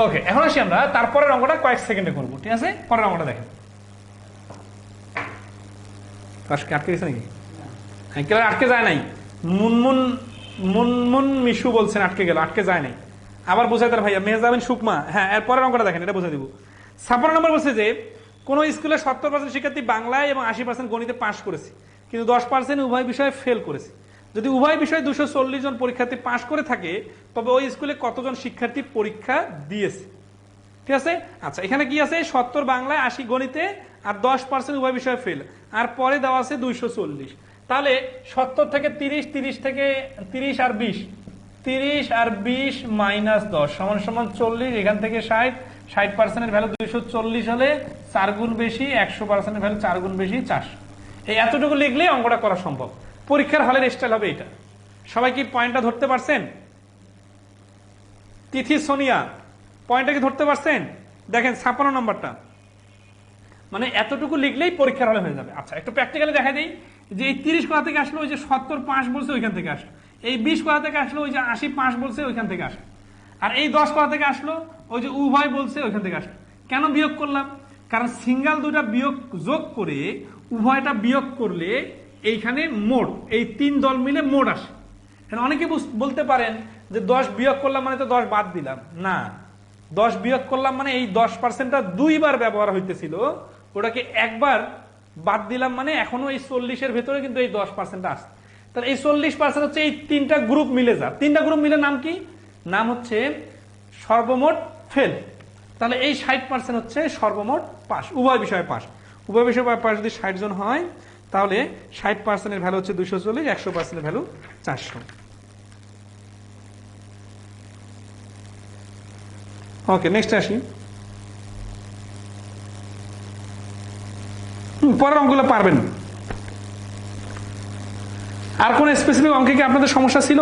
ওকে, এখন আসি আমরা তারপরের অঙ্কটা কয়েক সেকেন্ডে করবো। ঠিক আছে, পরের অঙ্কটা দেখেন। আটকে গেছে নাকি? আটকে যায় নাই। মুনমুন মিশু বলছেন আটকে গেল, আটকে যায় নাই। আবার বোঝাই তার ভাইয়া মেহজাবিন সুকমা। হ্যাঁ, এর পরের অঙ্কটা দেখেন, এটা বোঝা দিব। 56 নম্বর বলছে যে কোন স্কুলে 70% শিক্ষার্থী বাংলায় এবং 80% গণিতে পাশ করেছে, কিন্তু 10% উভয় বিষয়ে ফেল করেছে। যদি উভয় বিষয়ে 240 জন পরীক্ষার্থী পাশ করে থাকে তবে ওই স্কুলে কতজন শিক্ষার্থী পরীক্ষা দিয়েছে? ঠিক আছে, আচ্ছা এখানে কি আছে? 70 বাংলায়, 80 গণিতে, আর 10% উভয় বিষয়ে ফেল, আর পরে দেওয়া আছে 240। তাহলে 70 থেকে 30, 30 থেকে 30 আর 20, 30 আর 20 মাইনাস 10 সমান সমান 40। এখান থেকে 60, 60% ভ্যালু 240 হলে 4 গুণ বেশি, 100% ভ্যালু 4 গুণ বেশি, 400। এই এতটুকু লিখলে অঙ্কটা করা সম্ভব। পরীক্ষার হলের স্টাইল হবে এটা। সবাই কি পয়েন্টটা ধরতে পারছেন? তিথি, সোনিয়া পয়েন্টটা কি ধরতে পারছেন? দেখেন 56 নম্বরটা, মানে এতটুকু লিখলেই পরীক্ষার হলে হয়ে যাবে। আচ্ছা একটু প্র্যাকটিক্যালি দেখা দিই যে এই 30 কোথা থেকে আসলো? ওই যে 70 5 বলছে ওইখান থেকে আসলো। এই 20 কোথা থেকে আসলো? ওই যে 80 5 বলছে ওইখান থেকে আসলো। আর এই 10 কোথা থেকে আসলো? ওই যে উভয় বলছে ওইখান থেকে আসলো। কেন বিয়োগ করলাম? কারণ সিঙ্গেল দুটা বিয়োগ যোগ করে উভয়টা বিয়োগ করলে এইখানে মোট, এই 3 দল মিলে মোট আসে। অনেকে বলতে পারেন যে 10 বিয়োগ করলাম মানে তো 10 বাদ দিলাম। না, 10 বিয়োগ করলাম মানে এই 10%টা 2 বার ব্যবহার হইতেছিল, ওটাকে একবার বাদ দিলাম, মানে এখনো এই 40-এর ভেতরে কিন্তু এই 10%টা আসছে। তাহলে এই 40% হচ্ছে এই 3টা গ্রুপ মিলে যা। 3টা গ্রুপ মিলে নাম কি? নাম হচ্ছে সর্বমোট ফেল। তাহলে এই 60% হচ্ছে সর্বমোট পাস, উভয় বিষয়ে পাস। উভয় বিষয়ে পাস যদি 60 জন হয় তাহলে 60%-এর ভ্যালু হচ্ছে 240, 100%-এর ভ্যালু 400। ওকে, নেক্সট আসি। পরের অঙ্কগুলো পারবেন। আর কোন স্পেসিফিক অঙ্কে কি আপনাদের সমস্যা ছিল?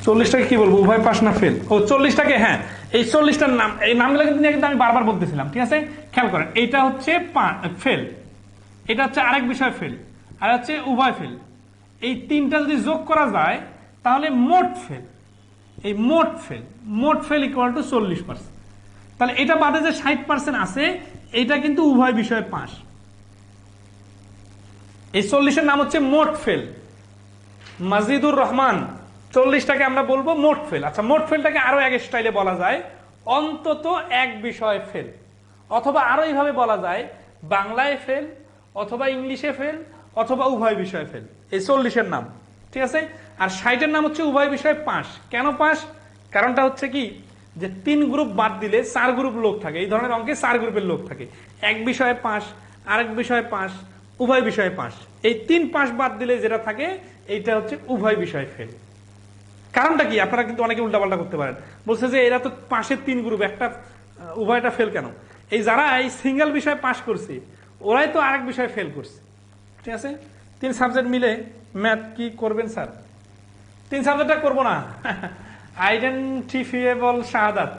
40টাকে কি বলবো, উভয় পাস না ফেল? ও 40টাকে, হ্যাঁ এই 40টার নাম, এই নামগুলো কিন্তু আমি বারবার বলতেছিলাম। ঠিক আছে, খেয়াল করেন, এইটা হচ্ছে ফেল, এটা হচ্ছে আরেক বিষয় ফেল, আর হচ্ছে উভয় ফেল। এই 3টা যদি যোগ করা যায় তাহলে মোট ফেল। এই মোট ফেল ইকুয়াল টু 40%। তাহলে এটা বাদে যে 60% আছে এটা কিন্তু উভয় বিষয়ে পাস। এই 40-এর নাম হচ্ছে মোট ফেল। মাজিদুর রহমান, 40টাকে আমরা বলবো মোট ফেল। আচ্ছা মোট ফেলটাকে আরো এক স্টাইলে বলা যায় অন্তত এক বিষয় ফেল। অথবা আরো এইভাবে বলা যায় বাংলায় ফেল, অথবা ইংলিশে ফেল, অথবা উভয় বিষয়ে ফেল। এই 40-এর নাম, ঠিক আছে। আর 60-এর নাম হচ্ছে উভয় বিষয়ে পাস। কেন পাস? কারণটা হচ্ছে কি, যে 3 গ্রুপ বাদ দিলে 4 গ্রুপ লোক থাকে। এই ধরনের অঙ্কে 4 গ্রুপের লোক থাকে। এক বিষয়ে পাস, আরেক বিষয়ে পাস, উভয় বিষয়ে পাস। এই 3 পাস বাদ দিলে যেটা থাকে এইটা হচ্ছে উভয় বিষয়ে ফেল। কারণটা কি? আপনারা কিন্তু অনেকে উল্টাপাল্টা করতে পারেন, বলছে যে এরা তো পাশের 3 গ্রুপ, একটা উভয়টা ফেল কেন? এই যারা এই সিঙ্গেল বিষয়ে পাস করছে ওরাই তো আরেক বিষয়ে ফেল করছে, ঠিক আছে। 3 সাবজেক্ট মিলে ম্যাথ কি করবেন স্যার? 3 সাবজেক্টটা করবো না। আইডেন্টিফিয়েবল শাহাদাত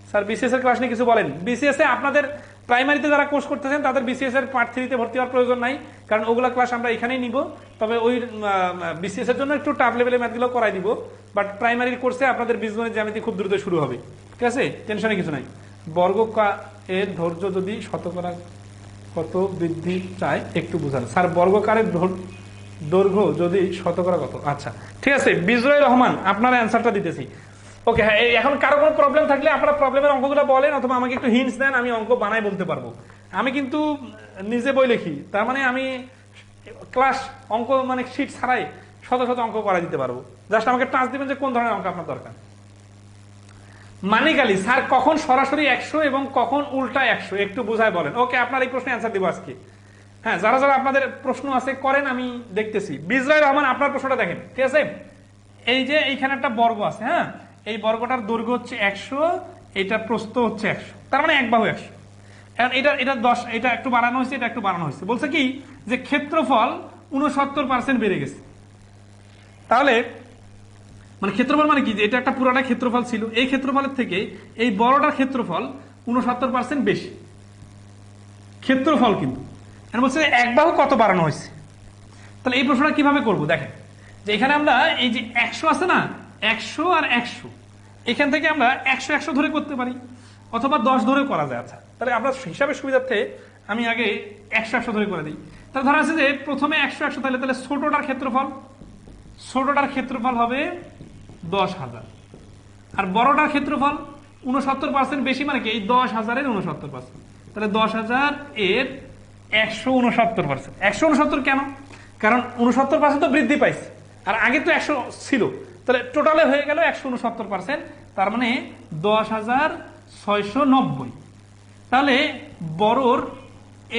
স্যার, বিসিএস এর ক্লাস নিয়ে কিছু বলেন। বিসিএস এ আপনাদের প্রাইমারিতে যারা কোর্স করতেছেন তাদের বিসিএস এর পার্ট 3 তে ভর্তি হওয়ার প্রয়োজন নাই, কারণ ওগুলা ক্লাস আমরা এখানেই নিব। তবে ওই বিসিএস এর জন্য একটু টাফ লেভেলের ম্যাথগুলো করাই দিব, বাট প্রাইমারির কোর্সে আপনাদের বীজগণিত জ্যামিতি খুব দ্রুত শুরু হবে, ঠিক আছে, টেনশনে কিছু নাই। বর্গ এর ধৈর্য যদি শতকরা কত বৃদ্ধি চায় একটু বুঝান স্যার। বর্গকারের দৈর্ঘ্য যদি শতকরা কত? আচ্ছা ঠিক আছে, বিজয় রহমান আপনার অ্যান্সারটা দিতেছি। ওকে, হ্যাঁ, এখন কারো কোনো প্রবলেম থাকলে আপনারা প্রবলেমের অঙ্কগুলো বলেন, অথবা আমাকে একটু হিন্টস দেন, আমি অঙ্ক বানাই বলতে পারবো। আমি কিন্তু নিজে বই লিখি, তার মানে আমি ক্লাস অঙ্ক মানে শিট ছাড়াই শত শত অঙ্ক করা দিতে পারবো। জাস্ট আমাকে টাচ দিবেন যে কোন ধরনের অঙ্ক আপনার দরকার। মানিক আলী স্যার, কখন সরাসরি 100 এবং কখন উল্টা 100 একটু বুঝায় বলেন। ওকে, আপনার এই প্রশ্নে অ্যান্সার দিব আজকে। হ্যাঁ, যারা যারা আপনাদের প্রশ্ন আছে করেন, আমি দেখতেছি। বিজয় রহমান আপনার প্রশ্নটা দেখেন, ঠিক আছে। এই যে এইখানে একটা বর্গ আছে, হ্যাঁ, এই বর্গটার দৈর্ঘ্য হচ্ছে 100, এটা প্রস্থ হচ্ছে 100, তার মানে এক বাহু 100। এখন এটা 10, এটা একটু বাড়ানো হয়েছে, এটা একটু বাড়ানো হয়েছে। বলছে কি যে ক্ষেত্রফল 69% বেড়ে গেছে। তাহলে মানে ক্ষেত্রফল মানে কি, যে এটা একটা পুরাটা ক্ষেত্রফল ছিল, এই ক্ষেত্রফলের থেকে এই বড়টার ক্ষেত্রফল 69% বেশি ক্ষেত্রফল। কিন্তু বলছে এক বাহু কত বাড়ানো হয়েছে। তাহলে এই প্রশ্নটা কিভাবে করব? দেখেন, যে এখানে আমরা এই যে 100 আছে না, 100 আর 100, এখান থেকে আমরা 100 ধরে করতে পারি, অথবা 10 ধরে করা যায়। আচ্ছা, তাহলে আমরা হিসাবের সুবিধার্থে আমি আগে 100 ধরে করে দিই। তাহলে ধরা আছে যে প্রথমে 100, তাহলে ছোটটার ক্ষেত্রফল হবে 10,000, আর বড়টার ক্ষেত্রফল 69% বেশি, মানে কি এই 10,000-এর 69%। তাহলে 10,000 এর 169%। 169 কেন? কারণ 69% তো বৃদ্ধি পাইছে, আর আগে তো 100 ছিল, তাহলে টোটালে হয়ে গেল 169%, তার মানে 10,690। তাহলে বড়র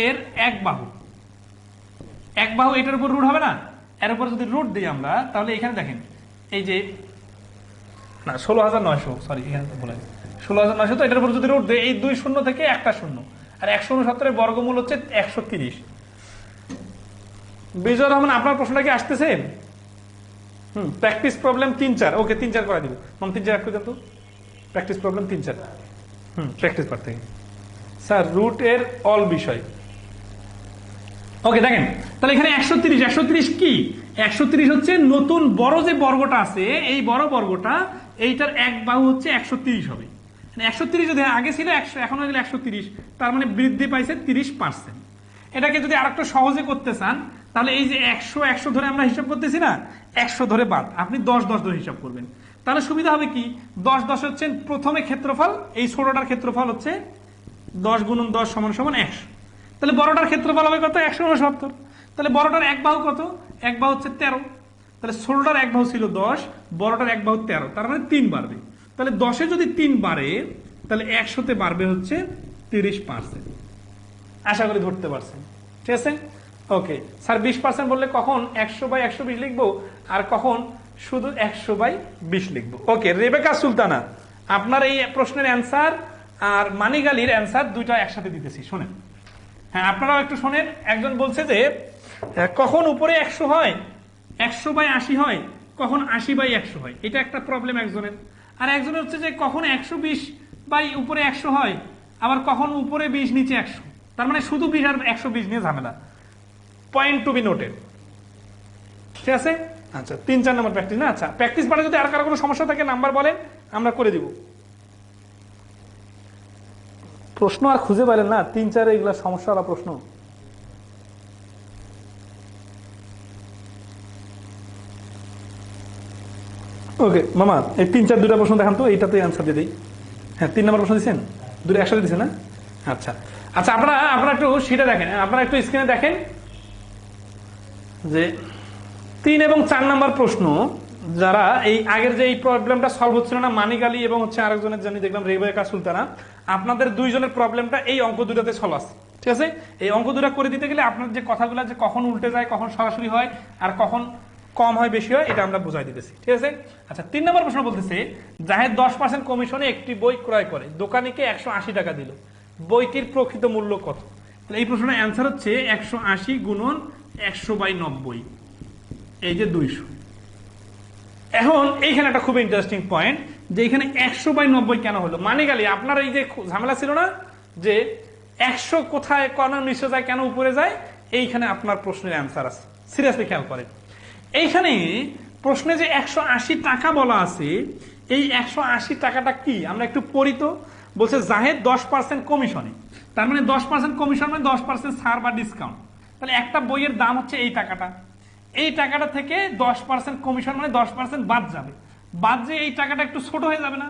এর এক বাহু এটার উপর রুট হবে না, এর উপর যদি রুট দিই আমরা, তাহলে এখানে দেখেন এই যে না 16,900, সরি এখানে বলে 16,900, তো এটার উপর যদি রুট দেয়, এই 2 শূন্য থেকে একটা শূন্য, আর 169-এর বর্গমূল হচ্ছে 130। বিজয় রহমান আপনার প্রশ্নটা কি আসতেছে? প্র্যাকটিস প্রবলেম 3-4, ওকে 3-4 করে দিব। 3-4 একটু দেন তো, প্র্যাকটিস প্রবলেম 3-4। প্র্যাকটিস পার থেকে স্যার, রুট এর অল বিষয়। ওকে, দেখেন তাহলে এখানে 130 কি? 130 হচ্ছে নতুন বড় যে বর্গটা আছে, এই বড় বর্গটা, এইটার এক বাহু হচ্ছে 130 হবে। 130 যদি আগে ছিল 100, এখন হয়ে গেল 130, তার মানে বৃদ্ধি পাইছে 30%। এটাকে যদি আরেকটু সহজে করতে চান, তাহলে এই যে 100 ধরে আমরা হিসাব করতেছি না, 100 ধরে বাদ, আপনি 10 ধরে হিসাব করবেন। তাহলে সুবিধা হবে কি, 10 হচ্ছে প্রথমে ক্ষেত্রফল, এই ছোটটার ক্ষেত্রফল হচ্ছে 10 × 10 = 100। তাহলে বড়টার ক্ষেত্রফল হবে কত? 169। তাহলে বড়টার এক বাহু কত? এক বাহু হচ্ছে 13। তাহলে ছোটটার এক বাহু ছিল 10, বড়টার এক বাহু 13, তার মানে 3 বাড়বে। তাহলে 10-এ যদি 3 বাড়ে, তাহলে 100-তে বাড়বে হচ্ছে 30%। আশা করি ধরতে পারছেন, ঠিক আছে। ওকে স্যার, 20% বললে কখন 100/120 লিখবো, আর কখন শুধু 100/20 লিখবো? ওকে, রেবেকা সুলতানা, আপনার এই প্রশ্নের অ্যান্সার আর মানিক আলীর অ্যান্সার দুইটা একসাথে দিতেছি, শোনেন। হ্যাঁ, আপনারাও একটু শোনেন। একজন বলছে যে কখন উপরে 100 হয়, 100/80 হয়, কখন 80/100 হয়। এটা একটা প্রবলেম একজনের। আর একজনের হচ্ছে যে কখন 120/উপরে 100 হয়, আবার কখন উপরে 20 নিচে 100। তার মানে শুধু 20 আর 120 নিয়ে ঝামেলা। পয়েন্ট টু বি নোটেড, ঠিক আছে। আচ্ছা, 3-4 নম্বর প্র্যাকটিস না। আচ্ছা, প্র্যাকটিস পারে যদি আর কারো কোনো সমস্যা থাকে নাম্বার বলেন, আমরা করে দিব। প্রশ্ন আর খুঁজে পাইলেন না, 3-4 এগুলা সমস্যাওয়ালা প্রশ্ন। ওকে মামা, এই 3-4 দুটা প্রশ্ন দেখান তো, এইটাতে অ্যান্সার দিয়ে দিই। হ্যাঁ, 3 নম্বর প্রশ্ন দিচ্ছেন, দুটো একসাথে দিচ্ছেন না? আচ্ছা আচ্ছা, আপনারা একটু সেটা দেখেন, আপনারা একটু স্ক্রিনে দেখেন যে 3 এবং 4 নাম্বার প্রশ্ন, যারা এই আগের যে এই প্রবলেমটা সলভ হচ্ছিল না, মানিক আলী এবং হচ্ছে আরেকজনের জানি দেখলাম রেবেকা সুলতানা, আপনাদের দুইজনের প্রবলেমটা এই অঙ্ক দুটাতে সলভ আছে। ঠিক আছে, এই অঙ্ক দুটা করে দিতে গেলে আপনার যে কথাগুলো যে কখন উল্টে যায়, কখন সরাসরি হয়, আর কখন কম হয় বেশি হয়, এটা আমরা বুঝাই দিতেছি। ঠিক আছে। আচ্ছা, 3 নম্বর প্রশ্ন বলতেছে, জাহেদ 10% কমিশনে একটি বই ক্রয় করে, দোকানিকে 180 টাকা দিল, বইটির প্রকৃত মূল্য কত? তাহলে এই প্রশ্নের অ্যান্সার হচ্ছে 180 গুণন 100/90, এই যে 200। এখন এইখানে একটা খুব ইন্টারেস্টিং পয়েন্ট, যে এখানে 100/90 কেন হলো? মানে গেলে আপনার এই যে ঝামেলা ছিল না যে 100 কোথায় কেন নিচে যায়, কেন উপরে যায়, এইখানে আপনার প্রশ্নের অ্যান্সার আছে। সিরিয়াসলি খেয়াল করেন, এইখানে প্রশ্নে যে 180 টাকা বলা আছে, এই 180 টাকাটা কি আমরা একটু পড়ি তো। বলছে জাহেদ 10% কমিশনে, তার মানে 10% কমিশন মানে 10% ছাড় বা ডিসকাউন্ট। তাহলে একটা বইয়ের দাম হচ্ছে এই টাকাটা, এই টাকাটা থেকে 10% কমিশন মানে 10% বাদ যাবে, বাদ যে এই টাকাটা একটু ছোট হয়ে যাবে না?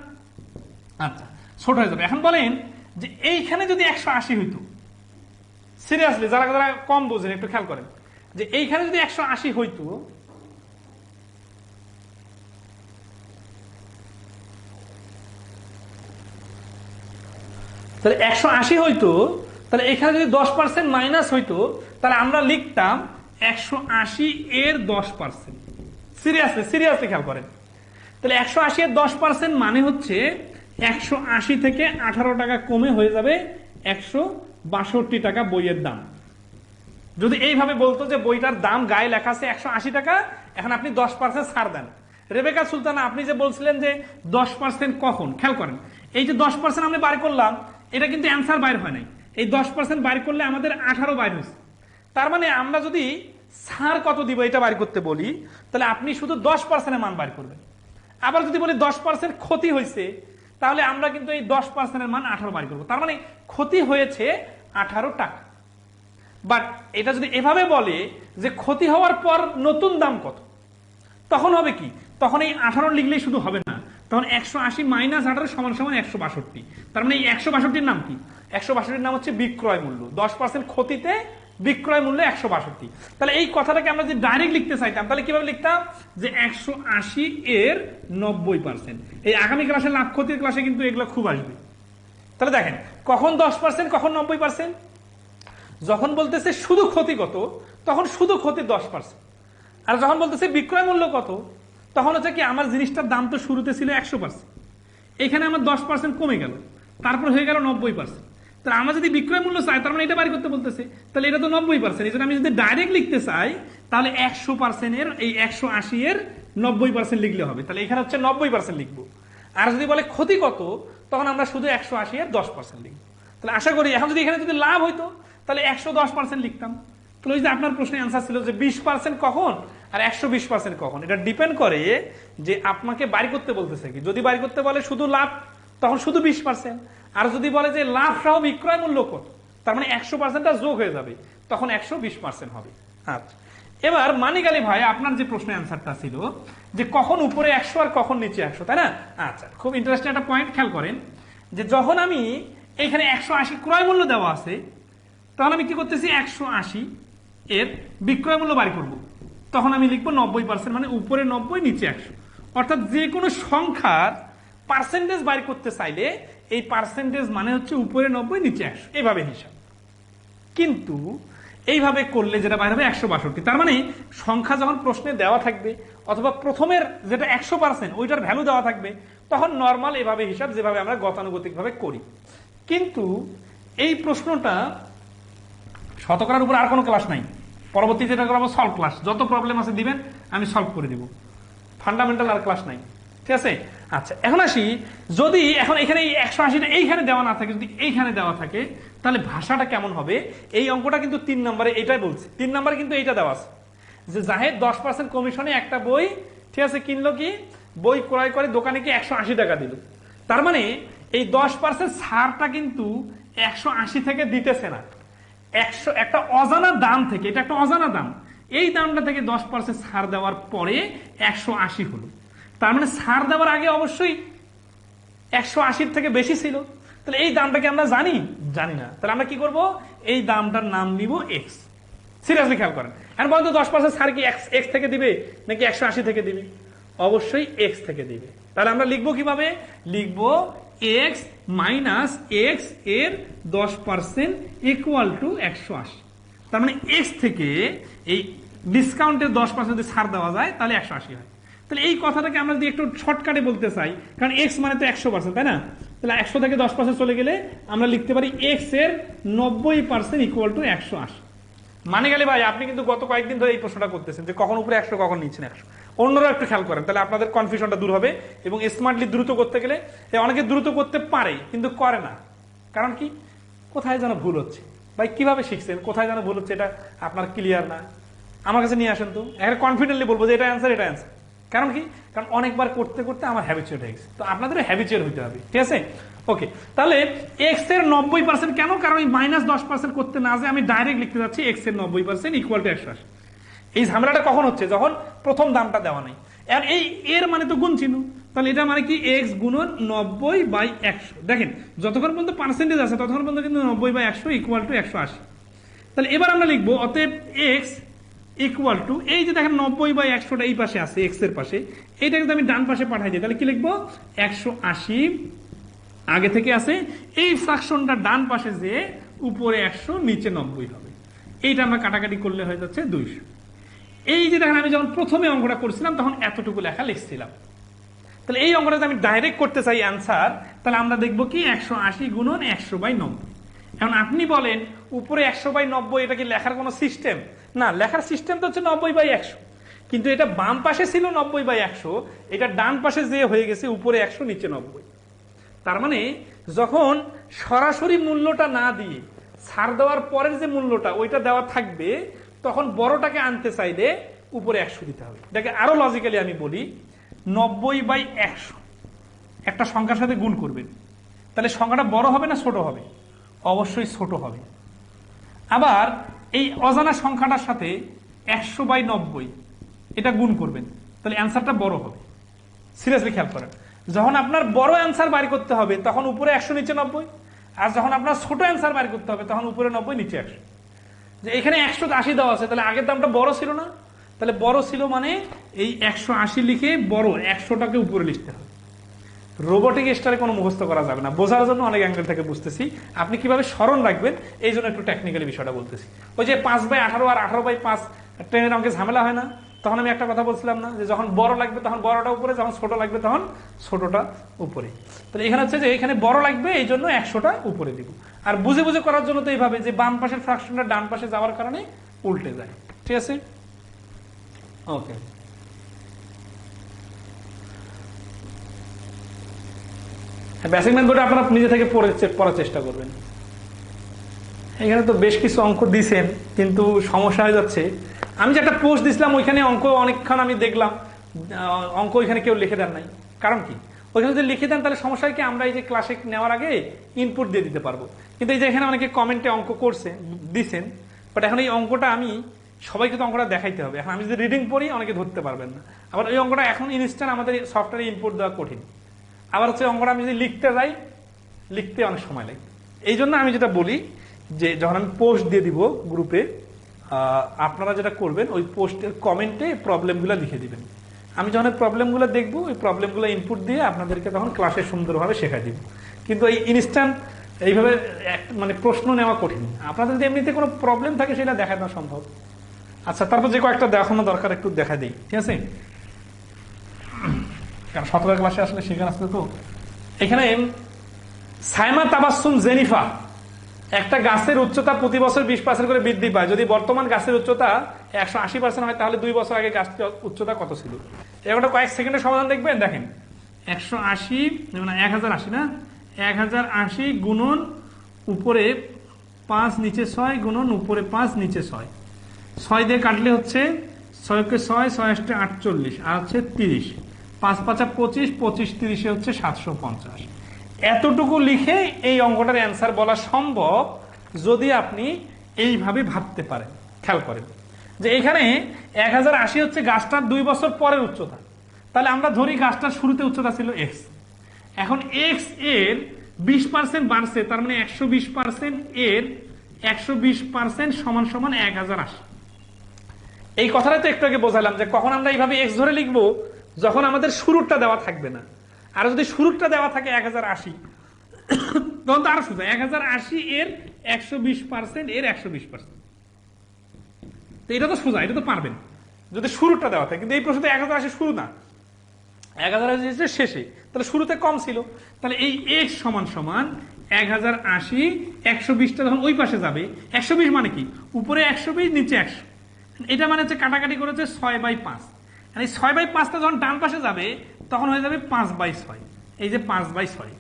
আচ্ছা, ছোট হয়ে যাবে। এখন বলেন যে এইখানে যদি 180 হইতো, সিরিয়াসলি যারা যারা কম বোঝেন একটু খেয়াল করেন, যে এইখানে যদি 180 হইতো, তাহলে 180 হইতো, তাহলে এখানে যদি 10% মাইনাস হইতো, তাহলে আমরা লিখতাম 180 এর 10%। সিরিয়াসলি খেয়াল করেন, তাহলে 180 এর 10% মানে হচ্ছে 180 থেকে 18 টাকা কমে হয়ে যাবে 162 টাকা বইয়ের দাম। যদি এইভাবে বলতো যে বইটার দাম গায়ে লেখা আছে 180 টাকা, এখন আপনি 10% ছাড় দেন। রেবেকা সুলতানা, আপনি যে বলছিলেন যে 10% কখন, খেয়াল করেন, এই যে 10% আমরা বাইর করলাম, এটা কিন্তু অ্যান্সার বাইর হয় নাই। এই 10% বাইর করলে আমাদের 18 বাইর হয়েছে। তার মানে আমরা যদি ছাড় কত দিব এটা বাইর করতে বলি, তাহলে আপনি শুধু 10% মান বাইর করবেন। আবার যদি বলি 10% ক্ষতি হয়েছে, তাহলে আমরা কিন্তু এই 10% মান 18 বাইর করবো। তার মানে ক্ষতি হয়েছে 18 টাকা। বাট এটা যদি এভাবে বলে যে ক্ষতি হওয়ার পর নতুন দাম কত, তখন হবে কি, তখন এই 18 লিখলেই শুধু হবে না, তখন 180 মাইনাস 18 সমান সমান 162। তার মানে এই 162-র নাম কি? 162-র নাম হচ্ছে বিক্রয় মূল্য। 10% ক্ষতিতে বিক্রয় মূল্য 162। তাহলে এই কথাটাকে আমরা যদি ডাইরেক্ট লিখতে চাইতাম, তাহলে কিভাবে লিখতাম, যে 180 এর 90%। এই আগামী ক্লাসে লাভ ক্ষতির ক্লাসে কিন্তু এগুলো খুব আসবে। তাহলে দেখেন, কখন 10%, কখন 90%? যখন বলতেছে শুধু ক্ষতি কত, তখন শুধু ক্ষতি 10%। আর যখন বলতেছে বিক্রয় মূল্য কত, তখন হচ্ছে কি আমার জিনিসটার দাম তো শুরুতে ছিল 100%, এখানে আমার 10% কমে গেল, তারপর হয়ে গেল 90%। তাহলে আমরা যদি বিক্রয় মূল্য চাই, তার মানে এটা বাড়ি করতে বলতেছে, তাহলে এটা তো 90%। এই জন্য আমি যদি ডাইরেক্ট লিখতে চাই, তাহলে 100% এর এই 180 এর 90% লিখলে হবে। তাহলে এখানে হচ্ছে 90% লিখবো। আর যদি বলে ক্ষতি কত, তখন আমরা শুধু 180 এর 10% লিখবো। তাহলে আশা করি এখন যদি এখানে যদি লাভ হইতো, তাহলে 110% লিখতাম। তাহলে ওই যে আপনার প্রশ্নের অ্যান্সার ছিল যে 20% কখন আর 120% কখন, এটা ডিপেন্ড করে যে আপনাকে বাড়ি করতে বলতেছে কি। যদি বাড়ি করতে বলে শুধু লাভ, তখন শুধু 20%। আর যদি বলে যে লাভ সহ বিক্রয় মূল্য কত, তার মানে 100%টা যোগ হয়ে যাবে, তখন 120% হবে। আচ্ছা, এবার মানিক আলী ভাই, আপনার যে প্রশ্নের অ্যান্সারটা ছিল যে কখন উপরে 100 আর কখন নিচে 100, তাই না? আচ্ছা, খুব ইন্টারেস্টিং একটা পয়েন্ট খেয়াল করেন, যে যখন আমি এখানে 180 ক্রয় মূল্য দেওয়া আছে, তখন আমি কি করতেছি, 180 এর বিক্রয় মূল্য বাড়ি করব, তখন আমি লিখবো 90%, মানে উপরে 90 নিচে 100। অর্থাৎ যে কোনো সংখ্যার পার্সেন্টেজ বাড়ি করতে চাইলে এই পার্সেন্টেজ মানে হচ্ছে উপরে 90 নিচে 100, এইভাবে হিসাব। কিন্তু এইভাবে করলে যেটা বাইরে হবে 162। তার মানে সংখ্যা যখন প্রশ্নে দেওয়া থাকবে, অথবা প্রথমের যেটা 100% ওইটার ভ্যালু দেওয়া থাকবে, তখন নর্মাল এভাবে হিসাব, যেভাবে আমরা গতানুগতিক ভাবে করি। কিন্তু এই প্রশ্নটা শতকরার উপর আর কোনো ক্লাস নাই, পরবর্তীতে যেটা করবো সলভ ক্লাস, যত প্রবলেম আছে দিবেন আমি সলভ করে দিব, ফান্ডামেন্টাল আর ক্লাস নাই। ঠিক আছে। আচ্ছা, এখন আসি, যদি এখন এখানে এই 180টা এইখানে দেওয়া না থাকে, যদি এইখানে দেওয়া থাকে, তাহলে ভাষাটা কেমন হবে? এই অঙ্কটা কিন্তু 3 নম্বরে এটাই বলছে, 3 নম্বরে কিন্তু এইটা দেওয়া আছে যে জাহেদ 10% কমিশনে একটা বই, ঠিক আছে, কিনলো, কি বই ক্রয় করে দোকানিকে 180 টাকা দিল। তার মানে এই 10% ছাড়টা কিন্তু 180 থেকে দিতেছে না, 100 একটা অজানা দাম থেকে, এটা একটা অজানা দাম, এই দামটা থেকে 10% ছাড় দেওয়ার পরে 180 হলো। তার মানে ছাড় দেওয়ার আগে অবশ্যই 180 থেকে বেশি ছিল। তাহলে এই দামটাকে আমরা জানি, জানি না, তাহলে আমরা কি করব, এই দামটার নাম নিব এক্স। সিরিয়াসলি খেয়াল করেন, এখন বলতো 10% ছাড় কি এক্স থেকে দিবে নাকি 180 থেকে দিবে? অবশ্যই এক্স থেকে দিবে। তাহলে আমরা লিখবো কিভাবে, লিখবো এক্স মাইনাস এক্স এর 10% ইকুয়াল টু 180। তার মানে এক্স থেকে এই ডিসকাউন্টের 10% যদি ছাড় দেওয়া যায় তাহলে 180 হয়। তাহলে এই কথাটাকে আমরা যদি একটু শর্টকাটে বলতে চাই, কারণ এক্স মানে তো 100%, তাই না? তাহলে 100 থেকে 10% চলে গেলে আমরা লিখতে পারি এক্স এর 90% ইকুয়াল টু 180। মানে গেলে ভাই আপনি কিন্তু গত কয়েকদিন ধরে এই প্রশ্নটা করতেছেন যে কখন উপরে 100 কখন নিচ্ছেন 100। অন্যরা একটু খেয়াল করেন, তাহলে আপনাদের কনফিউশনটা দূর হবে। এবং স্মার্টলি দ্রুত করতে গেলে অনেকে দ্রুত করতে পারে কিন্তু করে না, কারণ কি, কোথায় যেন ভুল হচ্ছে। ভাই কিভাবে শিখছেন, কোথায় যেন ভুল হচ্ছে, এটা আপনার ক্লিয়ার না, আমার কাছে নিয়ে আসেন তো, একটা কনফিডেন্টলি বলবো যে এটা অ্যান্সার, এটা অ্যান্সার। কারণ কি, কারণ অনেকবার করতে করতে আমার হ্যাবিচুয়েট হয়ে গেছে, তো আপনাদের হ্যাবিচুয়েট হইতে হবে, ঠিক আছে? ওকে, তাহলে এক্স এর 90% কেন, কারণ এই -10% করতে না যে আমি ডাইরেক্ট লিখতে যাচ্ছি এক্স এর 90% ইকুয়াল টু 180। এই ঝামেলাটা কখন হচ্ছে, যখন প্রথম দামটা দেওয়া নেই। আর এই এর মানে তো গুণ চিহ্ন, তাহলে এটা মানে কি এক্স গুণন 90/100। দেখেন যতক্ষণ পর্যন্ত পার্সেন্টেজ আছে ততক্ষণ পর্যন্ত কিন্তু 90/100 ইকুয়াল টু 180। তাহলে এবার আমরা লিখবো অতএব এক্স ইকুয়াল টু, এই যে দেখেন 90/100টা এই পাশে আছে এক্স এর পাশে, এইটা যদি আমি ডান পাশে পাঠাই দিই তাহলে কি লিখবো, 180 আগে থেকে আছে, এই ফ্র্যাকশনটা ডান পাশে যে উপরে 100 নিচে 90 হবে। এইটা আমরা কাটাকাটি করলে হয়ে যাচ্ছে 200। এই যে দেখেন আমি যখন প্রথমে অঙ্কটা করছিলাম তখন এতটুকু লেখা লিখছিলাম, তাহলে এই অঙ্কটা যদি আমি ডাইরেক্ট করতে চাই অ্যান্সার, তাহলে আমরা দেখবো কি 180 গুণন 100/90। এখন আপনি বলেন উপরে 100/90 এটা কি লেখার কোনো সিস্টেম? না, লেখার সিস্টেম তো হচ্ছে 90/100, কিন্তু এটা বাম পাশে ছিল 90/100, এটা ডান পাশে যে হয়ে গেছে উপরে 100 নিচে 90। তার মানে যখন সরাসরি মূল্যটা না দিয়ে ছাড় দেওয়ার পরের যে মূল্যটা ওইটা দেওয়া থাকবে, তখন বড়টাকে আনতে চাইলে উপরে 100 দিতে হবে। এটাকে আরো লজিক্যালি আমি বলি, 90/100 একটা সংখ্যার সাথে গুণ করবেন, তাহলে সংখ্যাটা বড় হবে না ছোট হবে? অবশ্যই ছোট হবে। আবার এই অজানা সংখ্যাটার সাথে 100/90 এটা গুণ করবেন, তাহলে অ্যান্সারটা বড় হবে। সিরিয়াসলি খেয়াল করেন, যখন আপনার বড় অ্যান্সার বাইর করতে হবে তখন উপরে 100 নিচে 90, আর যখন আপনার ছোট অ্যান্সার বাইর করতে হবে তখন উপরে 90 নিচে 100। যে এখানে 180 দেওয়া আছে, তাহলে আগের দামটা বড় ছিল না? তাহলে বড় ছিল মানে এই 180 লিখে বড় 100টাকে উপরে লিখতে হবে। রোবোটিক স্টারে কোনো মুখস্থ করা যাবে না, বোঝার জন্য অনেক অ্যাঙ্গেল থেকে বুঝতেছি, আপনি কিভাবে স্মরণ রাখবেন এই জন্য একটু টেকনিক্যালি বিষয়টা বলতেছি। ওই যে 5/18 আর 18/5 ট্রেনের অঙ্কে ঝামেলা হয় না, তখন আমি একটা কথা বলছিলাম না যে যখন বড় লাগবে তখন বড়টা উপরে, যখন ছোট লাগবে তখন ছোটটা উপরে। তাহলে এখানে হচ্ছে যে এখানে বড় লাগবে এই জন্য 100টা উপরে দিব। আর বুঝে বুঝে করার জন্য তো এইভাবে যে বাম পাশের ফ্র্যাকশনটা ডান পাশে যাওয়ার কারণে উল্টে যায়, ঠিক আছে? ওকে, বেসিক ম্যাথগুলো আপনারা নিজে থেকে পড়ার চেষ্টা করবেন। এখানে তো বেশ কিছু অঙ্ক দিয়েছেন কিন্তু সমস্যা হয়ে যাচ্ছে, আমি যে একটা পোস্ট দিছিলাম ওইখানে অঙ্ক অনেকক্ষণ আমি দেখলাম অঙ্ক ওইখানে কেউ লিখে দেন নাই। কারণ কি, ওইখানে যদি লিখে দেন তাহলে সমস্যা হয় কি, আমরা এই যে ক্লাসে নেওয়ার আগে ইনপুট দিয়ে দিতে পারবো, কিন্তু এই যে এখানে অনেকে কমেন্টে অঙ্ক করছে দিচ্ছেন, বাট এখন এই অঙ্কটা আমি সবাইকে তো অঙ্কটা দেখাইতে হবে। এখন আমি যদি রিডিং পড়ি অনেকে ধরতে পারবেন না, আবার ওই অঙ্কটা এখন ইনস্ট্যান্ট আমাদের সফটওয়্যারে ইনপুট দেওয়া কঠিন, আবার হচ্ছে অঙ্কটা আমি যদি লিখতে যাই লিখতে অনেক সময় লাগে। এই জন্য আমি যেটা বলি যে যখন আমি পোস্ট দিয়ে দিব গ্রুপে, আপনারা যেটা করবেন ওই পোস্টের কমেন্টে প্রবলেমগুলো লিখে দিবেন। আমি যখন প্রবলেমগুলো দেখবো ওই প্রবলেমগুলো ইনপুট দিয়ে আপনাদেরকে তখন ক্লাসে সুন্দরভাবে শেখাই দিব। কিন্তু এই ইনস্ট্যান্ট এইভাবে মানে প্রশ্ন নেওয়া কঠিন, আপনাদের যদি এমনিতে কোনো প্রবলেম থাকে সেটা দেখানো সম্ভব। আচ্ছা, তারপর যে কয়েকটা দেখানো দরকার একটু দেখা দিই, ঠিক আছে? কারণ 17 ক্লাসে আসলে শেখানো আসলে তো এখানে সাইমা তাবাসসুম জেনিফা, একটা গাছের উচ্চতা প্রতি বছর 20% করে বৃদ্ধি পায়। যদি বর্তমান গাছের উচ্চতা 180% হয় তাহলে 2 বছর আগে গাছটির উচ্চতা কত ছিল? এরকম কয়েক সেকেন্ডের সমাধান দেখবেন। দেখেন 180 মানে 1080 না, 1080 গুণন উপরে 5 নিচে 6 গুণন উপরে 5 নিচে 6, 6 দিয়ে কাটলে হচ্ছে 6কে 6, 6 × 48 আর হচ্ছে 30, 5 5 25, 25 30 হচ্ছে 750। এতটুকু লিখে এই অঙ্কটার অ্যান্সার বলা সম্ভব যদি আপনি এইভাবে ভাবতে পারেন। খেয়াল করেন যে এখানে 1080 হচ্ছে গাছটার 2 বছর পরের উচ্চতা, তাহলে আমরা ধরি গাছটার শুরুতে উচ্চতা ছিল x, এখন x এর 20% বাড়ছে, তার মানে 120% এর 120% সমান সমান 1080। এই কথাটা তো একটু আগে বোঝালাম যে কখন আমরা এইভাবে এক্স ধরে লিখবো, যখন আমাদের শুরুটা দেওয়া থাকবে না। আর যদি শুরুটা দেওয়া থাকে 1080, তখন তো আরো সোজা, 1080 এর 120% এর 120%। তো এটা তো সোজা, এটা তো পারবেন যদি শুরুটা দেওয়া থাকে। কিন্তু এই প্রশ্নতে 1080 শুরু না, 1080 শেষে, তাহলে শুরুতে কম ছিল। তাহলে এই এক্স সমান সমান 1080, 120টা যখন ওই পাশে যাবে, 120 মানে কি, উপরে 120 নিচে 100, এটা মানে হচ্ছে কাটাকাটি করেছে 6/5। আর এই 6/5টা যখন ডান পাশে যাবে তখন হয়ে যাবে 5/6। এই যে 5/6,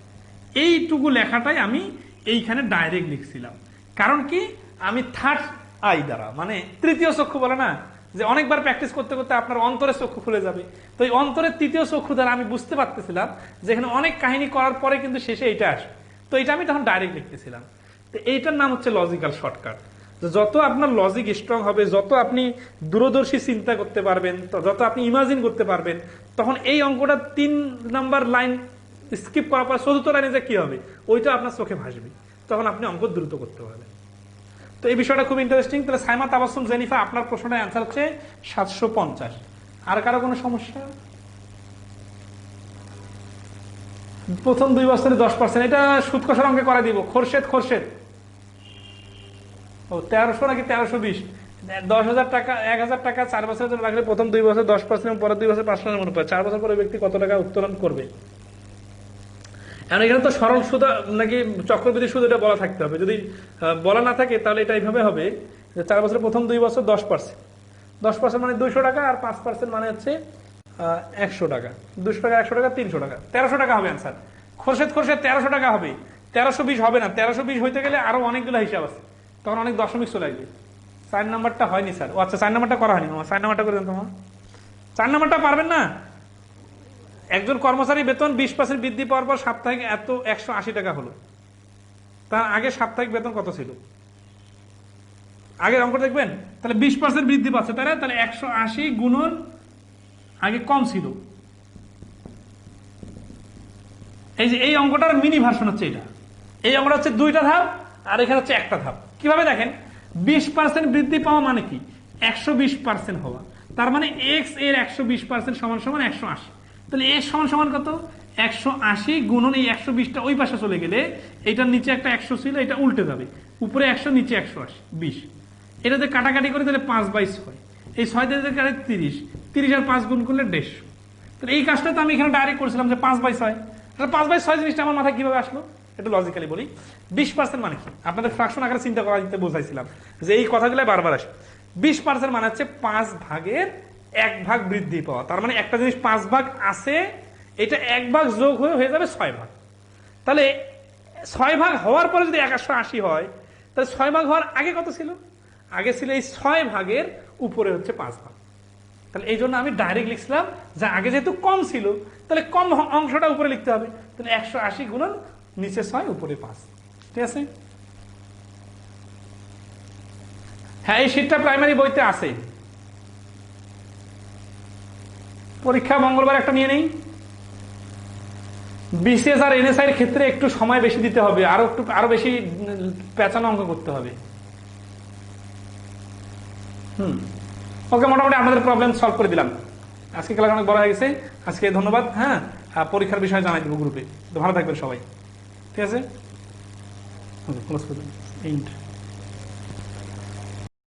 এইটুকু লেখাটাই আমি এইখানে ডাইরেক্ট লিখছিলাম। কারণ কি, আমি থার্ড আই দ্বারা, মানে তৃতীয় চক্ষু বলে না, যে অনেকবার প্র্যাকটিস করতে করতে আপনার অন্তরের চক্ষু খুলে যাবে, তো এই অন্তরের তৃতীয় চক্ষু দ্বারা আমি বুঝতে পারতেছিলাম যে এখানে অনেক কাহিনী করার পরে কিন্তু শেষে এইটা আসে। তো এটা আমি তখন ডাইরেক্ট লিখতেছিলাম। তো এইটার নাম হচ্ছে লজিক্যাল শর্টকাট। যত আপনার লজিক স্ট্রং হবে, যত আপনি দূরদর্শী চিন্তা করতে পারবেন, যত আপনি ইমাজিন করতে পারবেন, তখন এই অঙ্কটা 3 নাম্বার লাইন স্কিপ করার পর 4র্থ লাইনে যে কি হবে ওইটা আপনার চোখে ভাসবে, তখন আপনি অঙ্ক দ্রুত করতে পারবেন। তো এই বিষয়টা খুব ইন্টারেস্টিং। তাহলে সাইমা তাবাসসুম জেনিফা, আপনার প্রশ্নের অ্যান্সার হচ্ছে 750। আর কারো কোনো সমস্যা? প্রথম 2 বছরে 10%, এটা সুদ কষার অঙ্কে করে দিব। খোরশেদ ও 1300 নাকি 1320, 10,000 টাকা, 1,000 টাকা 4 বছরের জন্য রাখলে প্রথম 2 বছর 10% এবং পরের 2 বছর 5% মনে পায়। 4 বছর পরে ব্যক্তি কত টাকা উত্তোলন করবে? এখন এখানে তো সরল সুদ নাকি চক্রবৃদ্ধি সুদ এটা বলা থাকতে হবে। যদি বলা না থাকে তাহলে এটা এইভাবে হবে যে 4 বছরের প্রথম 2 বছর 10%, 10% মানে 200 টাকা, আর 5% মানে হচ্ছে 100 টাকা। 200 টাকা, 100 টাকা, 300 টাকা, 1300 টাকা হবে অ্যান্সার। খোরশেদ 1300 টাকা হবে, 1320 হবে না। 1320 হইতে গেলে আরো অনেকগুলো হিসাব আছে, তখন অনেক দশমিক চলে আসবে। 4 নাম্বারটা হয়নি স্যার। ও আচ্ছা, 4 নাম্বারটা করা হয়নি। 4 নাম্বারটা করে দেন তোমার। 4 নাম্বারটা পারবেন না? একজন কর্মচারী বেতন 20% বৃদ্ধি পাওয়ার পর সাপ্তাহিক এত 180 টাকা হলো। তার আগে সাপ্তাহিক বেতন কত ছিল? আগের অঙ্ক দেখবেন, তাহলে 20% বৃদ্ধি পাচ্ছে, তাই না? তাহলে 180 গুণন আগে কম ছিল। এই যে এই অঙ্কটার মিনি ভার্সন হচ্ছে এটা। এই অঙ্কটা হচ্ছে 2টা ধাপ, আর এখানে হচ্ছে 1টা ধাপ। কিভাবে দেখেন, 20% বৃদ্ধি পাওয়া মানে কি, 120% হওয়া। তার মানে এক্স এর 120% সমান সমান 180। তাহলে এক্স সমান সমান কত, 180 গুণন এই 120টা ওই পাশে চলে গেলে, এটার নিচে একটা 100 ছিল, এটা উল্টে যাবে, উপরে 100 নিচে 180, 20। এটাতে কাটাকাটি করে তাহলে 5/6, এই 6 দিয়ে 30, 30 আর 5 গুণ করলে 150। তাহলে এই কাজটা তো আমি এখানে ডাইরেক্ট করেছিলাম যে 5/6। তাহলে 5/6 জিনিসটা আমার মাথায় কিভাবে আসলো, এটা লজিক্যালি বলি। 20% মানে কি, আপনাদের ফ্র্যাকশন আকারে চিন্তা করা দিতে বোঝাইছিলাম যে এই কথাগুলো বারবার আসে। 20% মানে হচ্ছে 5 ভাগের 1 ভাগ বৃদ্ধি পাওয়া। তার মানে একটা জিনিস 5 ভাগ আছে, এটা 1 ভাগ যোগ হয়ে যাবে 6 ভাগ। তাহলে 6 ভাগ হওয়ার পরে যদি 180 হয়, তাহলে 6 ভাগ হওয়ার আগে কত ছিল, আগে ছিল এই 6 ভাগের উপরে হচ্ছে 5 ভাগ। তাহলে এই জন্য আমি ডাইরেক্ট লিখছিলাম যে আগে যেহেতু কম ছিল, তাহলে কম অংশটা উপরে লিখতে হবে। তাহলে 180 গুণন নিচে 6 উপরে 5। ঠিক আছে? হ্যাঁ, এই শীটটা প্রাইমারি বইতে আছে। পরীক্ষা মঙ্গলবার একটা নিয়ে নেই। বিসিএস আর এনএসআই এর ক্ষেত্রে একটু সময় বেশি দিতে হবে, আরো বেশি পেঁচানো অঙ্ক করতে হবে। ওকে, মোটামুটি আপনাদের প্রবলেম সলভ করে দিলাম। আজকে ক্লাস অনেক বড় হয়ে গেছে। আজকে ধন্যবাদ। হ্যাঁ, পরীক্ষার বিষয়ে জানাই দেবো গ্রুপে। তো ভালো থাকবেন সবাই। ঠিক আছে?